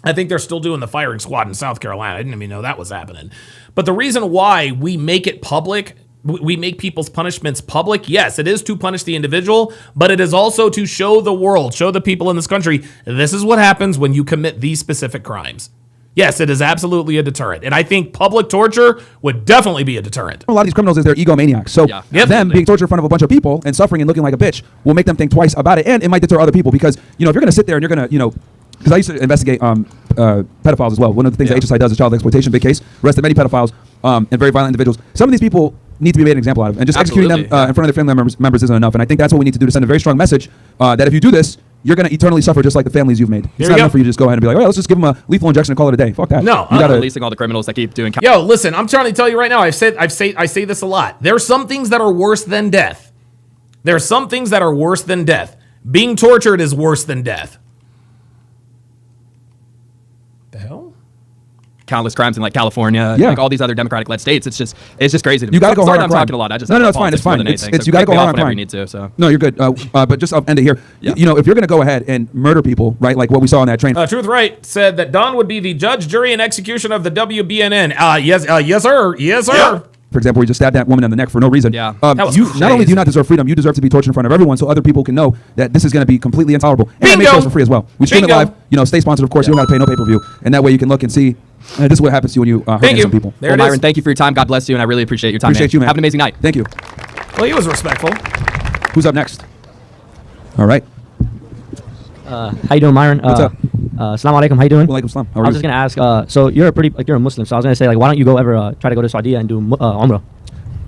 I think they're still doing the firing squad in South Carolina. I didn't even know that was happening. But the reason why we make it public, we make people's punishments public, yes, it is to punish the individual, but it is also to show the world, show the people in this country, this is what happens when you commit these specific crimes. Yes, it is absolutely a deterrent. And I think public torture would definitely be a deterrent. A lot of these criminals is they're egomaniacs. So them being tortured in front of a bunch of people and suffering and looking like a bitch will make them think twice about it, and it might deter other people, because, if you're going to sit there and you're going to, because I used to investigate pedophiles as well. One of the things that HSI does is child exploitation, big case, arrested many pedophiles and very violent individuals. Some of these people need to be made an example out of, and just executing them in front of their family members isn't enough. And I think that's what we need to do to send a very strong message that if you do this, you're going to eternally suffer just like the families you've made. It's not enough for you to just go ahead and be like, let's just give them a lethal injection and call it a day. Fuck that. No, you got releasing all the criminals that keep doing. Yo, listen, I'm trying to tell you right now. I say this a lot. There are some things that are worse than death. There are some things that are worse than death. Being tortured is worse than death. The hell? Countless crimes in like California, like all these other Democratic-led states. It's just crazy to me. You got to go hard on I'm crime. talking a lot. I just no, it's fine. It's fine. It's you got to go hard on crime. You need to. So no, you're good. But just I'll end it here. If you're going to go ahead and murder people, right, like what we saw on that train. Truth Right said that Don would be the judge, jury, and execution of the WBNN. Yes, sir. Yes, sir. Yeah. For example, we just stabbed that woman in the neck for no reason. Yeah. You not only do you not deserve freedom, you deserve to be tortured in front of everyone, so other people can know that this is going to be completely intolerable. And it makes shows for free as well. We stream it live. Stay sponsored, of course. You don't got to pay no pay-per-view, and that way you can look and see. This is what happens to you when you hurt innocent people. Well, Myron, thank you for your time. God bless you, and I really appreciate your time. Appreciate you, man. Have an amazing night. Thank you. Well, he was respectful. Who's up next? All right. How you doing, Myron? What's up? Assalamu alaikum. How you doing? Walaikum salam. How are I was just gonna ask. So you're a Muslim. So I was gonna say, like, why don't you go ever try to go to Saudi and do Umrah?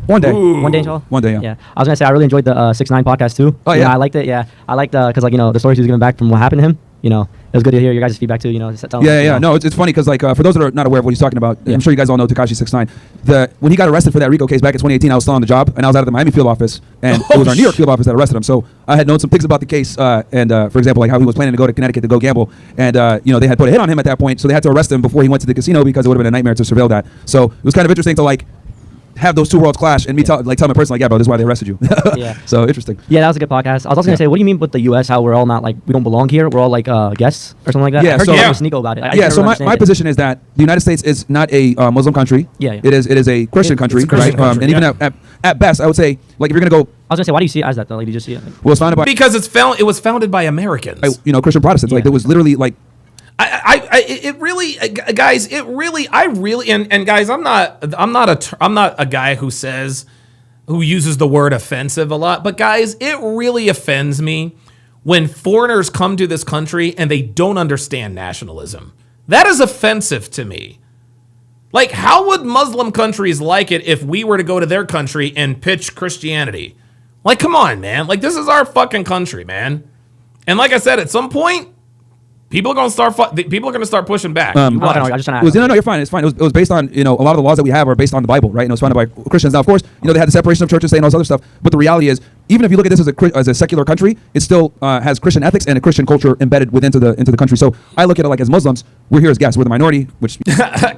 One day. One day, inshallah? One day, yeah. Yeah. I was gonna say I really enjoyed the 6ix9ine podcast too. Oh yeah. I liked it. Yeah. I liked because the stories he was giving back from what happened to him. It was good to hear your guys' feedback too. No, it's funny because for those that are not aware of what he's talking about, I'm sure you guys all know Tekashi 6ix9ine. When he got arrested for that RICO case back in 2018, I was still on the job and I was out of the Miami field office, and it was our New York field office that arrested him. So I had known some things about the case, and for example, like how he was planning to go to Connecticut to go gamble, and they had put a hit on him at that point, so they had to arrest him before he went to the casino because it would have been a nightmare to surveil that. So it was kind of interesting to have those two worlds clash and me tell my person like, yeah, bro, this is why they arrested you. Yeah. So interesting. Yeah, that was a good podcast. I was also gonna say, what do you mean with the U.S. How we're all not like we don't belong here? We're all like guests or something like that. Yeah, I heard so you talk with Nico about it. So my position is that the United States is not a Muslim country. Yeah. It is a Christian country, It's a Christian right? country, And even at best, I would say like if you're gonna go. I was gonna say, why do you see it as that though? Like, do you just see it? Well, it's founded by Because it was founded by Americans. Christian Protestants. Like it was literally like. It really, guys. And guys, I'm not a guy who uses the word offensive a lot. But guys, it really offends me when foreigners come to this country and they don't understand nationalism. That is offensive to me. Like, how would Muslim countries like it if we were to go to their country and pitch Christianity? Like, come on, man. Like, this is our fucking country, man. And like I said, at some point, people are going to start pushing back. No, you're fine. It's fine. It was based on, a lot of the laws that we have are based on the Bible, right? And it was founded by Christians. Now, of course, they had the separation of churches, and all this other stuff. But the reality is, even if you look at this as a secular country, it still has Christian ethics and a Christian culture embedded into the country. So I look at it like as Muslims, we're here as guests. We're the minority. Which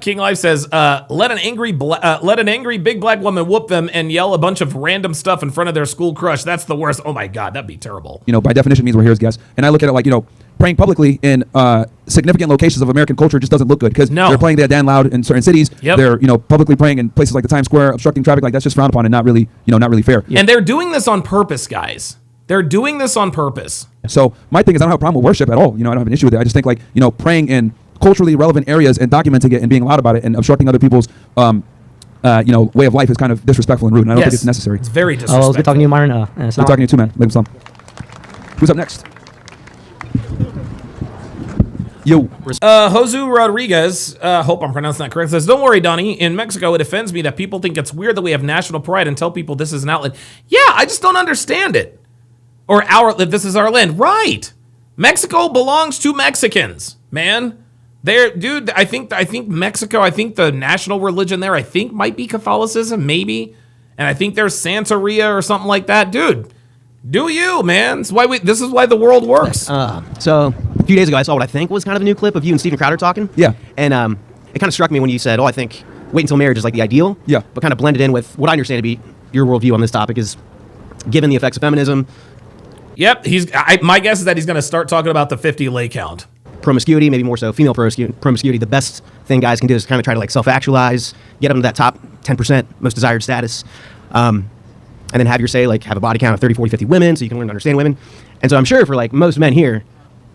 King Life says, let an angry big black woman whoop them and yell a bunch of random stuff in front of their school crush. That's the worst. Oh my God, that'd be terrible. By definition means we're here as guests. And I look at it like praying publicly in significant locations of American culture just doesn't look good because they're playing that damn loud in certain cities. Yep. They're publicly praying in places like the Times Square, obstructing traffic. Like that's just frowned upon and not really fair. And they're doing this on purpose, guys. They're doing this on purpose. So my thing is I don't have a problem with worship at all. I don't have an issue with it. I just think like praying in culturally relevant areas and documenting it and being loud about it and obstructing other people's way of life is kind of disrespectful and rude. And I don't think it's necessary. It's very disrespectful. Oh, it was good talking to you, Myron. Good talking to you too, man. Leave some. Who's up next? Yo. Josu Rodriguez, hope I'm pronouncing that correct, says, don't worry, Donnie. In Mexico, it offends me that people think it's weird that we have national pride and tell people this is an outlet. Yeah, I just don't understand it. Or this is our land. Right. Mexico belongs to Mexicans, man. Dude, I think Mexico, I think the national religion there, I think might be Catholicism, maybe. And I think there's Santeria or something like that. Dude, do you, man. This is why the world works. So a few days ago, I saw what I think was kind of a new clip of you and Steven Crowder talking. Yeah. And it kind of struck me when you said, I think wait until marriage is like the ideal. Yeah. But kind of blended in with what I understand to be your worldview on this topic is given the effects of feminism. Yep. My guess is that he's going to start talking about the 50 lay count. Promiscuity, maybe more so female promiscuity. The best thing guys can do is kind of try to like self-actualize, get them to that top 10% most desired status. And then have your say, like have a body count of 30, 40, 50 women so you can learn to understand women. And so I'm sure for like most men here,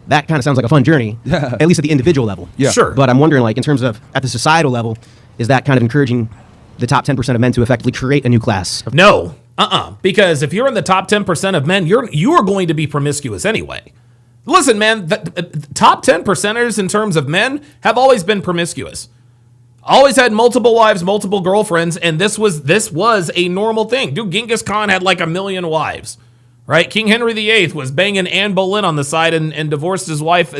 that kind of sounds like a fun journey, at least at the individual level. Yeah. Sure. But I'm wondering like in terms of at the societal level, is that kind of encouraging the top 10% of men to effectively create a new class? No. Because if you're in the top 10% of men, you are going to be promiscuous anyway. Listen, man, the top 10%ers in terms of men have always been promiscuous. Always had multiple wives, multiple girlfriends, and this was a normal thing. Dude, Genghis Khan had like 1 million wives, right? King Henry VIII was banging Anne Boleyn on the side and divorced his wife.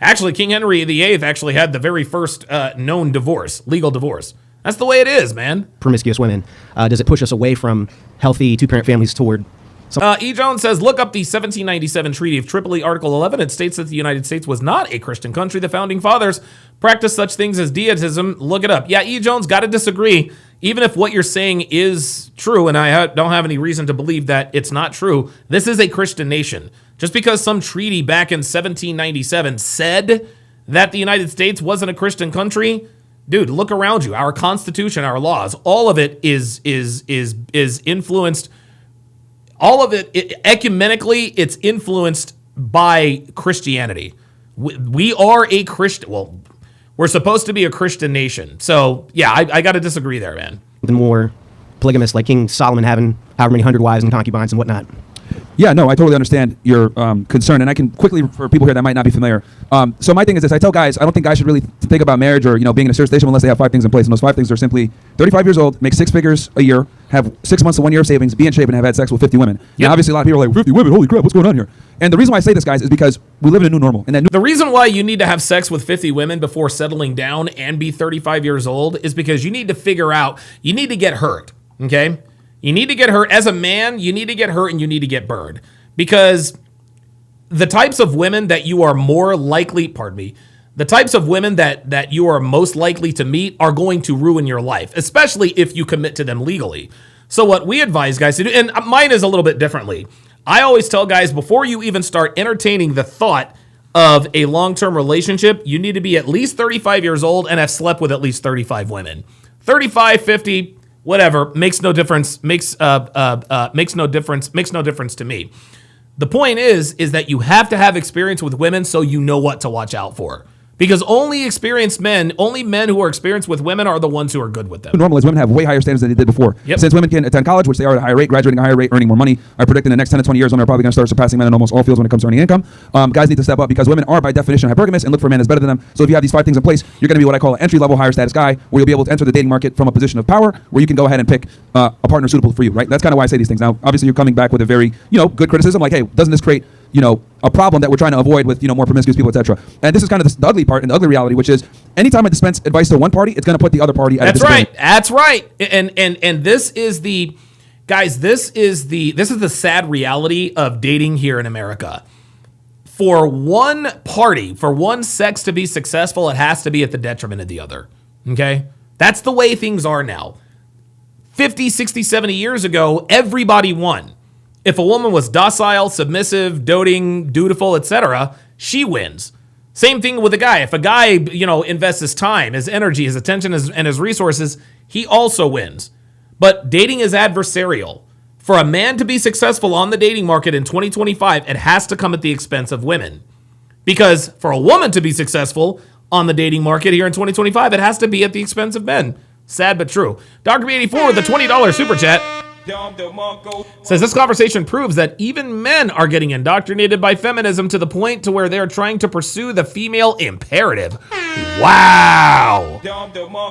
Actually, King Henry VIII actually had the very first known divorce, legal divorce. That's the way it is, man. Promiscuous women. Does it push us away from healthy two-parent families toward... E. Jones says, look up the 1797 Treaty of Tripoli, Article 11. It states that the United States was not a Christian country. The founding fathers practiced such things as deitism. Look it up. Yeah, E. Jones, got to disagree. Even if what you're saying is true, and I don't have any reason to believe that it's not true, this is a Christian nation. Just because some treaty back in 1797 said that the United States wasn't a Christian country, dude, look around you. Our Constitution, our laws, all of it is influenced. All of it, ecumenically, it's influenced by Christianity. We are a Christian. Well, we're supposed to be a Christian nation. So, yeah, I got to disagree there, man. The more polygamous, like King Solomon having however many 100 wives and concubines and whatnot. Yeah, no, I totally understand your concern, and I can quickly, for people here that might not be familiar. So my thing is this: I tell guys, I don't think guys should really think about marriage or being in a serious relationship unless they have 5 things in place. And those 5 things are simply 35 years old, make 6 figures a year, have 6 months to 1 year of savings, be in shape, and have had sex with 50 women. Yep. Now, obviously, a lot of people are like, 50 women, holy crap, what's going on here? And the reason why I say this, guys, is because we live in a new normal. And the reason why you need to have sex with 50 women before settling down and be 35 years old is because you need to figure out, you need to get hurt, okay? You need to get hurt. As a man, you need to get hurt and you need to get burned. Because the types of women that you are more likely, the types of women that you are most likely to meet are going to ruin your life, especially if you commit to them legally. So what we advise guys to do, and mine is a little bit differently. I always tell guys, before you even start entertaining the thought of a long-term relationship, you need to be at least 35 years old and have slept with at least 35 women. 35, 50, whatever, makes no difference, makes no difference to me. The point is that you have to have experience with women so you know what to watch out for. Because only men who are experienced with women are the ones who are good with them. Normal is women have way higher standards than they did before. Yep. Since women can attend college, which they are at a higher rate, graduating at a higher rate, earning more money, I predict in the next 10 to 20 years, women are probably going to start surpassing men in almost all fields when it comes to earning income. Guys need to step up because women are by definition hypergamous and look for a man that's better than them. So if you have these 5 things in place, you're going to be what I call an entry-level, higher status guy, where you'll be able to enter the dating market from a position of power, where you can go ahead and pick a partner suitable for you, right? That's kind of why I say these things. Now, obviously, you're coming back with a very, good criticism, like, hey, doesn't this create a problem that we're trying to avoid with, more promiscuous people, etc. And this is kind of the ugly part and the ugly reality, which is anytime I dispense advice to one party, it's going to put the other party at a disadvantage. That's right. And this is the, guys, this is the sad reality of dating here in America. For one party, for one sex to be successful, it has to be at the detriment of the other. Okay? That's the way things are now. 50, 60, 70 years ago, everybody won. If a woman was docile, submissive, doting, dutiful, etc., she wins. Same thing with a guy. If a guy, invests his time, his energy, his attention, and his resources, he also wins. But dating is adversarial. For a man to be successful on the dating market in 2025, it has to come at the expense of women. Because for a woman to be successful on the dating market here in 2025, it has to be at the expense of men. Sad but true. Dr. B84 with a $20 super chat says this conversation proves that even men are getting indoctrinated by feminism to the point to where they're trying to pursue the female imperative. Wow.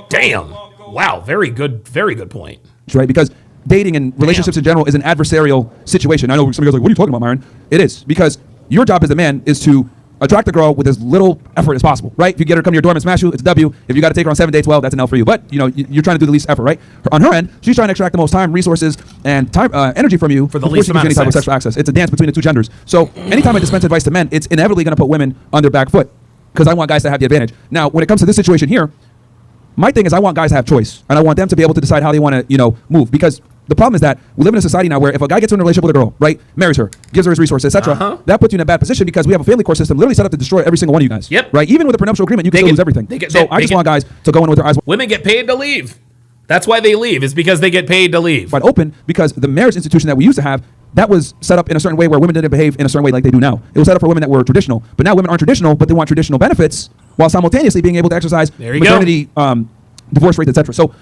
Damn. Wow. Very good point. Right? Because dating and relationships in general is an adversarial situation. I know somebody goes like, what are you talking about, Myron? It is. Because your job as a man is to attract the girl with as little effort as possible, right? If you get her to come to your dorm and smash you, it's a W. If you got to take her on 7 dates, well, that's an L for you. But you're trying to do the least effort, right? On her end, she's trying to extract the most time, resources, and time, energy from you for the least amount of type of sexual access. It's a dance between the two genders. So anytime I dispense advice to men, it's inevitably going to put women on their back foot because I want guys to have the advantage. Now, when it comes to this situation here, my thing is I want guys to have choice, and I want them to be able to decide how they want to, move. Because the problem is that we live in a society now where if a guy gets in a relationship with a girl, right, marries her, gives her his resources, etc., that puts you in a bad position because we have a family court system literally set up to destroy every single one of you guys. Yep. Right? Even with a prenuptial agreement, you can still lose everything. I just want guys to go in with their eyes. Women get paid to leave. That's why they leave. It's because they get paid to leave. But open, because the marriage institution that we used to have, that was set up in a certain way where women didn't behave in a certain way like they do now. It was set up for women that were traditional. But now women aren't traditional, but they want traditional benefits while simultaneously being able to exercise maternity, divorce rates, etc. So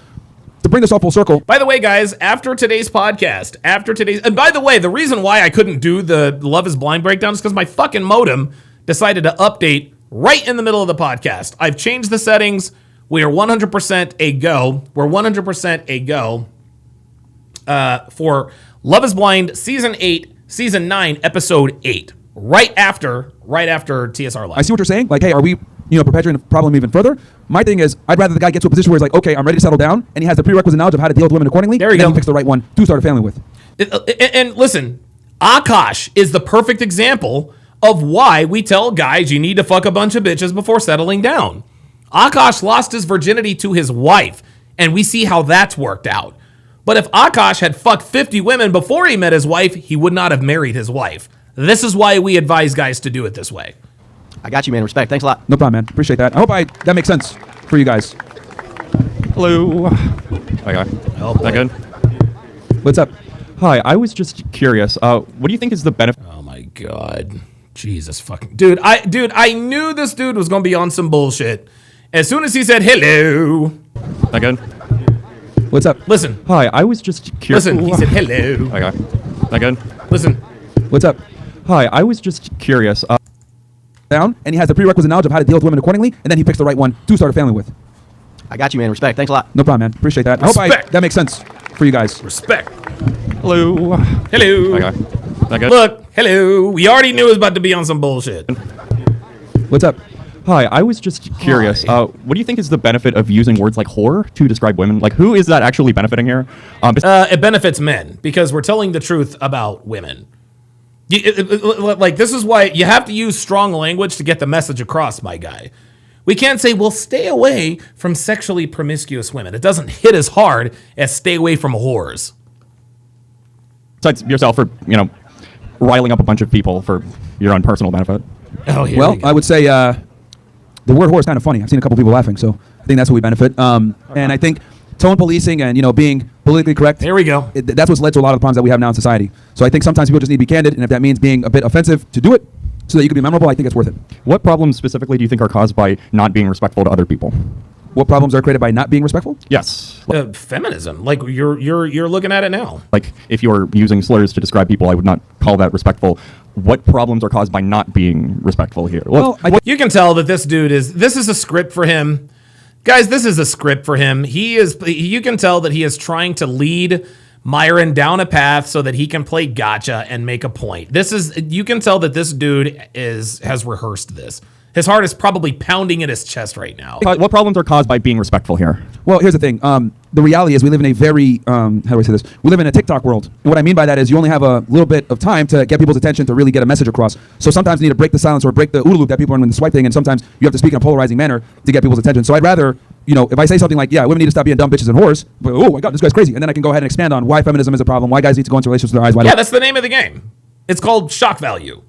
to bring this all full circle. By the way, guys, after today's podcast, and by the way, the reason why I couldn't do the Love is Blind breakdown is because my fucking modem decided to update right in the middle of the podcast. I've changed the settings. We are 100% a go. We're 100% a go for Love is Blind Season 8, Season 9, Episode 8. Right after TSR Live. I see what you're saying. Like, hey, are we perpetuating the problem even further? My thing is, I'd rather the guy get to a position where he's like, okay, I'm ready to settle down, and he has the prerequisite knowledge of how to deal with women accordingly. There you go. Then he picks the right one to start a family with. And listen, Akash is the perfect example of why we tell guys you need to fuck a bunch of bitches before settling down. Akash lost his virginity to his wife, and we see how that's worked out. But if Akash had fucked 50 women before he met his wife, he would not have married his wife. This is why we advise guys to do it this way. I got you, man. Respect. Thanks a lot. No problem, man. Appreciate that. I hope that makes sense for you guys. Hello. Okay. Oh, is that good? What's up? Hi. I was just curious. What do you think is the benefit? Oh my God. Jesus fucking dude. I knew this dude was gonna be on some bullshit. As soon as he said hello. Is that good? What's up? Listen. Hi. I was just curious. Listen. He said hello. Okay. Is that good? Listen. What's up? Hi. I was just curious. Down, and he has the prerequisite knowledge of how to deal with women accordingly, and then he picks the right one to start a family with. I got you, man. Respect. Thanks a lot. No problem, man. Appreciate that. Respect. I hope that makes sense for you guys. Respect. Hello. Hello. Okay. Is that good? Look. Hello. We already knew it was about to be on some bullshit. What's up? Hi. I was just curious. What do you think is the benefit of using words like whore to describe women? Like, who is that actually benefiting here? It benefits men because we're telling the truth about women. Like, this is why you have to use strong language to get the message across, my guy. We can't say, well, stay away from sexually promiscuous women. It doesn't hit as hard as stay away from whores. Besides yourself for, riling up a bunch of people for your own personal benefit. Oh, here Well, I would say the word whore is kind of funny. I've seen a couple people laughing, so I think that's what we benefit. And I think tone policing and, being politically correct. Here we go. That's what's led to a lot of the problems that we have now in society. So I think sometimes people just need to be candid, and if that means being a bit offensive to do it so that you can be memorable, I think it's worth it. What problems specifically do you think are caused by not being respectful to other people? What problems are created by not being respectful? Yes. Feminism. Like you're looking at it now. Like if you're using slurs to describe people, I would not call that respectful. What problems are caused by not being respectful here? You can tell that this dude this is a script for him. Guys, this is a script for him. You can tell that he is trying to lead Myron down a path so that he can play gotcha and make a point. You can tell that this dude has rehearsed this. His heart is probably pounding in his chest right now. What problems are caused by being respectful here? Well, here's the thing. The reality is we live in a very, how do I say this? We live in a TikTok world. And what I mean by that is you only have a little bit of time to get people's attention to really get a message across. So sometimes you need to break the silence or break the OODA loop that people are in the swipe thing, and sometimes you have to speak in a polarizing manner to get people's attention. So I'd rather, if I say something like, yeah, women need to stop being dumb bitches and whores, but, oh my God, this guy's crazy. And then I can go ahead and expand on why feminism is a problem, why guys need to go into relationships with their eyes wide open. Yeah, that's the name of the game. It's called shock value.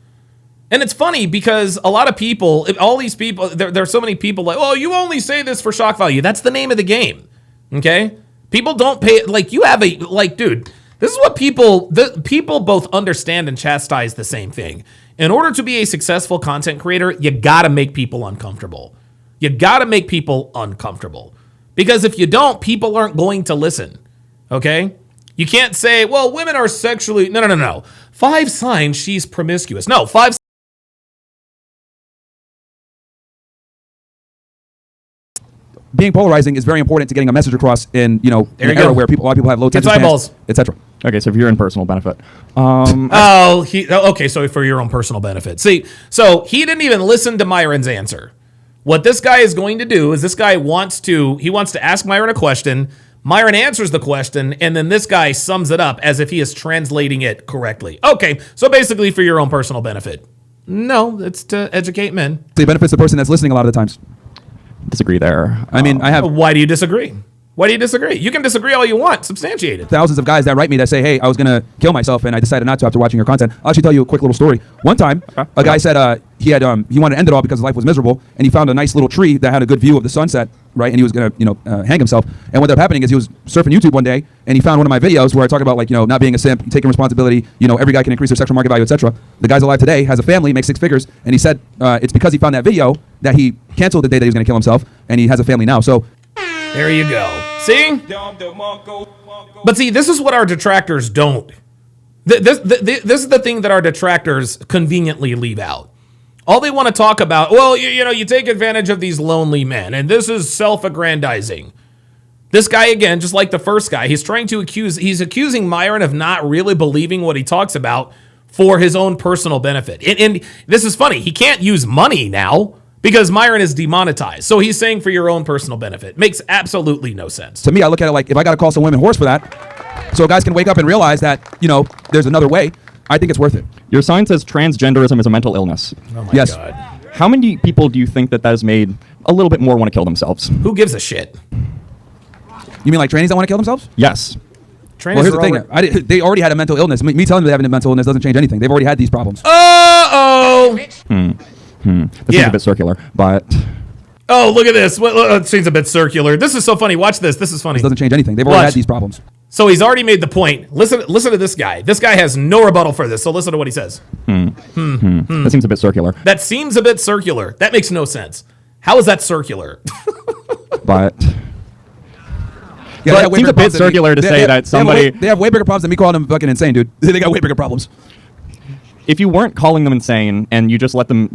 And it's funny because a lot of people, all these people, there are so many people like, oh, you only say this for shock value. That's the name of the game. Okay? People don't pay, dude, this is what people both understand and chastise the same thing. In order to be a successful content creator, you gotta make people uncomfortable. You gotta make people uncomfortable. Because if you don't, people aren't going to listen. Okay? You can't say, well, women are sexually, no. 5 signs she's promiscuous. No, 5 being polarizing is very important to getting a message across in an era where a lot of people have low attention spans, etc. Okay, so for your own personal benefit. Okay, so for your own personal benefit. See, so he didn't even listen to Myron's answer. What this guy is going to do is this guy wants to ask Myron a question. Myron answers the question, and then this guy sums it up as if he is translating it correctly. Okay, so basically for your own personal benefit. No, it's to educate men. It benefits the person that's listening a lot of the times. Disagree there. I mean, I have... Why do you disagree? Why do you disagree? You can disagree all you want. Substantiate it. Thousands of guys that write me that say, hey, I was going to kill myself and I decided not to after watching your content. I'll actually tell you a quick little story. One time, a guy said he wanted to end it all because his life was miserable, and he found a nice little tree that had a good view of the sunset, right? And he was going to hang himself. And what ended up happening is he was surfing YouTube one day, and he found one of my videos where I talk about not being a simp, taking responsibility, every guy can increase their sexual market value, etc. The guy's alive today, has a family, makes 6 figures, and he said it's because he found that video that he canceled the day that he was going to kill himself, and he has a family now. So there you go. See? But see, this is what our detractors don't. This is the thing that our detractors conveniently leave out. All they want to talk about, well, you take advantage of these lonely men, and this is self-aggrandizing. This guy, again, just like the first guy, he's accusing Myron of not really believing what he talks about for his own personal benefit. And this is funny. He can't use money now because Myron is demonetized. So he's saying for your own personal benefit. Makes absolutely no sense. To me, I look at it like if I got to call some women whores for that, so guys can wake up and realize that, there's another way, I think it's worth it. Your sign says transgenderism is a mental illness. Oh my Yes. God. How many people do you think that has made a little bit more want to kill themselves? Who gives a shit? You mean like trannies that want to kill themselves? Yes. Well, here's the thing. They already had a mental illness. Me telling them they have a mental illness doesn't change anything. They've already had these problems. Uh-oh! That seems a bit circular, but... Oh, look at this. It seems a bit circular. This is so funny. Watch this. This is funny. This doesn't change anything. They've already had these problems. So he's already made the point. Listen to this guy. This guy has no rebuttal for this, so listen to what he says. That seems a bit circular. That seems a bit circular. That makes no sense. How is that circular? But... Yeah, but it seems a bit circular to say that somebody... They have way bigger problems than me calling them fucking insane, dude. They got way bigger problems. If you weren't calling them insane and you just let them,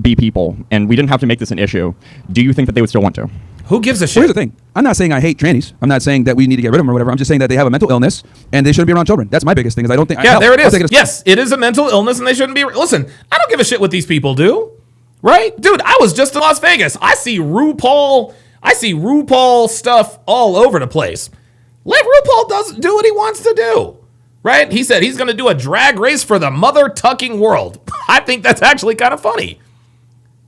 be people, and we didn't have to make this an issue, do you think that they would still want to? Who gives a shit? Well, here's the thing. I'm not saying I hate trannies. I'm not saying that we need to get rid of them or whatever. I'm just saying that they have a mental illness and they shouldn't be around children. That's my biggest thing. Is I don't think. Yeah, there it is. Yes, it is a mental illness and they shouldn't be. Listen, I don't give a shit what these people do. Right? Dude, I was just in Las Vegas. I see RuPaul stuff all over the place. Let RuPaul do what he wants to do. Right? He said he's going to do a drag race for the mother-tucking world. I think that's actually kind of funny.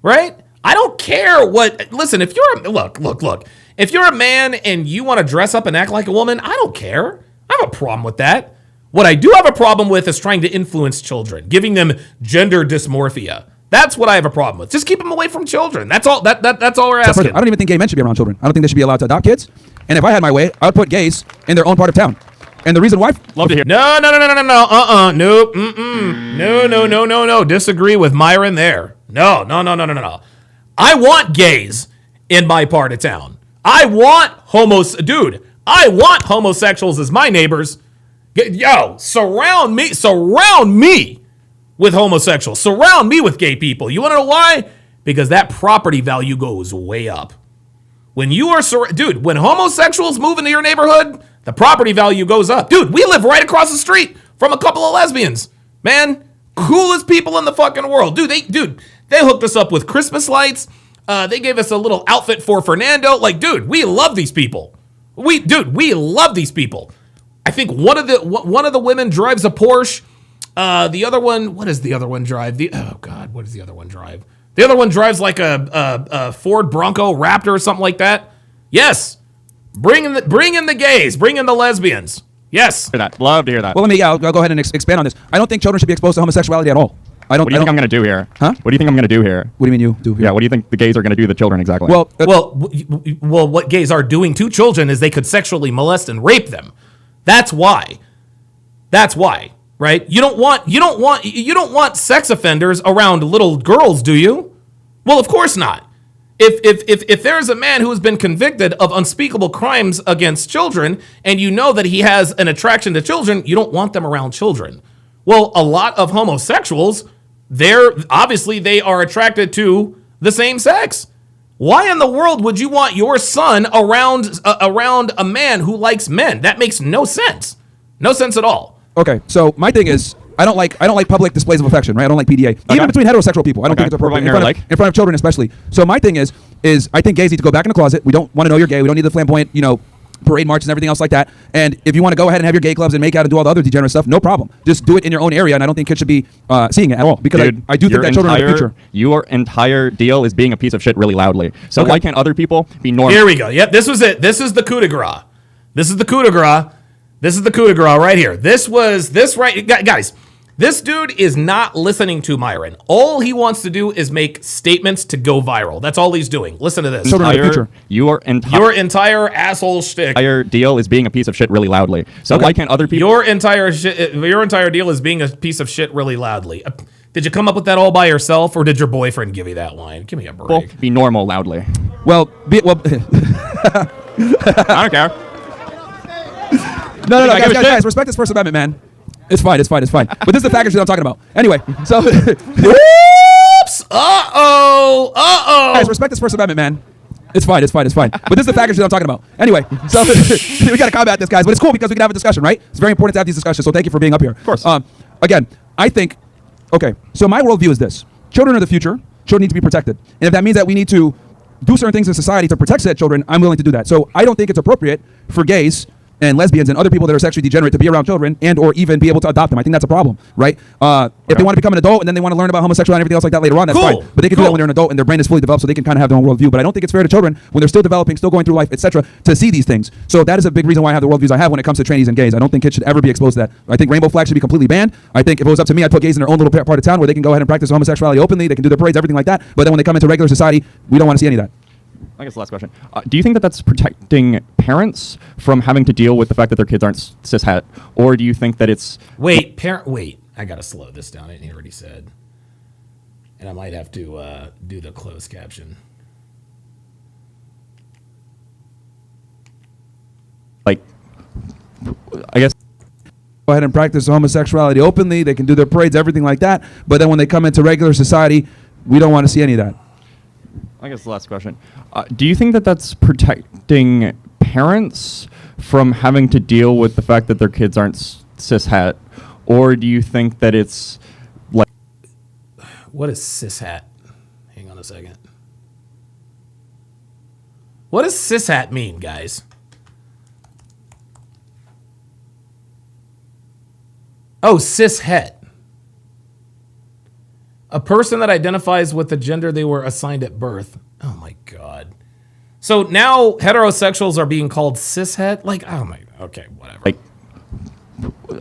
Right? I don't care what. Listen, if you're look. If you're a man and you want to dress up and act like a woman, I don't care. I have a problem with that. What I do have a problem with is trying to influence children, giving them gender dysmorphia. That's what I have a problem with. Just keep them away from children. That's all. That's all we're asking. I don't even think gay men should be around children. I don't think they should be allowed to adopt kids. And if I had my way, I would put gays in their own part of town. And the reason why? Love to hear. No. Nope. No. Disagree with Myron there. No. I want gays in my part of town. I want homosexuals as my neighbors. Yo, surround me with homosexuals. Surround me with gay people. You want to know why? Because that property value goes way up. When you are, when homosexuals move into your neighborhood, the property value goes up. Dude, we live right across the street from a couple of lesbians. Man, coolest people in the fucking world. They hooked us up with Christmas lights. They gave us a little outfit for Fernando. Like, dude, we love these people. We love these people. I think one of the women drives a Porsche. The other one, what does the other one drive? What does the other one drive? The other one drives like a Ford Bronco Raptor or something like that. Yes, bring in the gays, bring in the lesbians. Yes, love to hear that. Well, I'll go ahead and expand on this. I don't think children should be exposed to homosexuality at all. What do you think I'm going to do here? Huh? What do you think I'm going to do here? What do you mean you do here? Yeah, what do you think the gays are going to do to the children exactly? Well, what gays are doing to children is they could sexually molest and rape them. That's why. Right? You don't want sex offenders around little girls, do you? Well, of course not. If there's a man who has been convicted of unspeakable crimes against children, and you know that he has an attraction to children, you don't want them around children. Well, a lot of homosexuals, they are attracted to the same sex. Why in the world would you want your son around a man who likes men? That makes no sense. No sense at all. Okay, so my thing is, I don't like public displays of affection, right? I don't like PDA. Even between heterosexual people, I don't think it's appropriate. In front of children especially. So my thing is I think gays need to go back in the closet. We don't want to know you're gay. We don't need the flamboyant, parade marches and everything else like that. And if you want to go ahead and have your gay clubs and make out and do all the other degenerate stuff, no problem. Just do it in your own area, and I don't think kids should be seeing it at all. Because Dude, I do think that children are the future. Your entire deal is being a piece of shit really loudly. So why can't other people be normal? Here we go. Yep, this was it. This is the coup de grace. This is the coup de grace right here. Guys, this dude is not listening to Myron. All he wants to do is make statements to go viral. That's all he's doing. Listen to this. Your entire asshole shtick. Entire deal is being a piece of shit really loudly. So why can't other people? Your entire deal is being a piece of shit really loudly. Did you come up with that all by yourself, or did your boyfriend give you that line? Give me a break. Well, be normal loudly. Well. I don't care. No, guys, respect this First Amendment, man. It's fine. But this is the package that I'm talking about. Anyway, so. Whoops! Uh-oh! Guys, respect this First Amendment, man. It's fine. But this is the package that I'm talking about. Anyway, so we got to combat this, guys. But it's cool because we can have a discussion, right? It's very important to have these discussions. So thank you for being up here. Of course. Again, I think. Okay, so my worldview is this: children are the future. Children need to be protected, and if that means that we need to do certain things in society to protect said children, I'm willing to do that. So I don't think it's appropriate for gays and lesbians and other people that are sexually degenerate to be around children and or even be able to adopt them. I think that's a problem, right? If they want to become an adult and then they want to learn about homosexuality and everything else like that later on, that's fine. But they can do that when they're an adult and their brain is fully developed, so they can kind of have their own worldview. But I don't think it's fair to children when they're still developing, still going through life, etc., to see these things. So that is a big reason why I have the worldviews I have when it comes to trannies and gays. I don't think kids should ever be exposed to that. I think rainbow flags should be completely banned. I think if it was up to me, I'd put gays in their own little part of town where they can go ahead and practice homosexuality openly. They can do their parades, everything like that. But then when they come into regular society, we don't want to see any of that. I guess the last question. Do you think that that's protecting parents from having to deal with the fact that their kids aren't cishet? Or do you think that it's... Wait, I got to slow this down. I already said. And I might have to do the closed caption. Like, I guess... Go ahead and practice homosexuality openly. They can do their parades, everything like that. But then when they come into regular society, we don't want to see any of that. I guess the last question. Do you think that that's protecting parents from having to deal with the fact that their kids aren't cishet? Or do you think that it's like... What is cishet? Hang on a second. What does cishet mean, guys? Oh, cishet. A person that identifies with the gender they were assigned at birth. Oh my God. So now heterosexuals are being called cishet? Like, oh my, okay, whatever. Like,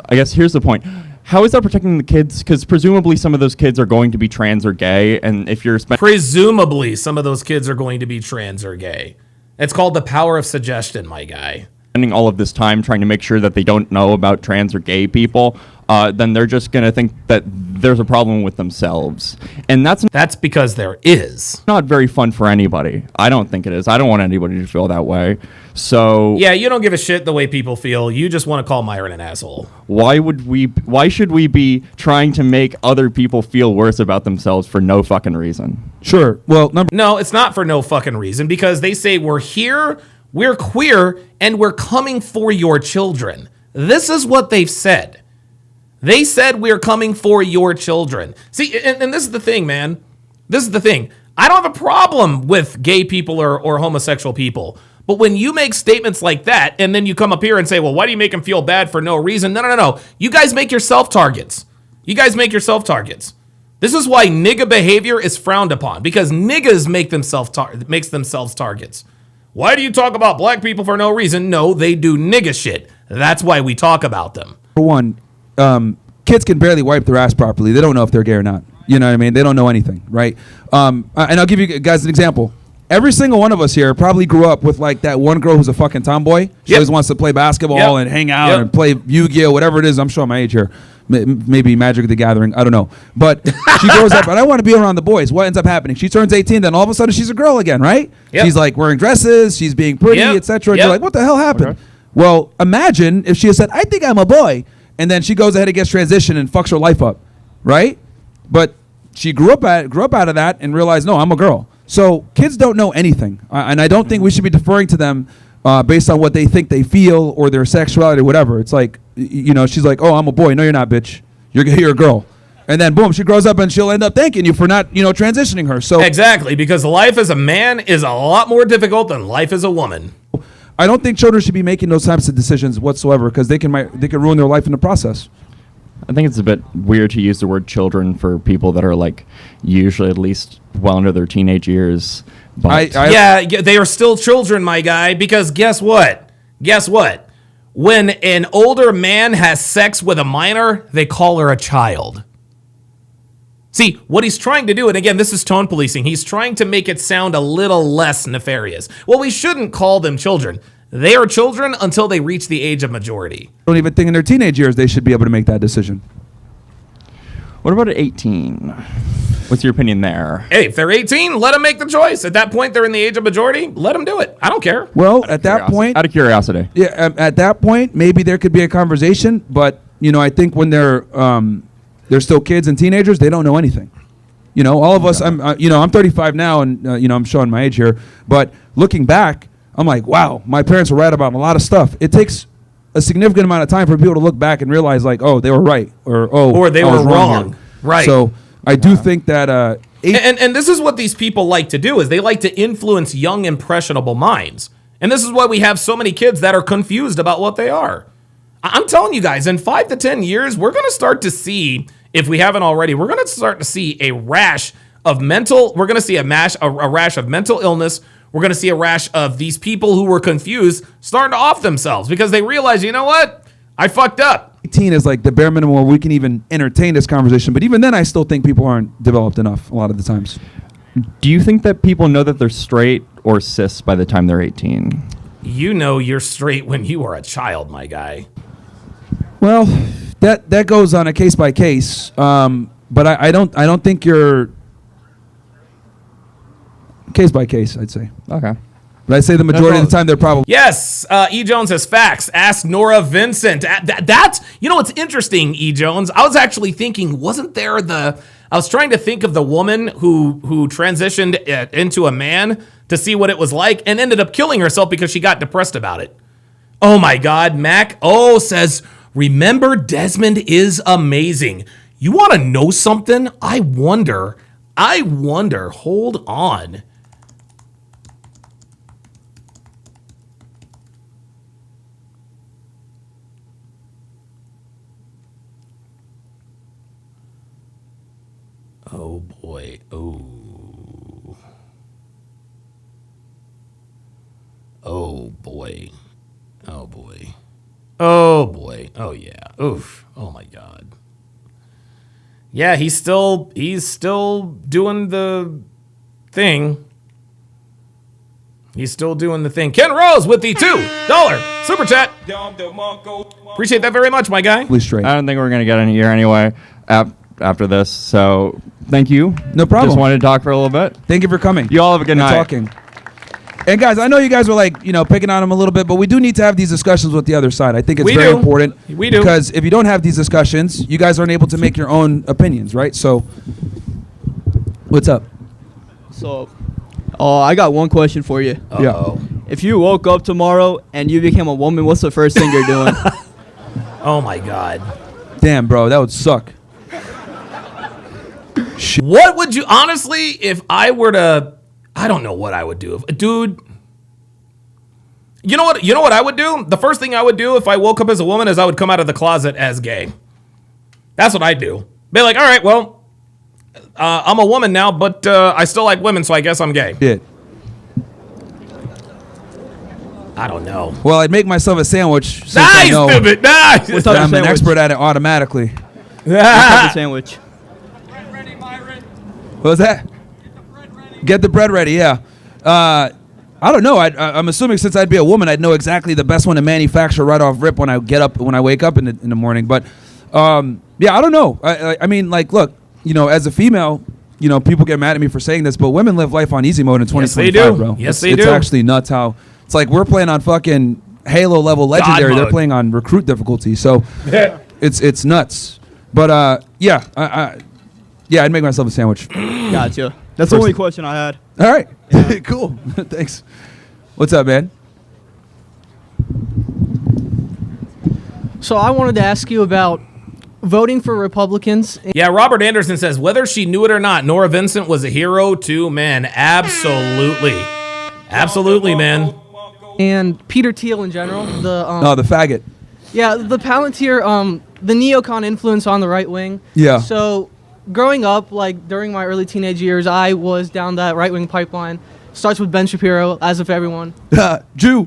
I guess here's the point. How is that protecting the kids? Because presumably some of those kids are going to be trans or gay, and if you're presumably some of those kids are going to be trans or gay. It's called the power of suggestion, my guy. Spending all of this time trying to make sure that they don't know about trans or gay people, then they're just going to think that there's a problem with themselves. And that's because there is. Not very fun for anybody. I don't think it is. I don't want anybody to feel that way. So yeah, you don't give a shit the way people feel. You just want to call Myron an asshole. Why should we be trying to make other people feel worse about themselves for no fucking reason? Sure. Well, no, it's not for no fucking reason, because they say we're here, we're queer, and we're coming for your children. This is what they've said. They said we're coming for your children. See, and this is the thing, man. This is the thing. I don't have a problem with gay people or homosexual people. But when you make statements like that, and then you come up here and say, well, why do you make them feel bad for no reason? No. You guys make yourself targets. You guys make yourself targets. This is why nigga behavior is frowned upon, because niggas make themselves targets. Why do you talk about black people for no reason? No, they do nigga shit. That's why we talk about them. For one, kids can barely wipe their ass properly. They don't know if they're gay or not. You know what I mean? They don't know anything, right? And I'll give you guys an example. Every single one of us here probably grew up with like that one girl who's a fucking tomboy. She always wants to play basketball and hang out and play Yu-Gi-Oh, whatever it is. I'm showing my age here. Maybe Magic the Gathering. I don't know. But she grows up, and I want to be around the boys. What ends up happening? She turns 18, then all of a sudden she's a girl again, right? Yep. She's like wearing dresses, she's being pretty, etc. And you're like, what the hell happened? Okay. Well, imagine if she had said, I think I'm a boy, and then she goes ahead and gets transitioned and fucks her life up, right? But she grew up out of that and realized, no, I'm a girl. So kids don't know anything, and I don't think we should be deferring to them based on what they think they feel or their sexuality or whatever. It's like, she's like, oh, I'm a boy. No, you're not, bitch. You're a girl. And then, boom, she grows up and she'll end up thanking you for not, transitioning her. So exactly, because life as a man is a lot more difficult than life as a woman. I don't think children should be making those types of decisions whatsoever, because they can ruin their life in the process. I think it's a bit weird to use the word children for people that are like usually at least well into their teenage years. But yeah, they are still children, my guy, because guess what? When an older man has sex with a minor, they call her a child. See, what he's trying to do, and again, this is tone policing, he's trying to make it sound a little less nefarious. Well, we shouldn't call them children. They are children until they reach the age of majority. I don't even think in their teenage years they should be able to make that decision. What about at 18? What's your opinion there? Hey, if they're 18, let them make the choice. At that point, they're in the age of majority. Let them do it. I don't care. Well, at that point... Out of curiosity. Yeah, at that point, maybe there could be a conversation, but, I think when they're still kids and teenagers, they don't know anything. All of us, I'm 35 now, and, I'm showing my age here, but looking back, I'm like, wow, my parents were right about a lot of stuff. It takes a significant amount of time for people to look back and realize, like, oh, they were right, or they were wrong. Right. So I do think that... And this is what these people like to do, is they like to influence young, impressionable minds. And this is why we have so many kids that are confused about what they are. I'm telling you guys, in 5 to 10 years, we're going to start to see, if we haven't already, we're going to start to see a rash of mental illness. We're going to see a rash of these people who were confused starting to off themselves because they realize, you know what? I fucked up. 18 is like the bare minimum where we can even entertain this conversation. But even then, I still think people aren't developed enough a lot of the times. Do you think that people know that they're straight or cis by the time they're 18? You know you're straight when you are a child, my guy. Well, that goes on a case by case. But I don't think you're... Case by case, I'd say. Okay. But I'd say the majority of the time they're probably... Yes, E. Jones has facts. Ask Nora Vincent. That's... what's interesting, E. Jones? I was actually thinking, wasn't there I was trying to think of the woman who transitioned into a man to see what it was like and ended up killing herself because she got depressed about it. Oh my God, Mac says, remember Desmond is amazing. You want to know something? I wonder, hold on. Oh boy. Oh. Oh boy. Oh boy. Oh boy. Oh yeah. Oof. Oh my God. Yeah, he's still doing the thing. He's still doing the thing. Ken Rose with the $2 super chat. Appreciate that very much, my guy. Please straight. I don't think we're going to get any here anyway after this. So thank you. No problem. Just wanted to talk for a little bit. Thank you for coming. You all have a good and night. Talking. And guys, I know you guys were like, picking on him a little bit, but we do need to have these discussions with the other side. I think it's very important. We do. Because if you don't have these discussions, you guys aren't able to make your own opinions, right? So, what's up? So, I got one question for you. Uh-oh. If you woke up tomorrow and you became a woman, what's the first thing you're doing? Oh my God. Damn, bro, that would suck. What would you, honestly, if I were to, I don't know what I would do. Dude, you know what I would do? The first thing I would do if I woke up as a woman is I would come out of the closet as gay. That's what I'd do. Be like, all right, well, I'm a woman now, but I still like women, so I guess I'm gay. Yeah. I don't know. Well, I'd make myself a sandwich. Since Nice, I know stupid, nice. that I'm an expert at it automatically. What type of sandwich? What was that? Get the bread ready, yeah. I don't know. I'm assuming since I'd be a woman, I'd know exactly the best one to manufacture right off rip when I wake up in the morning. But yeah, I don't know. I mean, like, look, as a female, people get mad at me for saying this, but women live life on easy mode in 2025, yes, they do. bro. Yes, they It's do. actually nuts how it's like we're playing on fucking Halo level legendary. They're playing on recruit difficulty, so it's nuts. But yeah, I'd make myself a sandwich. Gotcha. That's the only question I had. All right. Cool. Thanks. What's up, man? So I wanted to ask you about voting for Republicans. Yeah, Robert Anderson says, whether she knew it or not, Nora Vincent was a hero to men. Absolutely. Absolutely, man. And Peter Thiel in general. The faggot. Yeah, the Palantir, the neocon influence on the right wing. Yeah. So growing up, like during my early teenage years, I was down that right wing pipeline. Starts with Ben Shapiro, as of everyone. Jew.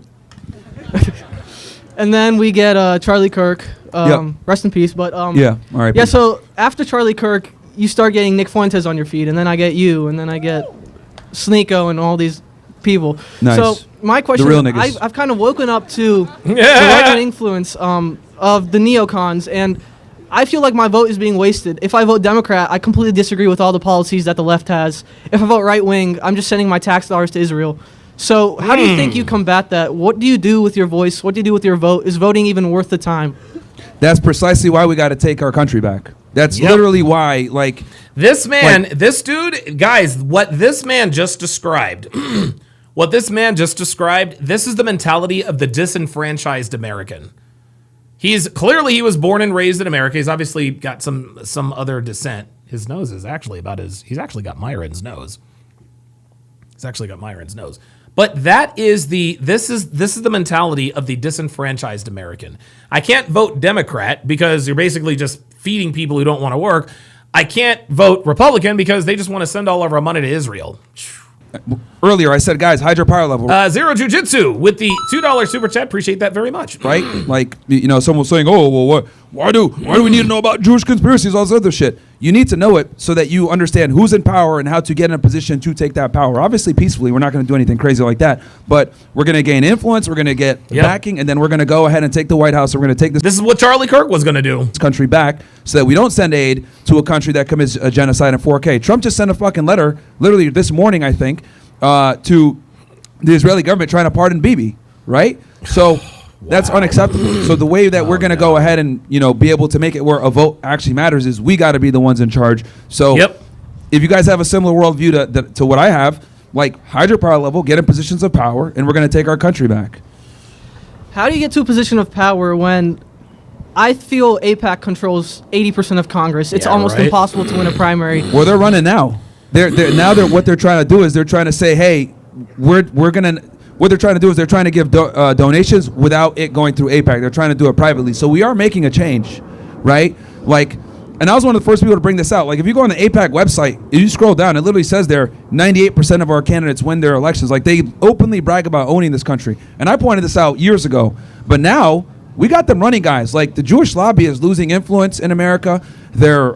And then we get Charlie Kirk. Yep. Rest in peace. But Yeah, all right. yeah. So after Charlie Kirk, you start getting Nick Fuentes on your feed, and then I get you, and then I get Sneeko and all these people. Nice. So my question, The real niggas. I've kind of woken up to the right-wing influence of the neocons, and I feel like my vote is being wasted. If I vote Democrat, I completely disagree with all the policies that the left has. If I vote right-wing, I'm just sending my tax dollars to Israel. So how do you think you combat that? What do you do with your voice? What do you do with your vote? Is voting even worth the time? That's precisely why we got to take our country back. That's literally why, like... This man, this dude, guys, what this man just described, this is the mentality of the disenfranchised American. He was born and raised in America. He's obviously got some other descent. His nose is actually he's actually got Myron's nose. But this is the mentality of the disenfranchised American. I can't vote Democrat because you're basically just feeding people who don't want to work. I can't vote Republican because they just want to send all of our money to Israel. Earlier, I said, guys, hydropower level. Zero Jiu-Jitsu with the $2 super chat. Appreciate that very much. Right? Like, someone was saying, oh, well, why do we need to know about Jewish conspiracies, all this other shit? You need to know it so that you understand who's in power and how to get in a position to take that power. Obviously, peacefully. We're not going to do anything crazy like that. But we're going to gain influence. We're going to get backing. And then we're going to go ahead and take the White House. We're going to take This is what Charlie Kirk was going to do. This country back so that we don't send aid to a country that commits a genocide in 4K. Trump just sent a fucking letter, literally this morning, I think, to the Israeli government trying to pardon Bibi, right? So that's unacceptable. So the way that we're going to go ahead and, be able to make it where a vote actually matters is we got to be the ones in charge. So if you guys have a similar worldview to what I have, like hydropower level, get in positions of power, and we're going to take our country back. How do you get to a position of power when I feel AIPAC controls 80% of Congress? It's almost impossible to win a primary. Well, they're running now. What they're trying to do is they're trying to say, hey, we're gonna. What they're trying to do is they're trying to give donations without it going through AIPAC. They're trying to do it privately. So we are making a change, right? Like And I was one of the first people to bring this out. Like, if you go on the AIPAC website, if you scroll down, it literally says there 98% of our candidates win their elections. Like, they openly brag about owning this country. And I pointed this out years ago. But now, we got them running guys. Like, the Jewish lobby is losing influence in America. They're,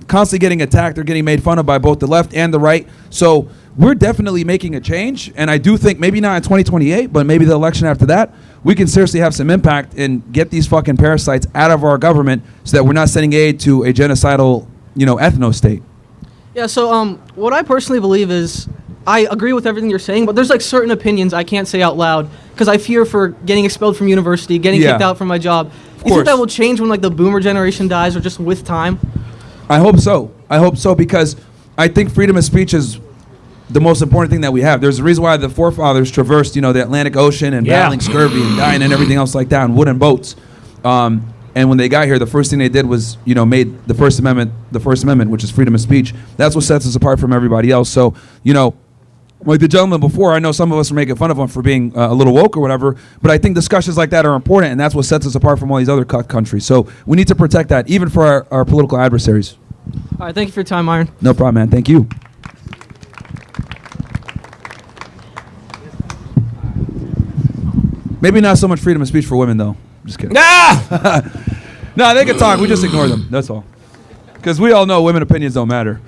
constantly getting attacked. They're getting made fun of by both the left and the right. So we're definitely making a change. And I do think maybe not in 2028, but maybe the election after that, we can seriously have some impact and get these fucking parasites out of our government so that we're not sending aid to a genocidal, ethno state. Yeah, so what I personally believe is I agree with everything you're saying, but there's like certain opinions I can't say out loud because I fear for getting expelled from university, getting kicked out from my job. You think that will change when like the boomer generation dies or just with time? I hope so because I think freedom of speech is the most important thing that we have. There's a reason why the forefathers traversed, the Atlantic Ocean and battling scurvy and dying and everything else like that in wooden boats. And when they got here, the first thing they did was, made the First Amendment, which is freedom of speech. That's what sets us apart from everybody else. So, like the gentleman before, I know some of us are making fun of him for being a little woke or whatever, but I think discussions like that are important, and that's what sets us apart from all these other countries. So we need to protect that, even for our political adversaries. All right, thank you for your time, Myron. No problem, man. Thank you. Maybe not so much freedom of speech for women, though. Just kidding. No, they can talk. We just ignore them. That's all. Because we all know women opinions don't matter.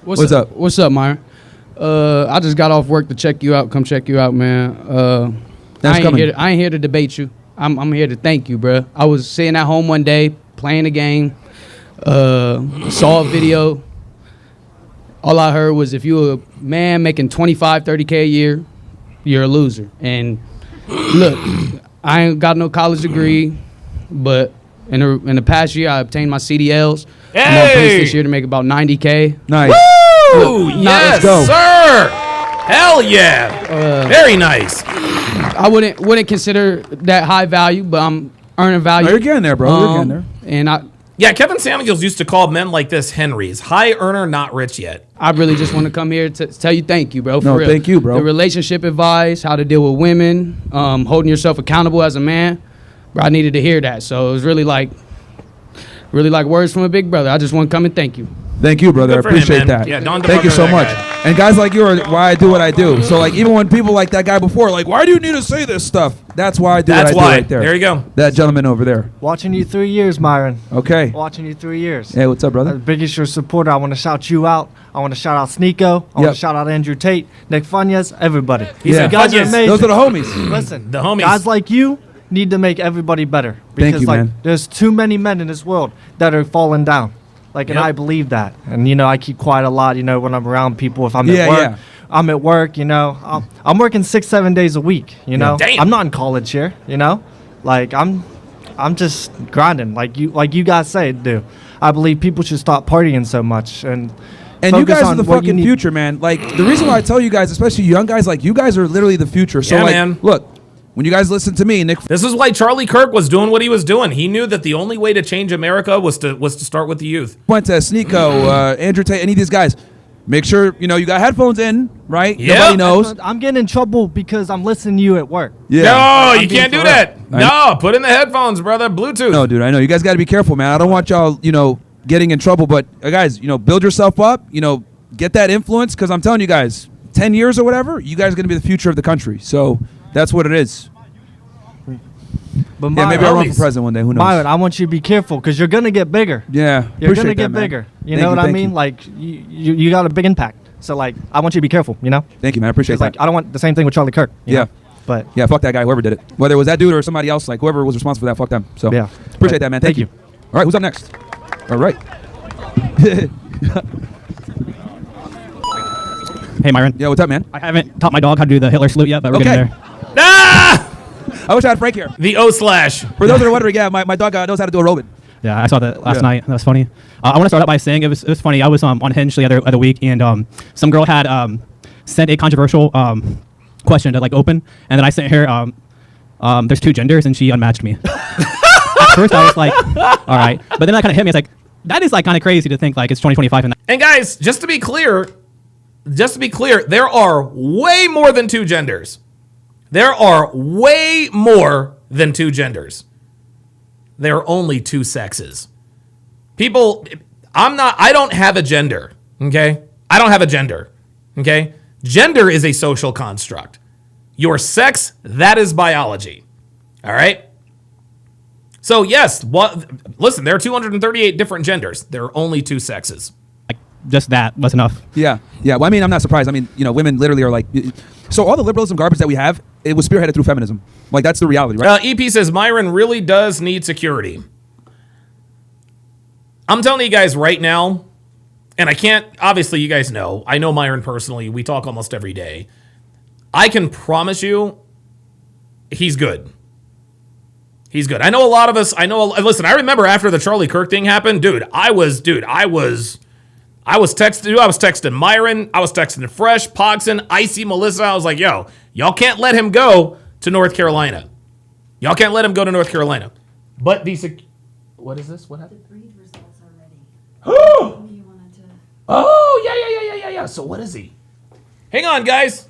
What's up? What's up, Myron? I just got off work to check you out. Come check you out, man. I ain't here to debate you. I'm here to thank you, bro. I was sitting at home one day playing a game. Saw a video. All I heard was if you're a man making 25, 30K a year, you're a loser. And look, I ain't got no college degree, but in the past year, I obtained my CDLs. I'm on pace this year to make about 90K. Nice. Woo! Yes, sir. Hell yeah. Very nice. I wouldn't consider that high value, but I'm earning value. Oh, you're getting there, bro. You're getting there. Yeah, Kevin Samuels used to call men like this Henrys. High earner, not rich yet. I really just want to come here to tell you thank you, bro. For No, real. thank you, bro. The relationship advice, how to deal with women, holding yourself accountable as a man. Bro, I needed to hear that. So it was really like words from a big brother. I just want to come and thank you. Thank you, brother. I Good for him, appreciate man. that. Yeah, don't Thank you debug so that much. guy. And guys like you are why I do what I do. So like even when people like that guy before, like, why do you need to say this stuff? That's why I do That's what I why. do right there. There you go. That gentleman over there. Watching you 3 years, Myron. Okay. Watching you 3 years. Hey, what's up, brother? Biggest your supporter. I want to shout you out. I want to shout out Sneeko. I want Yep. to shout out Andrew Tate, Nick Funyas, everybody. Yeah. You guys are Funyas. amazing. Those are the homies. Listen, The homies. guys like you need to make everybody better. Thank Because you, man. there's too many men in this world that are falling down. And Yep. I believe that. And I keep quiet a lot. When I'm around people. If I'm Yeah, at work, yeah. I'm at work. I'm working 6-7 days a week. Damn. I'm not in college here. Like I'm just grinding. Like you guys say, do. I believe people should stop partying so much and you focus guys are on the what you fucking need. future, man. Like the reason why I tell you guys, especially young guys, like you guys are literally the future. So Yeah, like, man. look, when you guys listen to me, Nick. This is why Charlie Kirk was doing what he was doing. He knew that the only way to change America was to start with the youth. Fuentes, Sneeko, Andrew Tate, any of these guys, make sure you got headphones in, right? Yeah. Nobody knows. I'm getting in trouble because I'm listening to you at work. Yeah. No, I'm you being can't do for that. real. No, put in the headphones, brother. Bluetooth. No, dude, I know. You guys got to be careful, man. I don't want y'all, getting in trouble. But guys, build yourself up. Get that influence because I'm telling you guys, 10 years or whatever, you guys are going to be the future of the country. So that's what it is. But Yeah, maybe I'll run for president one day. Who knows? Myron, I want you to be careful because you're gonna get bigger. Yeah, You're appreciate gonna get that, man. bigger. You Thank know what I thank mean? you. Like you got a big impact. So like I want you to be careful. Thank you, man. I appreciate 'Cause, that. like I don't want the same thing with Charlie Kirk. you Yeah. know? But Yeah, fuck that guy, whoever did it. Whether it was that dude or somebody else, like whoever was responsible for that, fuck them. So Yeah. appreciate that, man. Thank you. All right, who's up next? All right. Hey, Myron. Yeah, what's up, man? I haven't taught my dog how to do the Hitler salute yet, but we're getting there. Ah! I wish I had Frank here. The O slash. For those that are wondering, yeah, my dog knows how to do a Robin. Yeah, I saw that last Yeah. night. That was funny. I want to start out by saying it was funny. I was on Hinge the other week, and some girl had sent a controversial question to open, and then I sent her there's two genders, and she unmatched me. At first, I was like, all right, but then that kind of hit me. It's like that is kind of crazy to think it's 2025 and And guys, just to be clear, there are way more than two genders. There are way more than two genders. There are only two sexes. People, I don't have a gender, okay? I don't have a gender, okay? Gender is a social construct. Your sex, that is biology, all right? So yes, listen, there are 238 different genders. There are only 2 sexes. Just that was enough. Yeah. Well, I mean, I'm not surprised. I mean, women literally are like, so all the liberalism garbage that we have, it was spearheaded through feminism. Like, that's the reality, right? EP says, Myron really does need security. I'm telling you guys right now, and I can't, obviously you guys know, I know Myron personally. We talk almost every day. I can promise you, he's good. He's good. I know a lot of us, listen, I remember after the Charlie Kirk thing happened, I was texting Myron, I was texting Fresh, Pogson, Icy, Melissa. I was like, yo, y'all can't let him go to North Carolina. Y'all can't let him go to North Carolina. But what is this? What happened? The breed results are ready. Oh, yeah. So what is he? Hang on, guys.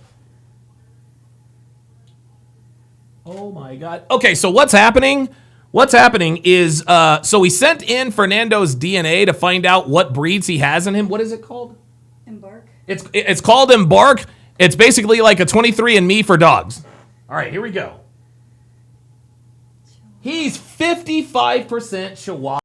Oh my God. Okay, so what's happening? What's happening is, so we sent in Fernando's DNA to find out what breeds he has in him. What is it called? Embark. It's called Embark. It's basically like a 23andMe for dogs. All right, here we go. He's 55% Chihuahua.